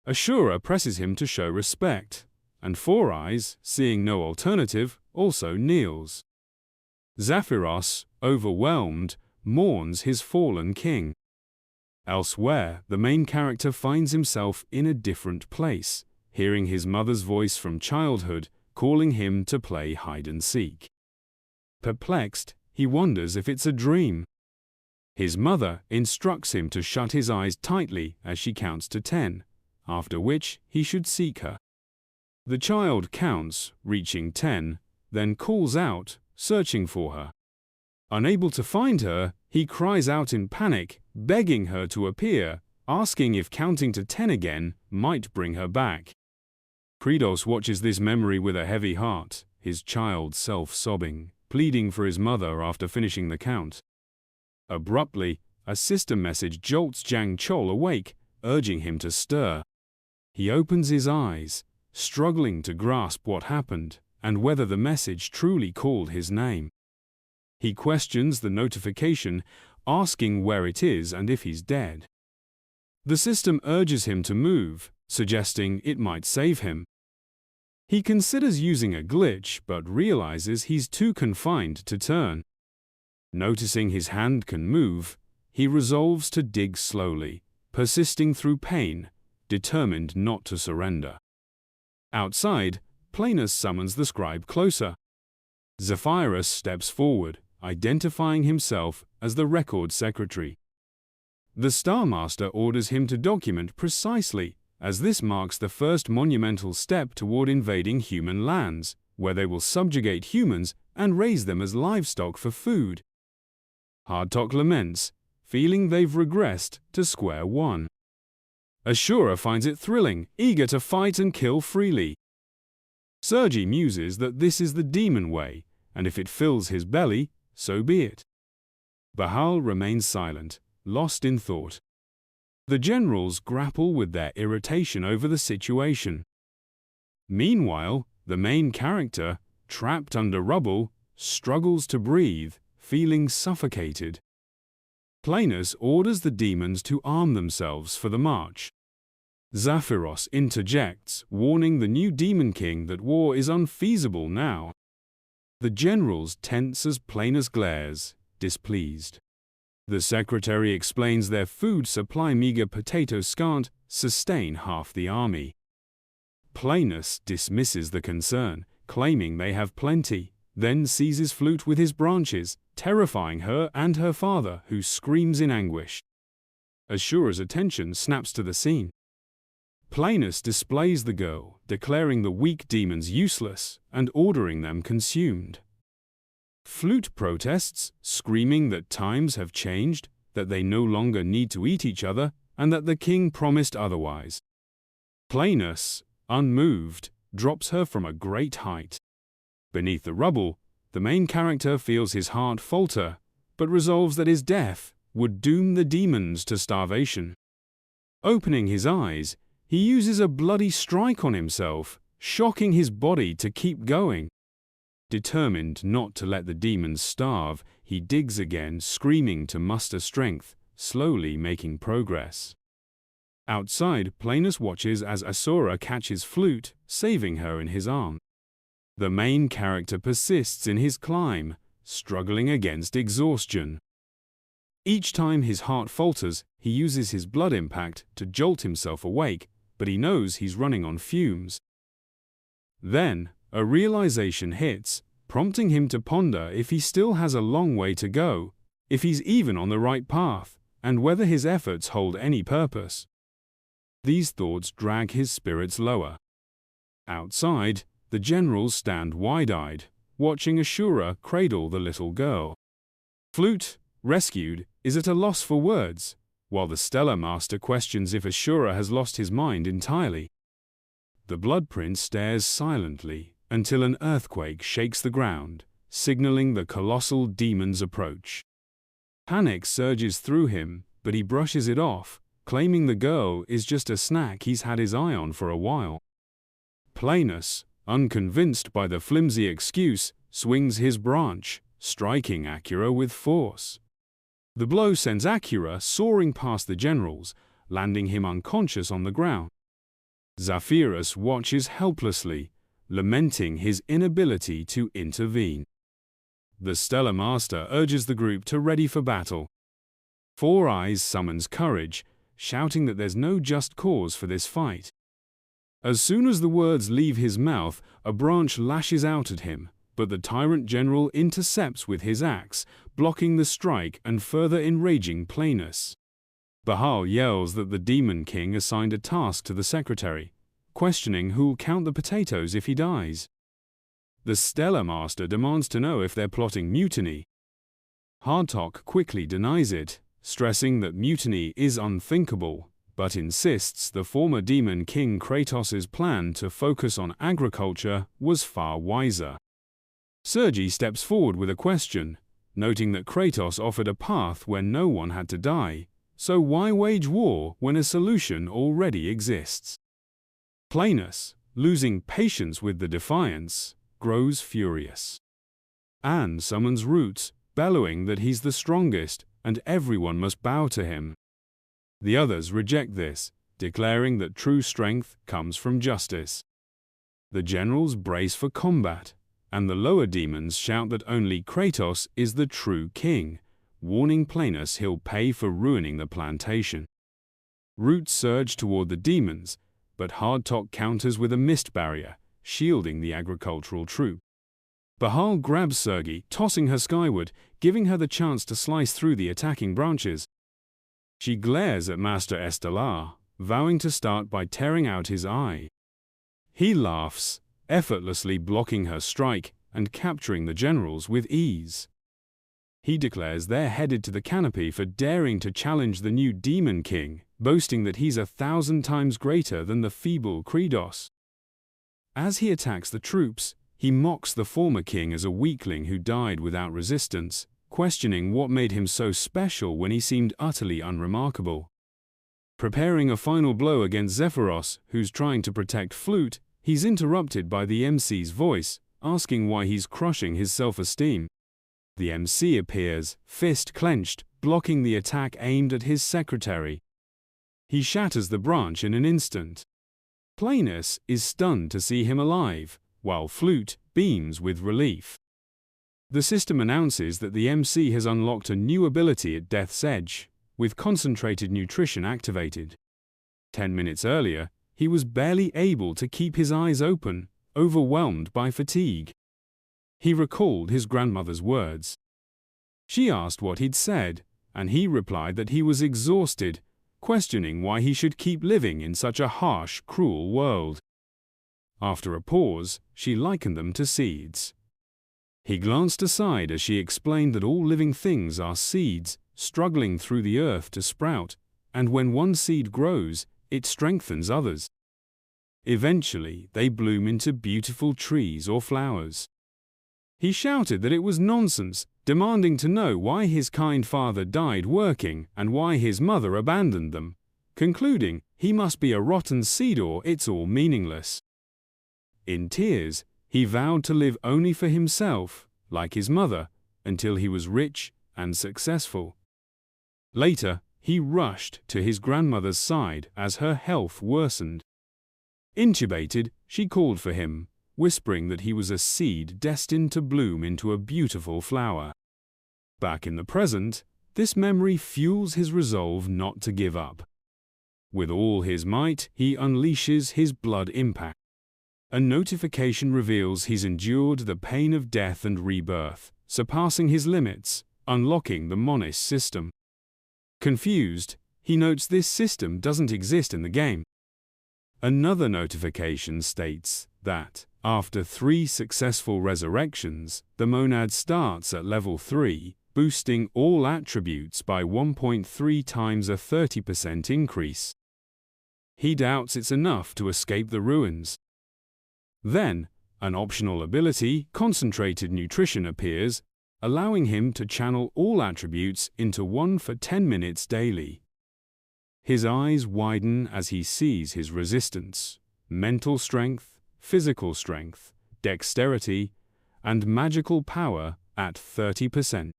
Asura presses him to show respect, and Four Eyes, seeing no alternative, also kneels. Zaphiros, overwhelmed, mourns his fallen king. Elsewhere, the main character finds himself in a different place, hearing his mother's voice from childhood, calling him to play hide-and-seek. Perplexed, he wonders if it's a dream. His mother instructs him to shut his eyes tightly as she counts to 10, after which he should seek her. The child counts, reaching 10, then calls out, searching for her. Unable to find her, he cries out in panic, begging her to appear, asking if counting to 10 again might bring her back. Kratos watches this memory with a heavy heart, his child self sobbing, pleading for his mother after finishing the count. Abruptly, a system message jolts Jangcheol awake, urging him to stir. He opens his eyes, struggling to grasp what happened and whether the message truly called his name. He questions the notification, asking where it is and if he's dead. The system urges him to move, suggesting it might save him. He considers using a glitch but realizes he's too confined to turn. Noticing his hand can move, he resolves to dig slowly, persisting through pain, determined not to surrender. Outside, Planus summons the scribe closer. Zephyrus steps forward, identifying himself as the record secretary. The Star Master orders him to document precisely, as this marks the first monumental step toward invading human lands, where they will subjugate humans and raise them as livestock for food. Hardtalk laments, feeling they've regressed to square one. Asura finds it thrilling, eager to fight and kill freely. Sergi muses that this is the demon way, and if it fills his belly, so be it. Bahal remains silent, lost in thought. The generals grapple with their irritation over the situation. Meanwhile, the main character, trapped under rubble, struggles to breathe, feeling suffocated. Planus orders the demons to arm themselves for the march. Zaphiros interjects, warning the new demon king that war is unfeasible now. The generals tense as Planus glares, displeased. The secretary explains their food supply meager, potatoes scant, sustain half the army. Planus dismisses the concern, claiming they have plenty, then seizes Flute with his branches, terrifying her and her father, who screams in anguish. Asura's attention snaps to the scene. Planus displays the girl, declaring the weak demons useless and ordering them consumed. Flute protests, screaming that times have changed, that they no longer need to eat each other, and that the king promised otherwise. Planus, unmoved, drops her from a great height. Beneath the rubble, the main character feels his heart falter, but resolves that his death would doom the demons to starvation. Opening his eyes, he uses a bloody strike on himself, shocking his body to keep going. Determined not to let the demons starve, he digs again, screaming to muster strength, slowly making progress. Outside, Planus watches as Asura catches Flute, saving her in his arms. The main character persists in his climb, struggling against exhaustion. Each time his heart falters, he uses his blood impact to jolt himself awake, but he knows he's running on fumes. Then, a realization hits, prompting him to ponder if he still has a long way to go, if he's even on the right path, and whether his efforts hold any purpose. These thoughts drag his spirits lower. Outside, the generals stand wide-eyed, watching Asura cradle the little girl. Flute, rescued, is at a loss for words, while the Stellar Master questions if Asura has lost his mind entirely. The Blood Prince stares silently until an earthquake shakes the ground, signaling the colossal demon's approach. Panic surges through him, but he brushes it off, claiming the girl is just a snack he's had his eye on for a while. Planus, unconvinced by the flimsy excuse, swings his branch, striking Acura with force. The blow sends Acura soaring past the generals, landing him unconscious on the ground. Zephyrus watches helplessly, lamenting his inability to intervene. The Stellar Master urges the group to ready for battle. Four Eyes summons courage, shouting that there's no just cause for this fight. As soon as the words leave his mouth, a branch lashes out at him, but the Tyrant General intercepts with his axe, blocking the strike and further enraging Planus. Bahal yells that the Demon King assigned a task to the secretary, questioning who'll count the potatoes if he dies. The Stellar Master demands to know if they're plotting mutiny. Hardtalk quickly denies it, stressing that mutiny is unthinkable, but insists the former Demon King Kratos's plan to focus on agriculture was far wiser. Sergi steps forward with a question, noting that Kratos offered a path where no one had to die, so why wage war when a solution already exists? Planus, losing patience with the defiance, grows furious. Anne summons Roots, bellowing that he's the strongest and everyone must bow to him. The others reject this, declaring that true strength comes from justice. The generals brace for combat, and the lower demons shout that only Kratos is the true king, warning Planus he'll pay for ruining the plantation. Roots surge toward the demons, but Hardtalk counters with a mist barrier, shielding the agricultural troop. Bahal grabs Sergi, tossing her skyward, giving her the chance to slice through the attacking branches. She glares at Master Estelar, vowing to start by tearing out his eye. He laughs, effortlessly blocking her strike and capturing the generals with ease. He declares they're headed to the canopy for daring to challenge the new Demon King, boasting that he's 1,000 times greater than the feeble Kratos. As he attacks the troops, he mocks the former king as a weakling who died without resistance, questioning what made him so special when he seemed utterly unremarkable. Preparing a final blow against Zephyros, who's trying to protect Flute, he's interrupted by the MC's voice, asking why he's crushing his self-esteem. The MC appears, fist clenched, blocking the attack aimed at his secretary. He shatters the branch in an instant. Planus is stunned to see him alive, while Flute beams with relief. The system announces that the MC has unlocked a new ability at Death's Edge, with concentrated nutrition activated. 10 minutes earlier, he was barely able to keep his eyes open, overwhelmed by fatigue. He recalled his grandmother's words. She asked what he'd said, and he replied that he was exhausted, questioning why he should keep living in such a harsh, cruel world. After a pause, she likened them to seeds. He glanced aside as she explained that all living things are seeds, struggling through the earth to sprout, and when one seed grows, it strengthens others. Eventually, they bloom into beautiful trees or flowers. He shouted that it was nonsense, demanding to know why his kind father died working and why his mother abandoned them, concluding he must be a rotten seed or it's all meaningless. In tears, he vowed to live only for himself, like his mother, until he was rich and successful. Later, he rushed to his grandmother's side as her health worsened. Intubated, she called for him, whispering that he was a seed destined to bloom into a beautiful flower. Back in the present, this memory fuels his resolve not to give up. With all his might, he unleashes his blood impact. A notification reveals he's endured the pain of death and rebirth, surpassing his limits, unlocking the Monis system. Confused, he notes this system doesn't exist in the game. Another notification states that, after 3 successful resurrections, the monad starts at level 3, boosting all attributes by 1.3 times a 30% increase. He doubts it's enough to escape the ruins. Then, an optional ability, Concentrated Nutrition, appears, allowing him to channel all attributes into one for 10 minutes daily. His eyes widen as he sees his resistance, mental strength, physical strength, dexterity, and magical power at 30%.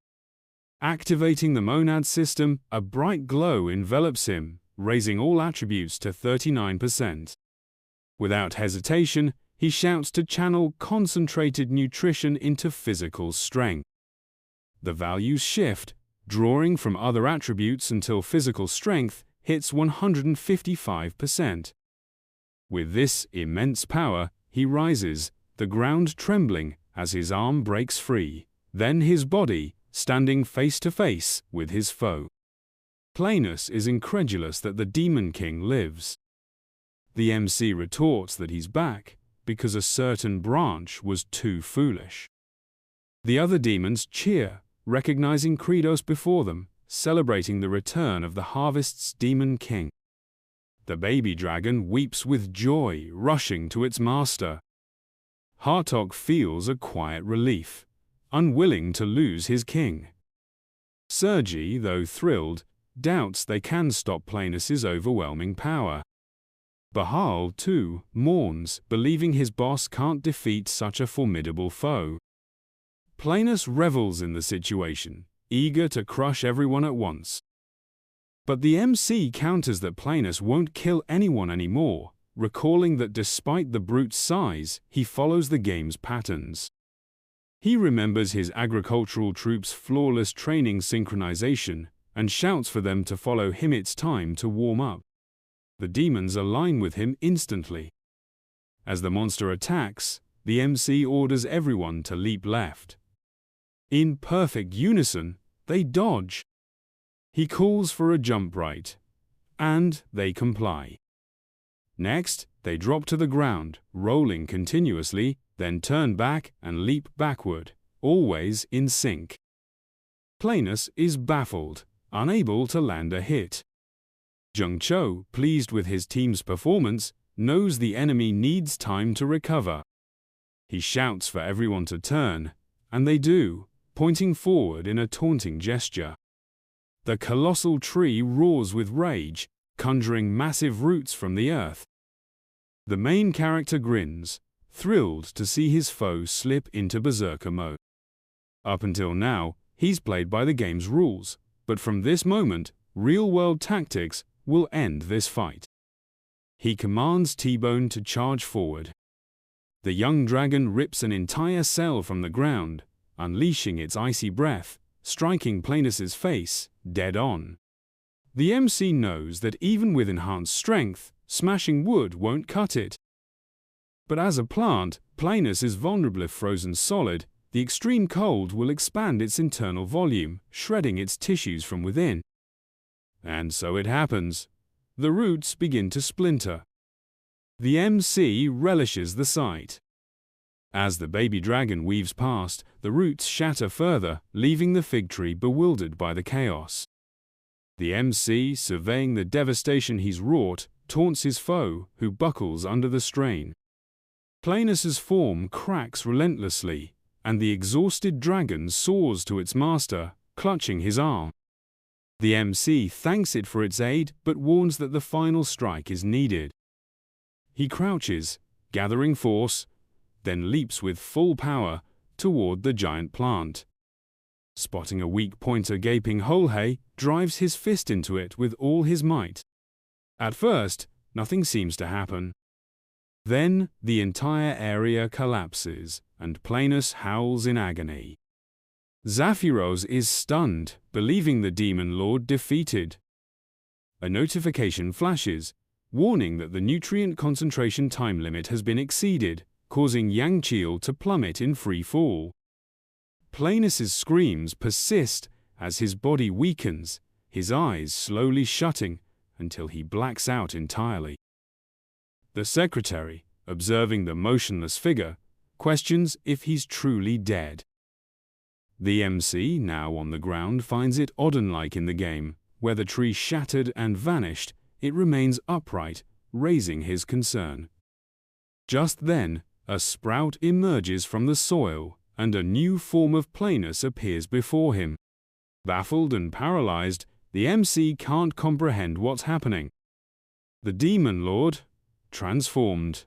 Activating the monad system, a bright glow envelops him, raising all attributes to 39%. Without hesitation, he shouts to channel Concentrated Nutrition into physical strength. The values shift, drawing from other attributes until physical strength hits 155%. With this immense power, he rises, the ground trembling as his arm breaks free, then his body, standing face to face with his foe. Planus is incredulous that the Demon King lives. The MC retorts that he's back because a certain branch was too foolish. The other demons cheer, recognizing Kratos before them, celebrating the return of the Harvest's Demon King. The baby dragon weeps with joy, rushing to its master. Hartok feels a quiet relief, unwilling to lose his king. Sergi, though thrilled, doubts they can stop Planus's overwhelming power. Bahal, too, mourns, believing his boss can't defeat such a formidable foe. Planus revels in the situation, eager to crush everyone at once. But the MC counters that Planus won't kill anyone anymore, recalling that despite the brute's size, he follows the game's patterns. He remembers his agricultural troops' flawless training synchronization and shouts for them to follow him. It's time to warm up. The demons align with him instantly. As the monster attacks, the MC orders everyone to leap left. In perfect unison, they dodge. He calls for a jump right, and they comply. Next, they drop to the ground, rolling continuously, then turn back and leap backward, always in sync. Planus is baffled, unable to land a hit. Jangcheol, pleased with his team's performance, knows the enemy needs time to recover. He shouts for everyone to turn, and they do, pointing forward in a taunting gesture. The colossal tree roars with rage, conjuring massive roots from the earth. The main character grins, thrilled to see his foe slip into berserker mode. Up until now, he's played by the game's rules, but from this moment, real-world tactics will end this fight. He commands T-Bone to charge forward. The young dragon rips an entire cell from the ground, unleashing its icy breath, striking Planus's face dead on. The MC knows that even with enhanced strength, smashing wood won't cut it. But as a plant, Planus is vulnerable. If frozen solid, the extreme cold will expand its internal volume, shredding its tissues from within. And so it happens. The roots begin to splinter. The MC relishes the sight. As the baby dragon weaves past, the roots shatter further, leaving the fig tree bewildered by the chaos. The MC, surveying the devastation he's wrought, taunts his foe, who buckles under the strain. Planus's form cracks relentlessly, and the exhausted dragon soars to its master, clutching his arm. The MC thanks it for its aid, but warns that the final strike is needed. He crouches, gathering force, then leaps with full power toward the giant plant. Spotting a weak point, a gaping hole, he drives his fist into it with all his might. At first, nothing seems to happen. Then, the entire area collapses, and Planus howls in agony. Zaphiros is stunned, believing the Demon Lord defeated. A notification flashes, warning that the nutrient concentration time limit has been exceeded, causing Jangcheol to plummet in free fall. Planus's screams persist as his body weakens, his eyes slowly shutting until he blacks out entirely. The secretary, observing the motionless figure, questions if he's truly dead. The MC, now on the ground, finds it Odin-like in the game, where the tree shattered and vanished, it remains upright, raising his concern. Just then, a sprout emerges from the soil, and a new form of Planus appears before him. Baffled and paralyzed, the MC can't comprehend what's happening. The Demon Lord, transformed,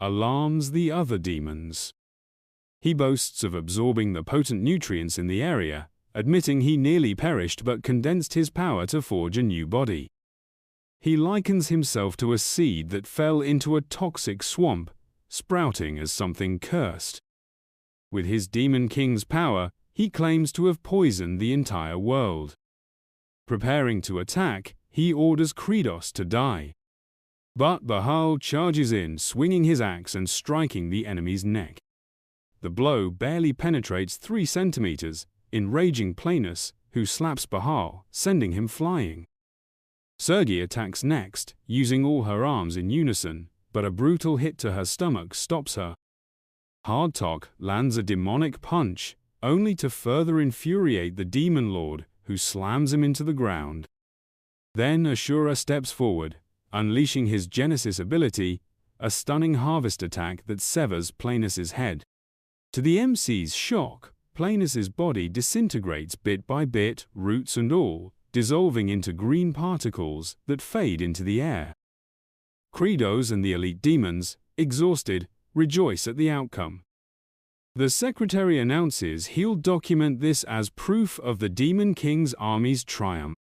alarms the other demons. He boasts of absorbing the potent nutrients in the area, admitting he nearly perished but condensed his power to forge a new body. He likens himself to a seed that fell into a toxic swamp, sprouting as something cursed. With his Demon King's power, he claims to have poisoned the entire world. Preparing to attack, he orders Kredos to die. But Bahal charges in, swinging his axe and striking the enemy's neck. The blow barely penetrates 3 centimeters, enraging Planus, who slaps Bahal, sending him flying. Sergi attacks next, using all her arms in unison, but a brutal hit to her stomach stops her. Hardtalk lands a demonic punch, only to further infuriate the Demon Lord, who slams him into the ground. Then Asura steps forward, unleashing his Genesis ability, a stunning harvest attack that severs Planus's head. To the MC's shock, Planus's body disintegrates bit by bit, roots and all, dissolving into green particles that fade into the air. Kredos and the elite demons, exhausted, rejoice at the outcome. The secretary announces he'll document this as proof of the Demon King's army's triumph.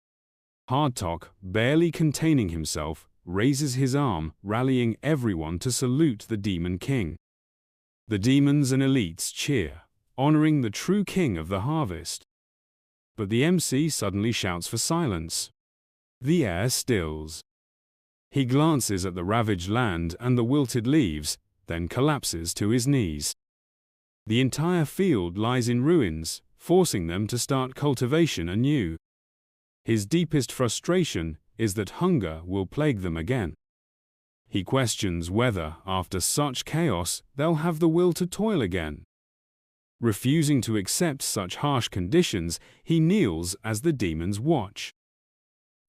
Hardtalk, barely containing himself, raises his arm, rallying everyone to salute the Demon King. The demons and elites cheer, honoring the true king of the harvest. But the MC suddenly shouts for silence. The air stills. He glances at the ravaged land and the wilted leaves, then collapses to his knees. The entire field lies in ruins, forcing them to start cultivation anew. His deepest frustration is that hunger will plague them again. He questions whether, after such chaos, they'll have the will to toil again. Refusing to accept such harsh conditions, he kneels as the demons watch.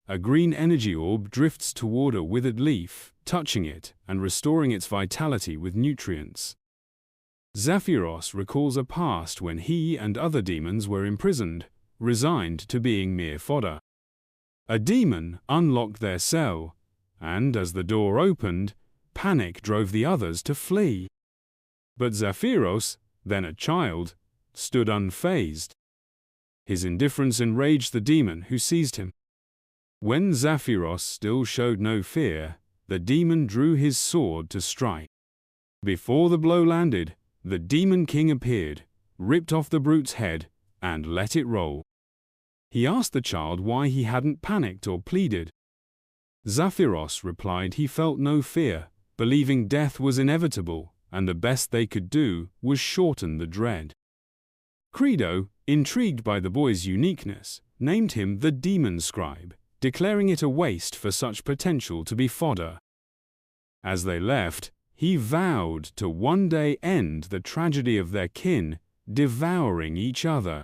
A green energy orb drifts toward a withered leaf, touching it and restoring its vitality with nutrients. Zaphiros recalls a past when he and other demons were imprisoned, resigned to being mere fodder. A demon unlocked their cell, and as the door opened, panic drove the others to flee. But Zaphiros, then a child, stood unfazed. His indifference enraged the demon who seized him. When Zaphiros still showed no fear, the demon drew his sword to strike. Before the blow landed, the Demon King appeared, ripped off the brute's head, and let it roll. He asked the child why he hadn't panicked or pleaded. Zaphiros replied he felt no fear, believing death was inevitable, and the best they could do was shorten the dread. Credo, intrigued by the boy's uniqueness, named him the Demon Scribe, declaring it a waste for such potential to be fodder. As they left, he vowed to one day end the tragedy of their kin, devouring each other.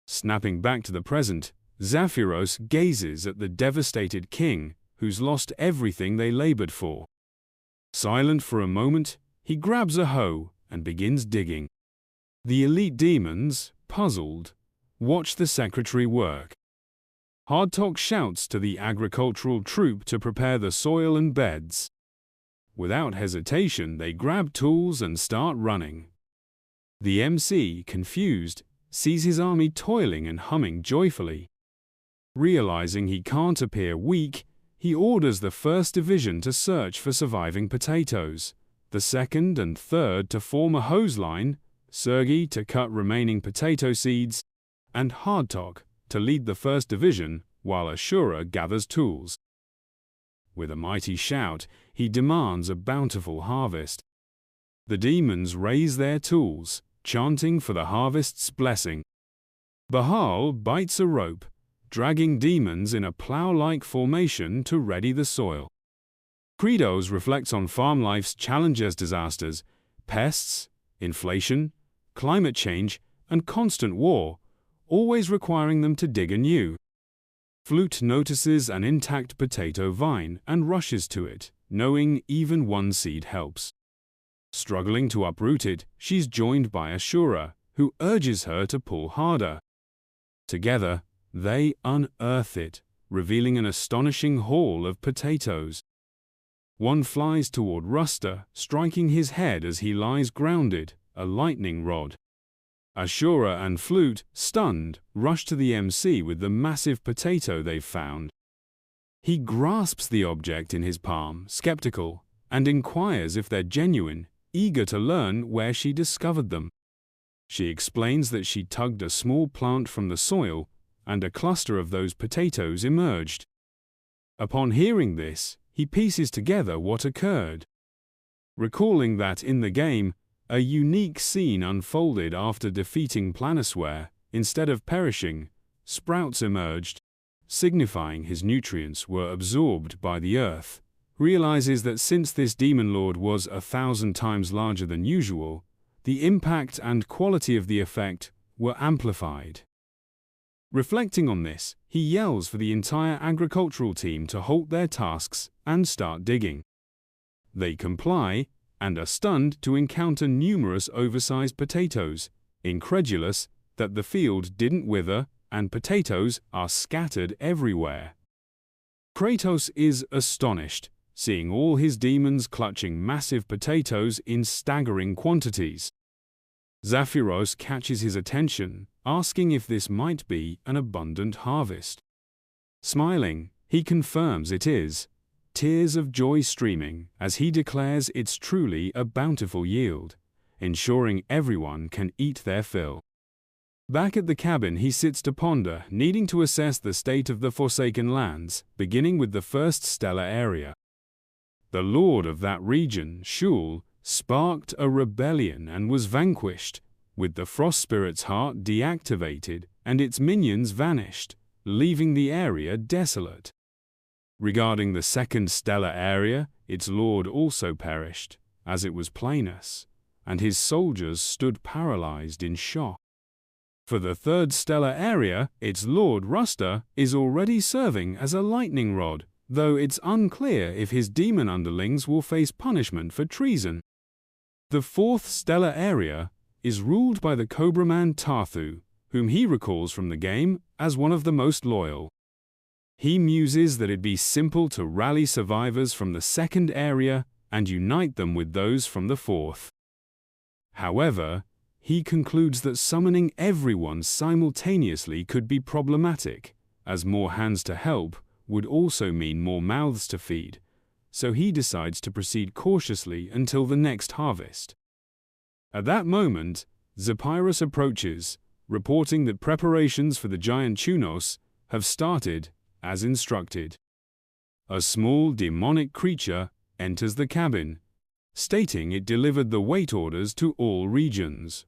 Snapping back to the present, Zaphiros gazes at the devastated king, who's lost everything they labored for. Silent for a moment, he grabs a hoe and begins digging. The elite demons, puzzled, watch the secretary work. Hardtalk shouts to the agricultural troop to prepare the soil and beds. Without hesitation, they grab tools and start running. The MC, confused, sees his army toiling and humming joyfully. Realizing he can't appear weak, he orders the 1st Division to search for surviving potatoes, the 2nd and 3rd to form a hose line, Sergei to cut remaining potato seeds, and Hardtalk to lead the 1st Division while Asura gathers tools. With a mighty shout, he demands a bountiful harvest. The demons raise their tools, chanting for the harvest's blessing. Bahal bites a rope, dragging demons in a plow-like formation to ready the soil. Credos reflects on farm life's challenges: disasters, pests, inflation, climate change, and constant war, always requiring them to dig anew. Flute notices an intact potato vine and rushes to it, knowing even one seed helps. Struggling to uproot it, she's joined by Asura, who urges her to pull harder. Together, they unearth it, revealing an astonishing haul of potatoes. One flies toward Ruster, striking his head as he lies grounded, a lightning rod. Asura and Flute, stunned, rush to the MC with the massive potato they've found. He grasps the object in his palm, skeptical, and inquires if they're genuine, eager to learn where she discovered them. She explains that she tugged a small plant from the soil, and a cluster of those potatoes emerged. Upon hearing this, he pieces together what occurred. Recalling that in the game, a unique scene unfolded after defeating Planisware. Instead of perishing, sprouts emerged, signifying his nutrients were absorbed by the earth. Realizes that since this demon lord was 1,000 times larger than usual, the impact and quality of the effect were amplified. Reflecting on this, he yells for the entire agricultural team to halt their tasks and start digging. They comply, and are stunned to encounter numerous oversized potatoes, incredulous that the field didn't wither and potatoes are scattered everywhere. Kratos is astonished, seeing all his demons clutching massive potatoes in staggering quantities. Zaphiros catches his attention, asking if this might be an abundant harvest. Smiling, he confirms it is, tears of joy streaming as he declares it's truly a bountiful yield, ensuring everyone can eat their fill. Back at the cabin, he sits to ponder, needing to assess the state of the Forsaken Lands, beginning with the first stellar area. The lord of that region, Shul, sparked a rebellion and was vanquished, with the Frost Spirit's heart deactivated and its minions vanished, leaving the area desolate. Regarding the second stellar area, its lord also perished, as it was Planus, and his soldiers stood paralyzed in shock. For the third stellar area, its lord Ruster is already serving as a lightning rod, though it's unclear if his demon underlings will face punishment for treason. The fourth stellar area is ruled by the Cobraman Tarthu, whom he recalls from the game as one of the most loyal. He muses that it'd be simple to rally survivors from the second area and unite them with those from the fourth. However, he concludes that summoning everyone simultaneously could be problematic, as more hands to help would also mean more mouths to feed, so he decides to proceed cautiously until the next harvest. At that moment, Zepyrus approaches, reporting that preparations for the giant Chunos have started as instructed. A small demonic creature enters the cabin, stating it delivered the weight orders to all regions.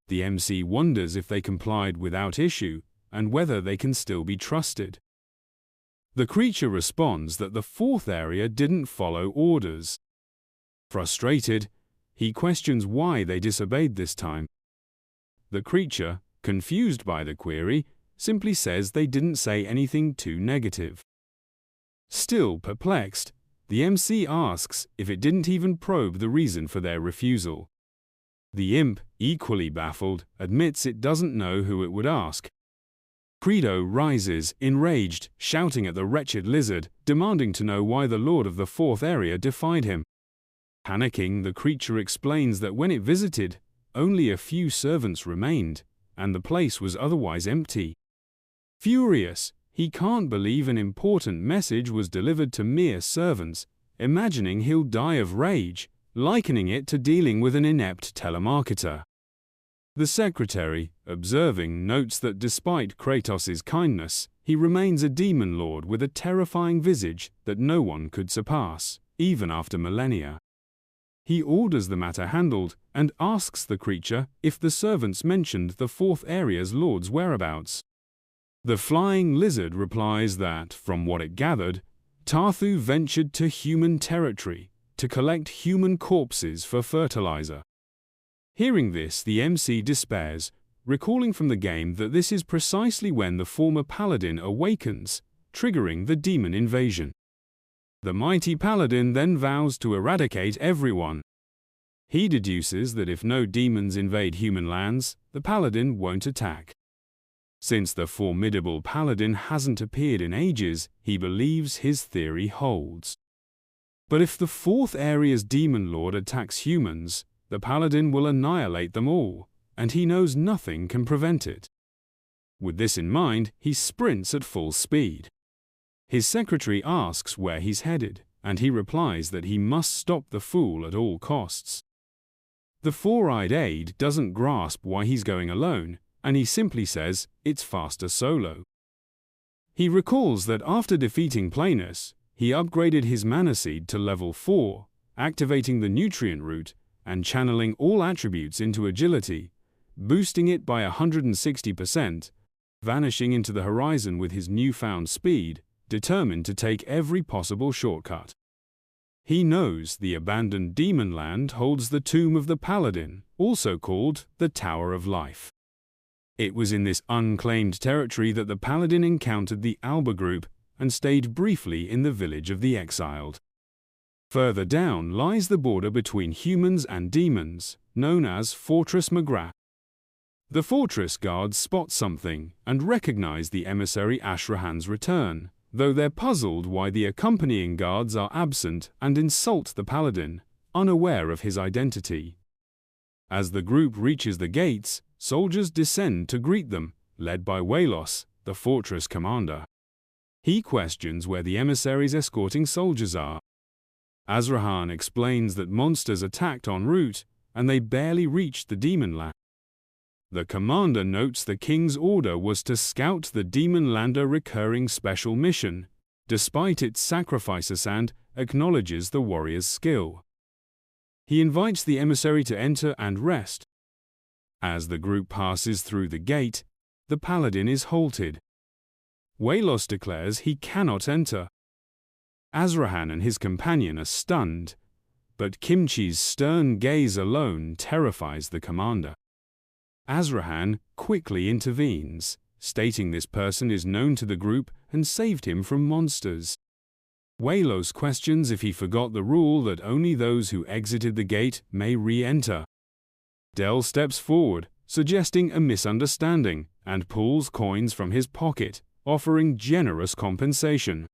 The MC wonders if they complied without issue and whether they can still be trusted. The creature responds that the fourth area didn't follow orders. Frustrated, he questions why they disobeyed this time. The creature, confused by the query, simply says they didn't say anything too negative. Still perplexed, the MC asks if it didn't even probe the reason for their refusal. The imp, equally baffled, admits it doesn't know who it would ask. Credo rises, enraged, shouting at the wretched lizard, demanding to know why the lord of the fourth area defied him. Panicking, the creature explains that when it visited, only a few servants remained, and the place was otherwise empty. Furious, he can't believe an important message was delivered to mere servants, imagining he'll die of rage, likening it to dealing with an inept telemarketer. The secretary, observing, notes that despite Kratos' kindness, he remains a demon lord with a terrifying visage that no one could surpass, even after millennia. He orders the matter handled and asks the creature if the servants mentioned the fourth area's lord's whereabouts. The flying lizard replies that, from what it gathered, Tarthu ventured to human territory to collect human corpses for fertilizer. Hearing this, the MC despairs, recalling from the game that this is precisely when the former paladin awakens, triggering the demon invasion. The mighty paladin then vows to eradicate everyone. He deduces that if no demons invade human lands, the paladin won't attack. Since the formidable paladin hasn't appeared in ages, he believes his theory holds. But if the fourth area's demon lord attacks humans, the paladin will annihilate them all, and he knows nothing can prevent it. With this in mind, he sprints at full speed. His secretary asks where he's headed, and he replies that he must stop the fool at all costs. The four-eyed aide doesn't grasp why he's going alone, and he simply says it's faster solo. He recalls that after defeating Planus, he upgraded his mana seed to level 4, activating the nutrient root and channeling all attributes into agility, boosting it by 160%, vanishing into the horizon with his newfound speed, determined to take every possible shortcut. He knows the abandoned demon land holds the tomb of the paladin, also called the Tower of Life. It was in this unclaimed territory that the paladin encountered the Alba group and stayed briefly in the village of the exiled. Further down lies the border between humans and demons, known as Fortress Magrat. The fortress guards spot something and recognize the emissary Ashrahan's return, though they're puzzled why the accompanying guards are absent and insult the paladin, unaware of his identity. As the group reaches the gates, soldiers descend to greet them, led by Walos, the fortress commander. He questions where the emissaries escorting soldiers are. Azrahan explains that monsters attacked en route, and they barely reached the demon land. The commander notes the king's order was to scout the demon lander recurring special mission, despite its sacrifices, and acknowledges the warrior's skill. He invites the emissary to enter and rest. As the group passes through the gate, the paladin is halted. Walos declares he cannot enter. Azrahan and his companion are stunned, but Kimchi's stern gaze alone terrifies the commander. Azrahan quickly intervenes, stating this person is known to the group and saved him from monsters. Walos questions if he forgot the rule that only those who exited the gate may re-enter. Del steps forward, suggesting a misunderstanding, and pulls coins from his pocket, offering generous compensation.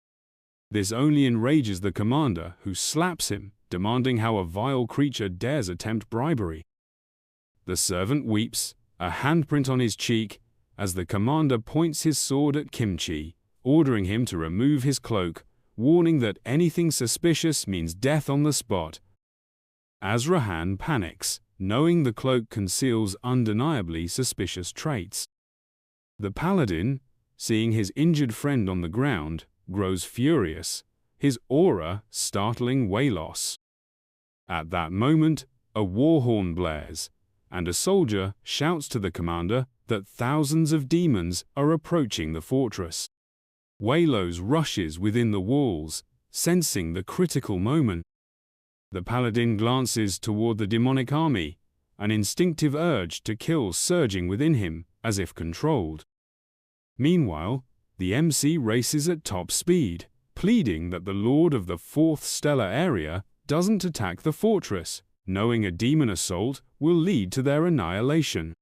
This only enrages the commander, who slaps him, demanding how a vile creature dares attempt bribery. The servant weeps, a handprint on his cheek, as the commander points his sword at Kimchi, ordering him to remove his cloak, warning that anything suspicious means death on the spot. Azrahan panics, knowing the cloak conceals undeniably suspicious traits. The paladin, seeing his injured friend on the ground, grows furious, his aura startling Walos. At that moment, a war horn blares, and a soldier shouts to the commander that thousands of demons are approaching the fortress. Walos rushes within the walls, sensing the critical moment. The paladin glances toward the demonic army, an instinctive urge to kill surging within him, as if controlled. Meanwhile, the MC races at top speed, pleading that the lord of the fourth stellar area doesn't attack the fortress, knowing a demon assault will lead to their annihilation.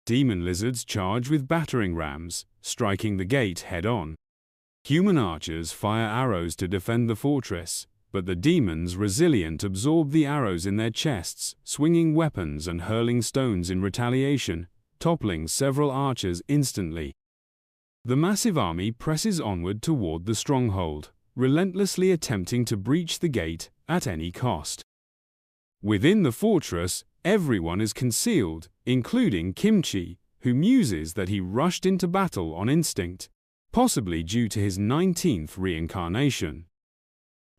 demon lizards charge with battering rams, striking the gate head-on. Human archers fire arrows to defend the fortress, but the demons, resilient, absorb the arrows in their chests, swinging weapons and hurling stones in retaliation, toppling several archers instantly. The massive army presses onward toward the stronghold, relentlessly attempting to breach the gate at any cost. Within the fortress, everyone is concealed, including Kimchi, who muses that he rushed into battle on instinct, possibly due to his 19th reincarnation.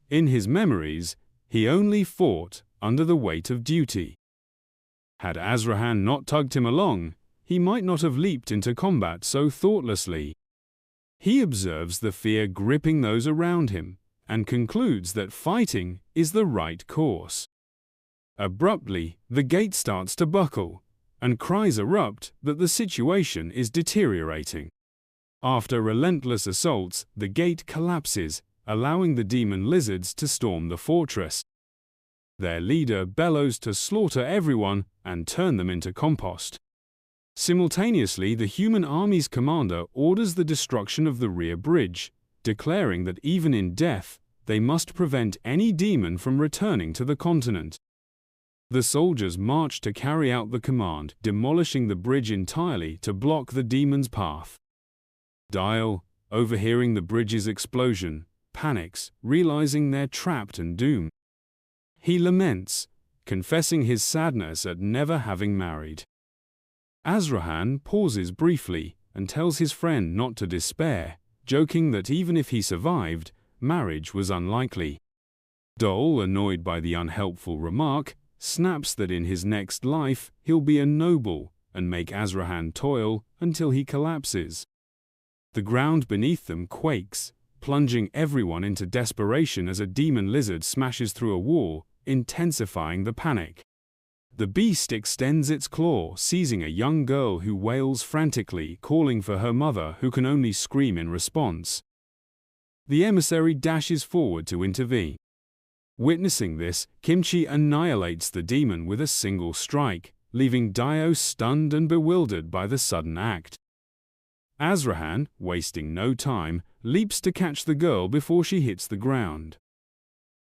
In his memories, he only fought under the weight of duty. Had Azrahan not tugged him along, he might not have leaped into combat so thoughtlessly. He observes the fear gripping those around him, and concludes that fighting is the right course. Abruptly, the gate starts to buckle, and cries erupt that the situation is deteriorating. After relentless assaults, the gate collapses, allowing the demon lizards to storm the fortress. Their leader bellows to slaughter everyone and turn them into compost. Simultaneously, the human army's commander orders the destruction of the rear bridge, declaring that even in death, they must prevent any demon from returning to the continent. The soldiers march to carry out the command, demolishing the bridge entirely to block the demon's path. Dial, overhearing the bridge's explosion, panics, realizing they're trapped and doomed. He laments, confessing his sadness at never having married. Azrahan pauses briefly and tells his friend not to despair, joking that even if he survived, marriage was unlikely. Dole, annoyed by the unhelpful remark, snaps that in his next life he'll be a noble and make Azrahan toil until he collapses. The ground beneath them quakes, plunging everyone into desperation as a demon lizard smashes through a wall, intensifying the panic. The beast extends its claw, seizing a young girl who wails frantically, calling for her mother, who can only scream in response. The emissary dashes forward to intervene. Witnessing this, Kimchi annihilates the demon with a single strike, leaving Dio stunned and bewildered by the sudden act. Azrahan, wasting no time, leaps to catch the girl before she hits the ground.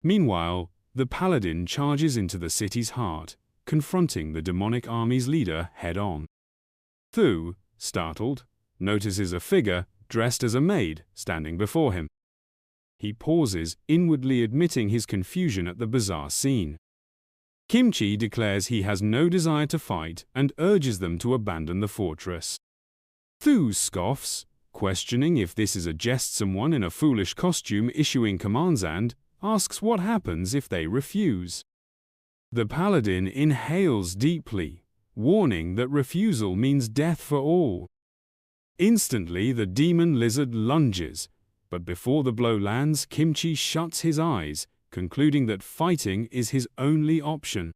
Meanwhile, the paladin charges into the city's heart, confronting the demonic army's leader head-on. Thu, startled, notices a figure dressed as a maid standing before him. He pauses, inwardly admitting his confusion at the bizarre scene. Kimchi declares he has no desire to fight and urges them to abandon the fortress. Thu scoffs, questioning if this is a jest, someone in a foolish costume issuing commands, and asks what happens if they refuse. The paladin inhales deeply, warning that refusal means death for all. Instantly, the demon lizard lunges, but before the blow lands, Kimchi shuts his eyes, concluding that fighting is his only option.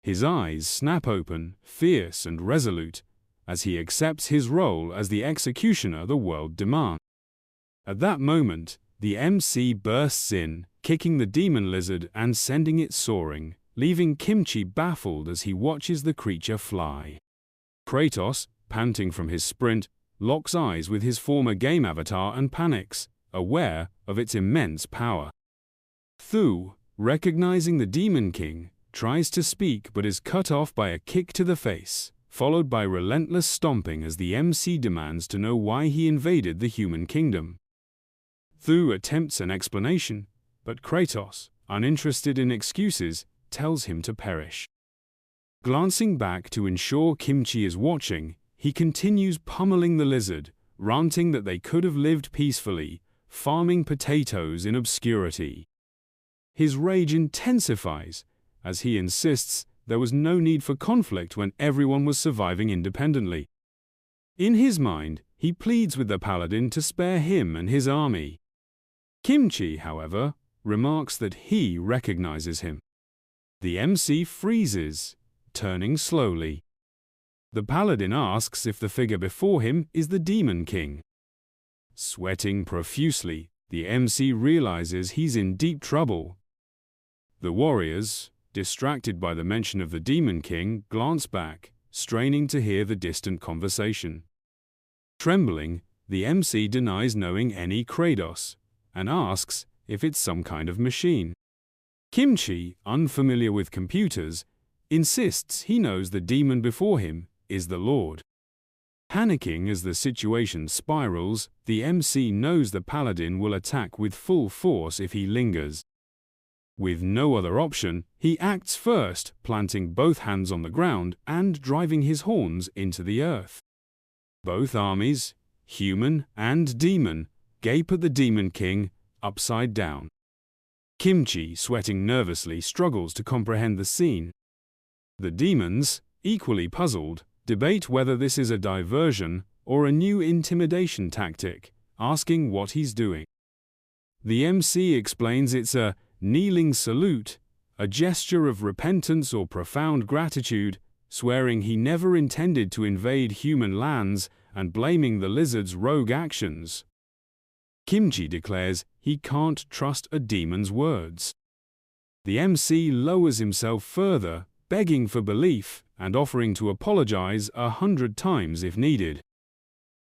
His eyes snap open, fierce and resolute, as he accepts his role as the executioner the world demands. At that moment, the MC bursts in, kicking the demon lizard and sending it soaring, leaving Kimchi baffled as he watches the creature fly. Kratos, panting from his sprint, locks eyes with his former game avatar and panics, aware of its immense power. Thu, recognizing the Demon King, tries to speak but is cut off by a kick to the face, followed by relentless stomping as the MC demands to know why he invaded the human kingdom. Thu attempts an explanation, but Kratos, uninterested in excuses, tells him to perish. Glancing back to ensure Kimchi is watching, he continues pummeling the lizard, ranting that they could have lived peacefully, farming potatoes in obscurity. His rage intensifies, as he insists there was no need for conflict when everyone was surviving independently. In his mind, he pleads with the paladin to spare him and his army. Kimchi, however, remarks that he recognizes him. The MC freezes, turning slowly. The paladin asks if the figure before him is the Demon King. Sweating profusely, the MC realizes he's in deep trouble. The warriors, distracted by the mention of the Demon King, glance back, straining to hear the distant conversation. Trembling, the MC denies knowing any Kratos, and asks if it's some kind of machine. Kimchi, unfamiliar with computers, insists he knows the demon before him is the Lord. Panicking as the situation spirals, the MC knows the paladin will attack with full force if he lingers. With no other option, he acts first, planting both hands on the ground and driving his horns into the earth. Both armies, human and demon, gape at the Demon King, upside down. Kimchi, sweating nervously, struggles to comprehend the scene. The demons, equally puzzled, debate whether this is a diversion or a new intimidation tactic, asking what he's doing. The MC explains it's a kneeling salute, a gesture of repentance or profound gratitude, swearing he never intended to invade human lands and blaming the lizard's rogue actions. Kimchi declares he can't trust a demon's words. The MC lowers himself further, begging for belief and offering to apologize 100 times if needed.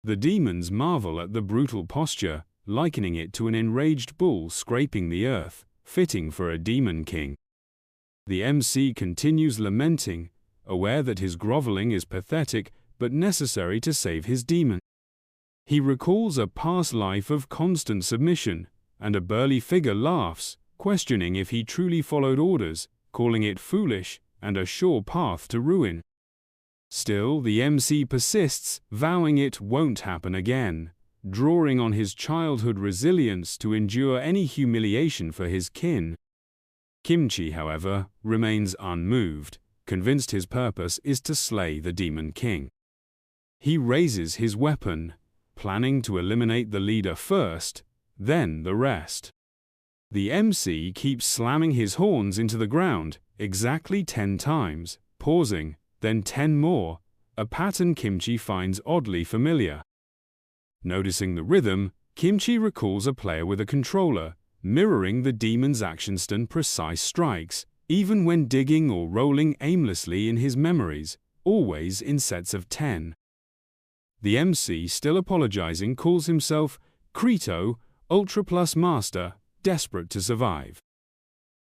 The demons marvel at the brutal posture, likening it to an enraged bull scraping the earth, fitting for a demon king. The MC continues lamenting, aware that his groveling is pathetic but necessary to save his demon. He recalls a past life of constant submission, and a burly figure laughs, questioning if he truly followed orders, calling it foolish and a sure path to ruin. Still, the MC persists, vowing it won't happen again, drawing on his childhood resilience to endure any humiliation for his kin. Kimchi, however, remains unmoved, convinced his purpose is to slay the Demon King. He raises his weapon, planning to eliminate the leader first, then the rest. The MC keeps slamming his horns into the ground, exactly 10 times, pausing, then 10 more, a pattern Kimchi finds oddly familiar. Noticing the rhythm, Kimchi recalls a player with a controller, mirroring the demon's ActionToon precise strikes, even when digging or rolling aimlessly in his memories, always in sets of 10. The MC, still apologizing, calls himself Krito, Ultra Plus Master, desperate to survive.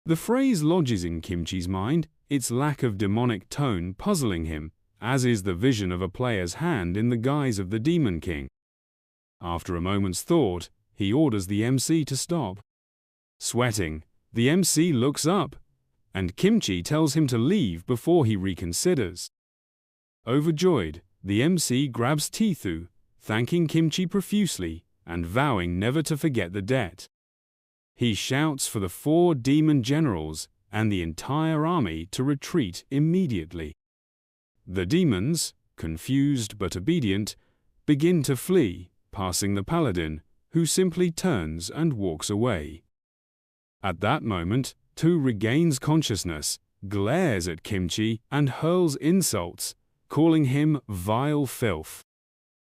The phrase lodges in Kimchi's mind, its lack of demonic tone puzzling him, as is the vision of a player's hand in the guise of the Demon King. After a moment's thought, he orders the MC to stop. Sweating, the MC looks up, and Kimchi tells him to leave before he reconsiders. Overjoyed, the MC grabs Tithu, thanking Kimchi profusely and vowing never to forget the debt. He shouts for the 4 demon generals and the entire army to retreat immediately. The demons, confused but obedient, begin to flee, passing the paladin, who simply turns and walks away. At that moment, Tu regains consciousness, glares at Kimchi, and hurls insults, calling him vile filth.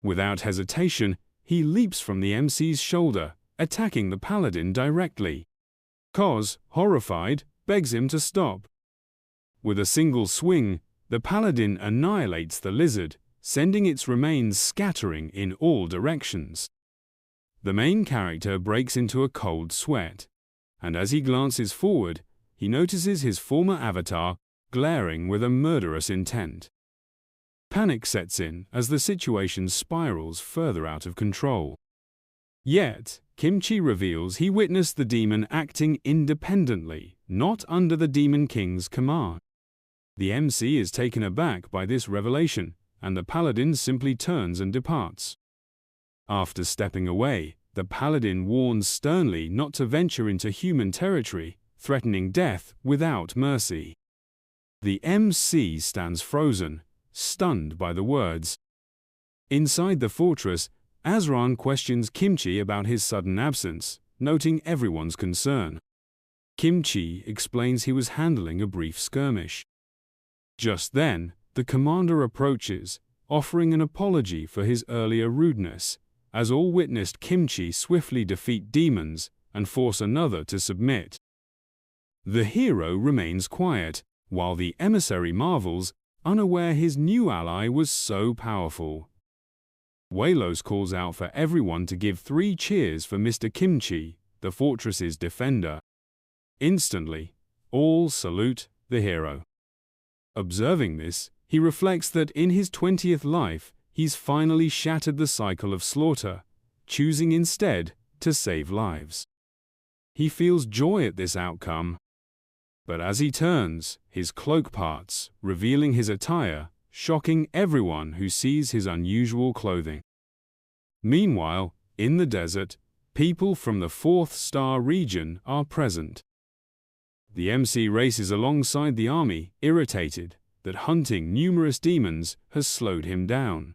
Without hesitation, he leaps from the MC's shoulder, attacking the paladin directly. Koz, horrified, begs him to stop. With a single swing, the paladin annihilates the lizard, sending its remains scattering in all directions. The main character breaks into a cold sweat, and as he glances forward, he notices his former avatar glaring with a murderous intent. Panic sets in as the situation spirals further out of control. Yet, Kimchi reveals he witnessed the demon acting independently, not under the Demon King's command. The MC is taken aback by this revelation, and the paladin simply turns and departs. After stepping away, the paladin warns sternly not to venture into human territory, threatening death without mercy. The MC stands frozen, stunned by the words. Inside the fortress, Azran questions Kimchi about his sudden absence, noting everyone's concern. Kimchi explains he was handling a brief skirmish. Just then, the commander approaches, offering an apology for his earlier rudeness, as all witnessed Kimchi swiftly defeat demons and force another to submit. The hero remains quiet, while the emissary marvels, unaware his new ally was so powerful. Waylos calls out for everyone to give 3 cheers for Mr. Kimchi, the fortress's defender. Instantly, all salute the hero. Observing this, he reflects that in his 20th life, he's finally shattered the cycle of slaughter, choosing instead to save lives. He feels joy at this outcome. But as he turns, his cloak parts, revealing his attire, shocking everyone who sees his unusual clothing. Meanwhile, in the desert, people from the 4th star region are present. The MC races alongside the army, irritated that hunting numerous demons has slowed him down.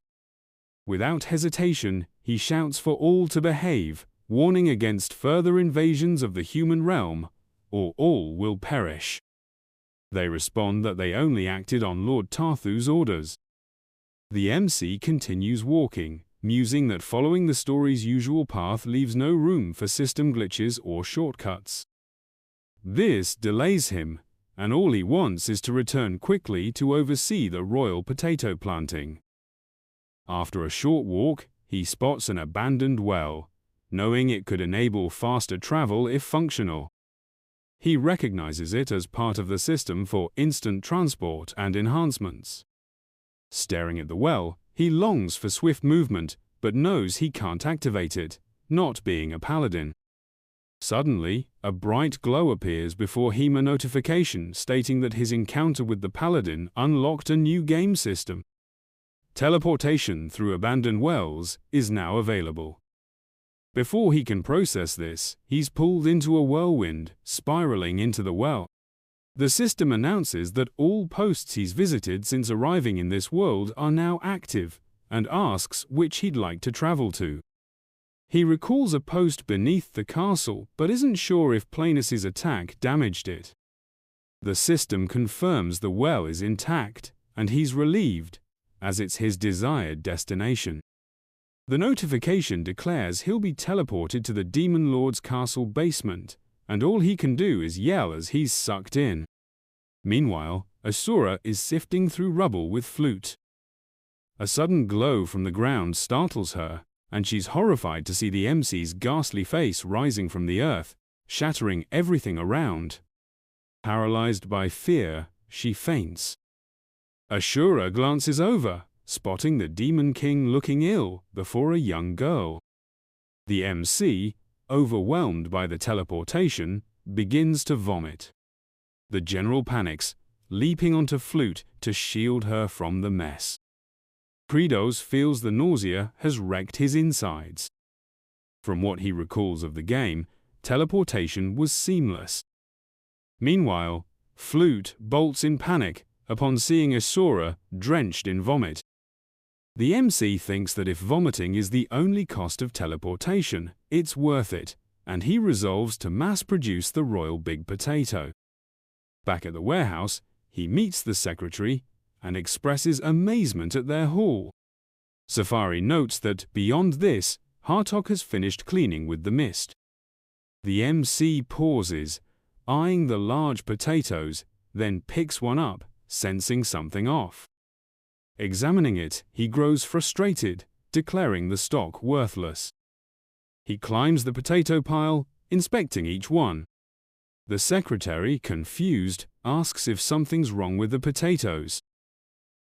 Without hesitation, he shouts for all to behave, warning against further invasions of the human realm, or all will perish. They respond that they only acted on Lord Tarthu's orders. The MC continues walking, musing that following the story's usual path leaves no room for system glitches or shortcuts. This delays him, and all he wants is to return quickly to oversee the royal potato planting. After a short walk, he spots an abandoned well, knowing it could enable faster travel if functional. He recognizes it as part of the system for instant transport and enhancements. Staring at the well, he longs for swift movement, but knows he can't activate it, not being a paladin. Suddenly, a bright glow appears before him, a notification stating that his encounter with the paladin unlocked a new game system. Teleportation through abandoned wells is now available. Before he can process this, he's pulled into a whirlwind, spiraling into the well. The system announces that all posts he's visited since arriving in this world are now active, and asks which he'd like to travel to. He recalls a post beneath the castle, but isn't sure if Planus's attack damaged it. The system confirms the well is intact, and he's relieved, as it's his desired destination. The notification declares he'll be teleported to the Demon Lord's castle basement, and all he can do is yell as he's sucked in. Meanwhile, Asura is sifting through rubble with flute. A sudden glow from the ground startles her, and she's horrified to see the MC's ghastly face rising from the earth, shattering everything around. Paralyzed by fear, she faints. Asura glances over, spotting the Demon King looking ill before a young girl. The MC, overwhelmed by the teleportation, begins to vomit. The general panics, leaping onto Flute to shield her from the mess. Credos feels the nausea has wrecked his insides. From what he recalls of the game, teleportation was seamless. Meanwhile, Flute bolts in panic upon seeing Asura drenched in vomit. The MC thinks that if vomiting is the only cost of teleportation, it's worth it, and he resolves to mass-produce the royal big potato. Back at the warehouse, he meets the secretary and expresses amazement at their haul. Safari notes that, beyond this, Hartok has finished cleaning with the mist. The MC pauses, eyeing the large potatoes, then picks one up, sensing something off. Examining it, he grows frustrated, declaring the stock worthless. He climbs the potato pile, inspecting each one. The secretary, confused, asks if something's wrong with the potatoes.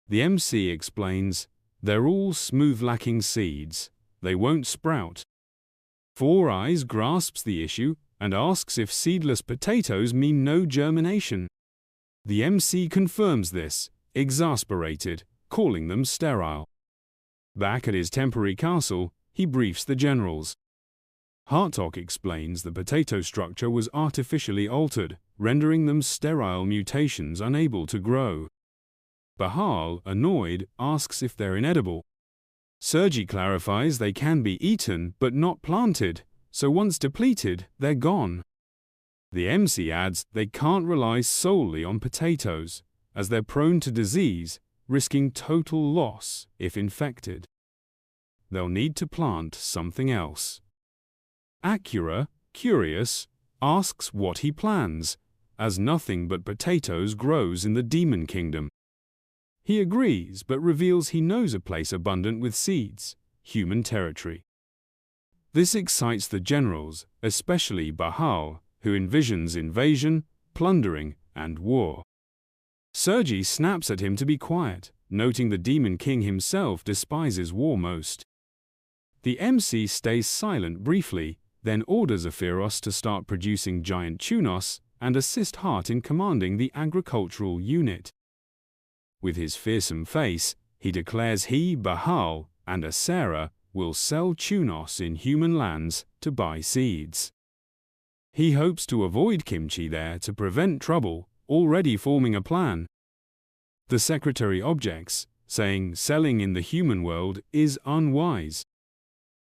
The MC explains, they're all smooth-lacking seeds. They won't sprout. Four Eyes grasps the issue and asks if seedless potatoes mean no germination. The MC confirms this, exasperated, calling them sterile. Back at his temporary castle, he briefs the generals. Hartok explains the potato structure was artificially altered, rendering them sterile mutations unable to grow. Bahal, annoyed, asks if they're inedible. Sergi clarifies they can be eaten but not planted, so once depleted, they're gone. The MC adds they can't rely solely on potatoes, as they're prone to disease, risking total loss if infected. They'll need to plant something else. Acura, curious, asks what he plans, as nothing but potatoes grows in the Demon Kingdom. He agrees but reveals he knows a place abundant with seeds, human territory. This excites the generals, especially Bahal, who envisions invasion, plundering, and war. Sergi snaps at him to be quiet, noting the Demon King himself despises war most. The MC stays silent briefly, then orders Aphiros to start producing giant tunos and assist Hart in commanding the agricultural unit. With his fearsome face, he declares he, Bahal, and Asura will sell tunos in human lands to buy seeds. He hopes to avoid kimchi there to prevent trouble, already forming a plan. The secretary objects, saying selling in the human world is unwise.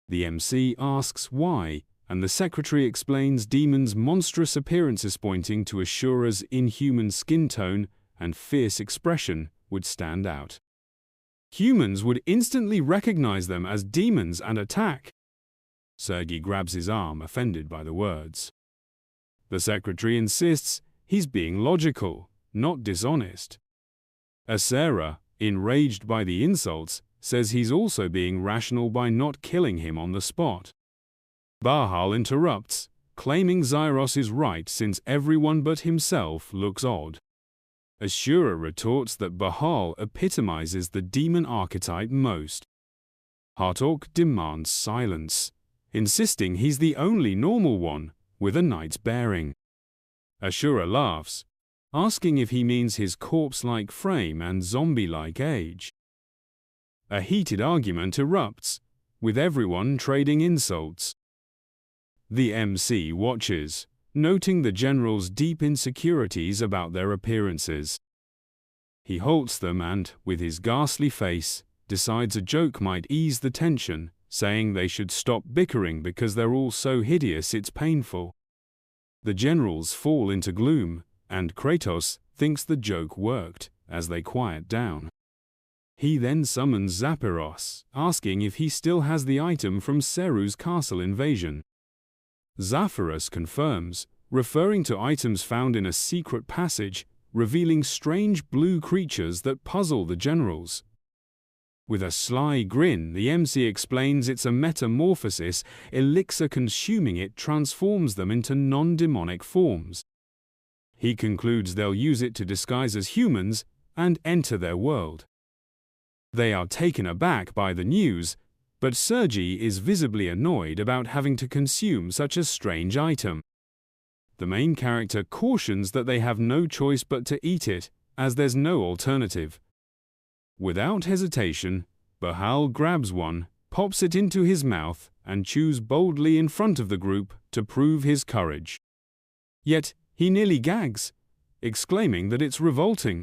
The MC asks why, and the secretary explains Demon's monstrous appearances pointing to Asura's inhuman skin tone and fierce expression would stand out. Humans would instantly recognize them as demons and attack. Sergi grabs his arm, offended by the words. The secretary insists he's being logical, not dishonest. Asura, enraged by the insults, says he's also being rational by not killing him on the spot. Bahal interrupts, claiming Zyros is right since everyone but himself looks odd. Asura retorts that Bahal epitomizes the demon archetype most. Hartok demands silence, insisting he's the only normal one, with a knight's bearing. Asura laughs, asking if he means his corpse-like frame and zombie-like age. A heated argument erupts, with everyone trading insults. The MC watches, noting the general's deep insecurities about their appearances. He halts them and, with his ghastly face, decides a joke might ease the tension, saying they should stop bickering because they're all so hideous it's painful. The generals fall into gloom, and Kratos thinks the joke worked, as they quiet down. He then summons Zaphiros, asking if he still has the item from Seru's castle invasion. Zaphiros confirms, referring to items found in a secret passage, revealing strange blue creatures that puzzle the generals. With a sly grin, the MC explains it's a metamorphosis, elixir consuming it transforms them into non-demonic forms. He concludes they'll use it to disguise as humans and enter their world. They are taken aback by the news, but Sergi is visibly annoyed about having to consume such a strange item. The main character cautions that they have no choice but to eat it, as there's no alternative. Without hesitation, Bahal grabs one, pops it into his mouth, and chews boldly in front of the group to prove his courage. Yet he nearly gags, exclaiming that it's revolting.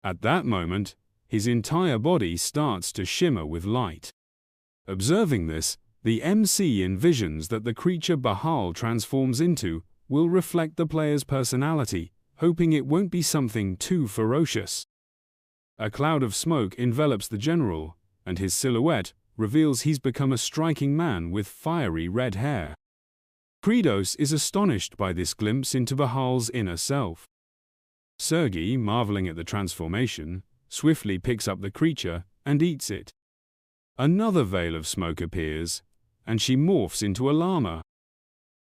At that moment, his entire body starts to shimmer with light. Observing this, the MC envisions that the creature Bahal transforms into will reflect the player's personality, hoping it won't be something too ferocious. A cloud of smoke envelops the general, and his silhouette reveals he's become a striking man with fiery red hair. Kratos is astonished by this glimpse into Bahal's inner self. Sergi, marveling at the transformation, swiftly picks up the creature and eats it. Another veil of smoke appears, and she morphs into a llama.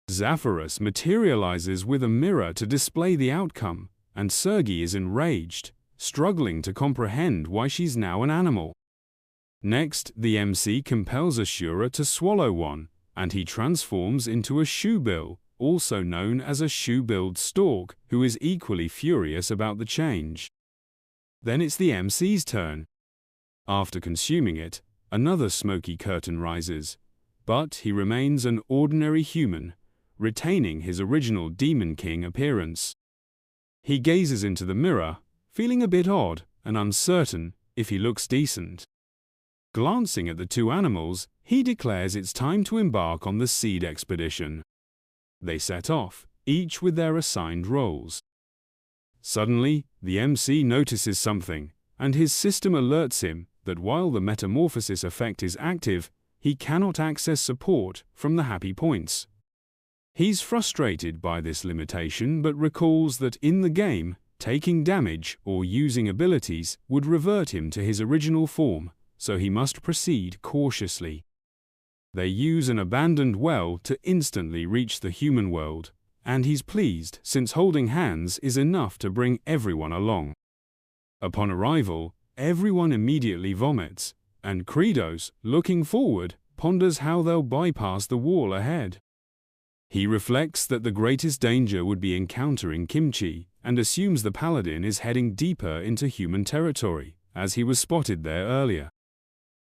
Zaphiros materializes with a mirror to display the outcome, and Sergi is enraged, struggling to comprehend why she's now an animal. Next, the MC compels Asura to swallow one, and he transforms into a shoebill, also known as a shoe-billed stork, who is equally furious about the change. Then it's the MC's turn. After consuming it, another smoky curtain rises, but he remains an ordinary human, retaining his original Demon King appearance. He gazes into the mirror, feeling a bit odd and uncertain if he looks decent. Glancing at the two animals, he declares it's time to embark on the seed expedition. They set off, each with their assigned roles. Suddenly, the MC notices something, and his system alerts him that while the metamorphosis effect is active, he cannot access support from the happy points. He's frustrated by this limitation but recalls that in the game, taking damage or using abilities would revert him to his original form, so he must proceed cautiously. They use an abandoned well to instantly reach the human world, and he's pleased since holding hands is enough to bring everyone along. Upon arrival, everyone immediately vomits, and Credos, looking forward, ponders how they'll bypass the wall ahead. He reflects that the greatest danger would be encountering Kimchi, and assumes the paladin is heading deeper into human territory, as he was spotted there earlier.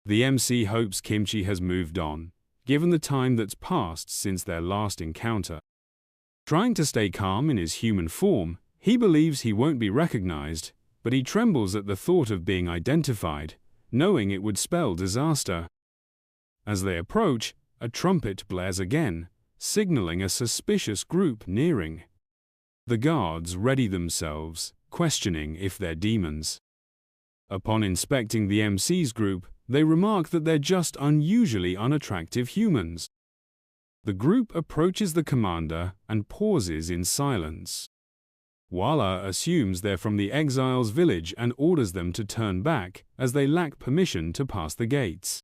The MC hopes Kimchi has moved on, given the time that's passed since their last encounter. Trying to stay calm in his human form, he believes he won't be recognized, but he trembles at the thought of being identified, knowing it would spell disaster. As they approach, a trumpet blares again, signaling a suspicious group nearing. The guards ready themselves, questioning if they're demons. Upon inspecting the MC's group, they remark that they're just unusually unattractive humans. The group approaches the commander and pauses in silence. Wala assumes they're from the exiles' village and orders them to turn back, as they lack permission to pass the gates.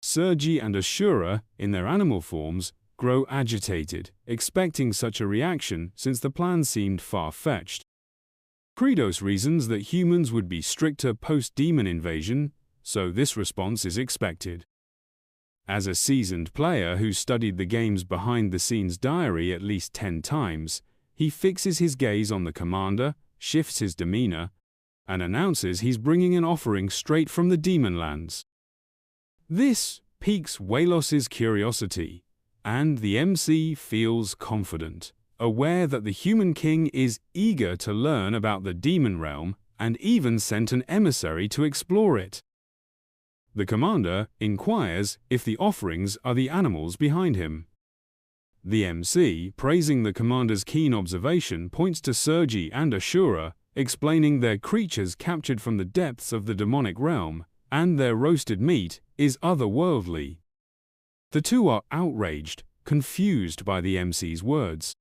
Sergi and Asura, in their animal forms, grow agitated, expecting such a reaction since the plan seemed far-fetched. Credos reasons that humans would be stricter post-demon invasion, so this response is expected. As a seasoned player who studied the game's behind-the-scenes diary at least 10 times, he fixes his gaze on the commander, shifts his demeanor, and announces he's bringing an offering straight from the demon lands. This piques Waylos's curiosity, and the MC feels confident, aware that the human king is eager to learn about the demon realm and even sent an emissary to explore it. The commander inquires if the offerings are the animals behind him. The MC, praising the commander's keen observation, points to Sergi and Asura, explaining their creatures captured from the depths of the demonic realm, and their roasted meat is otherworldly. The two are outraged, confused by the MC's words.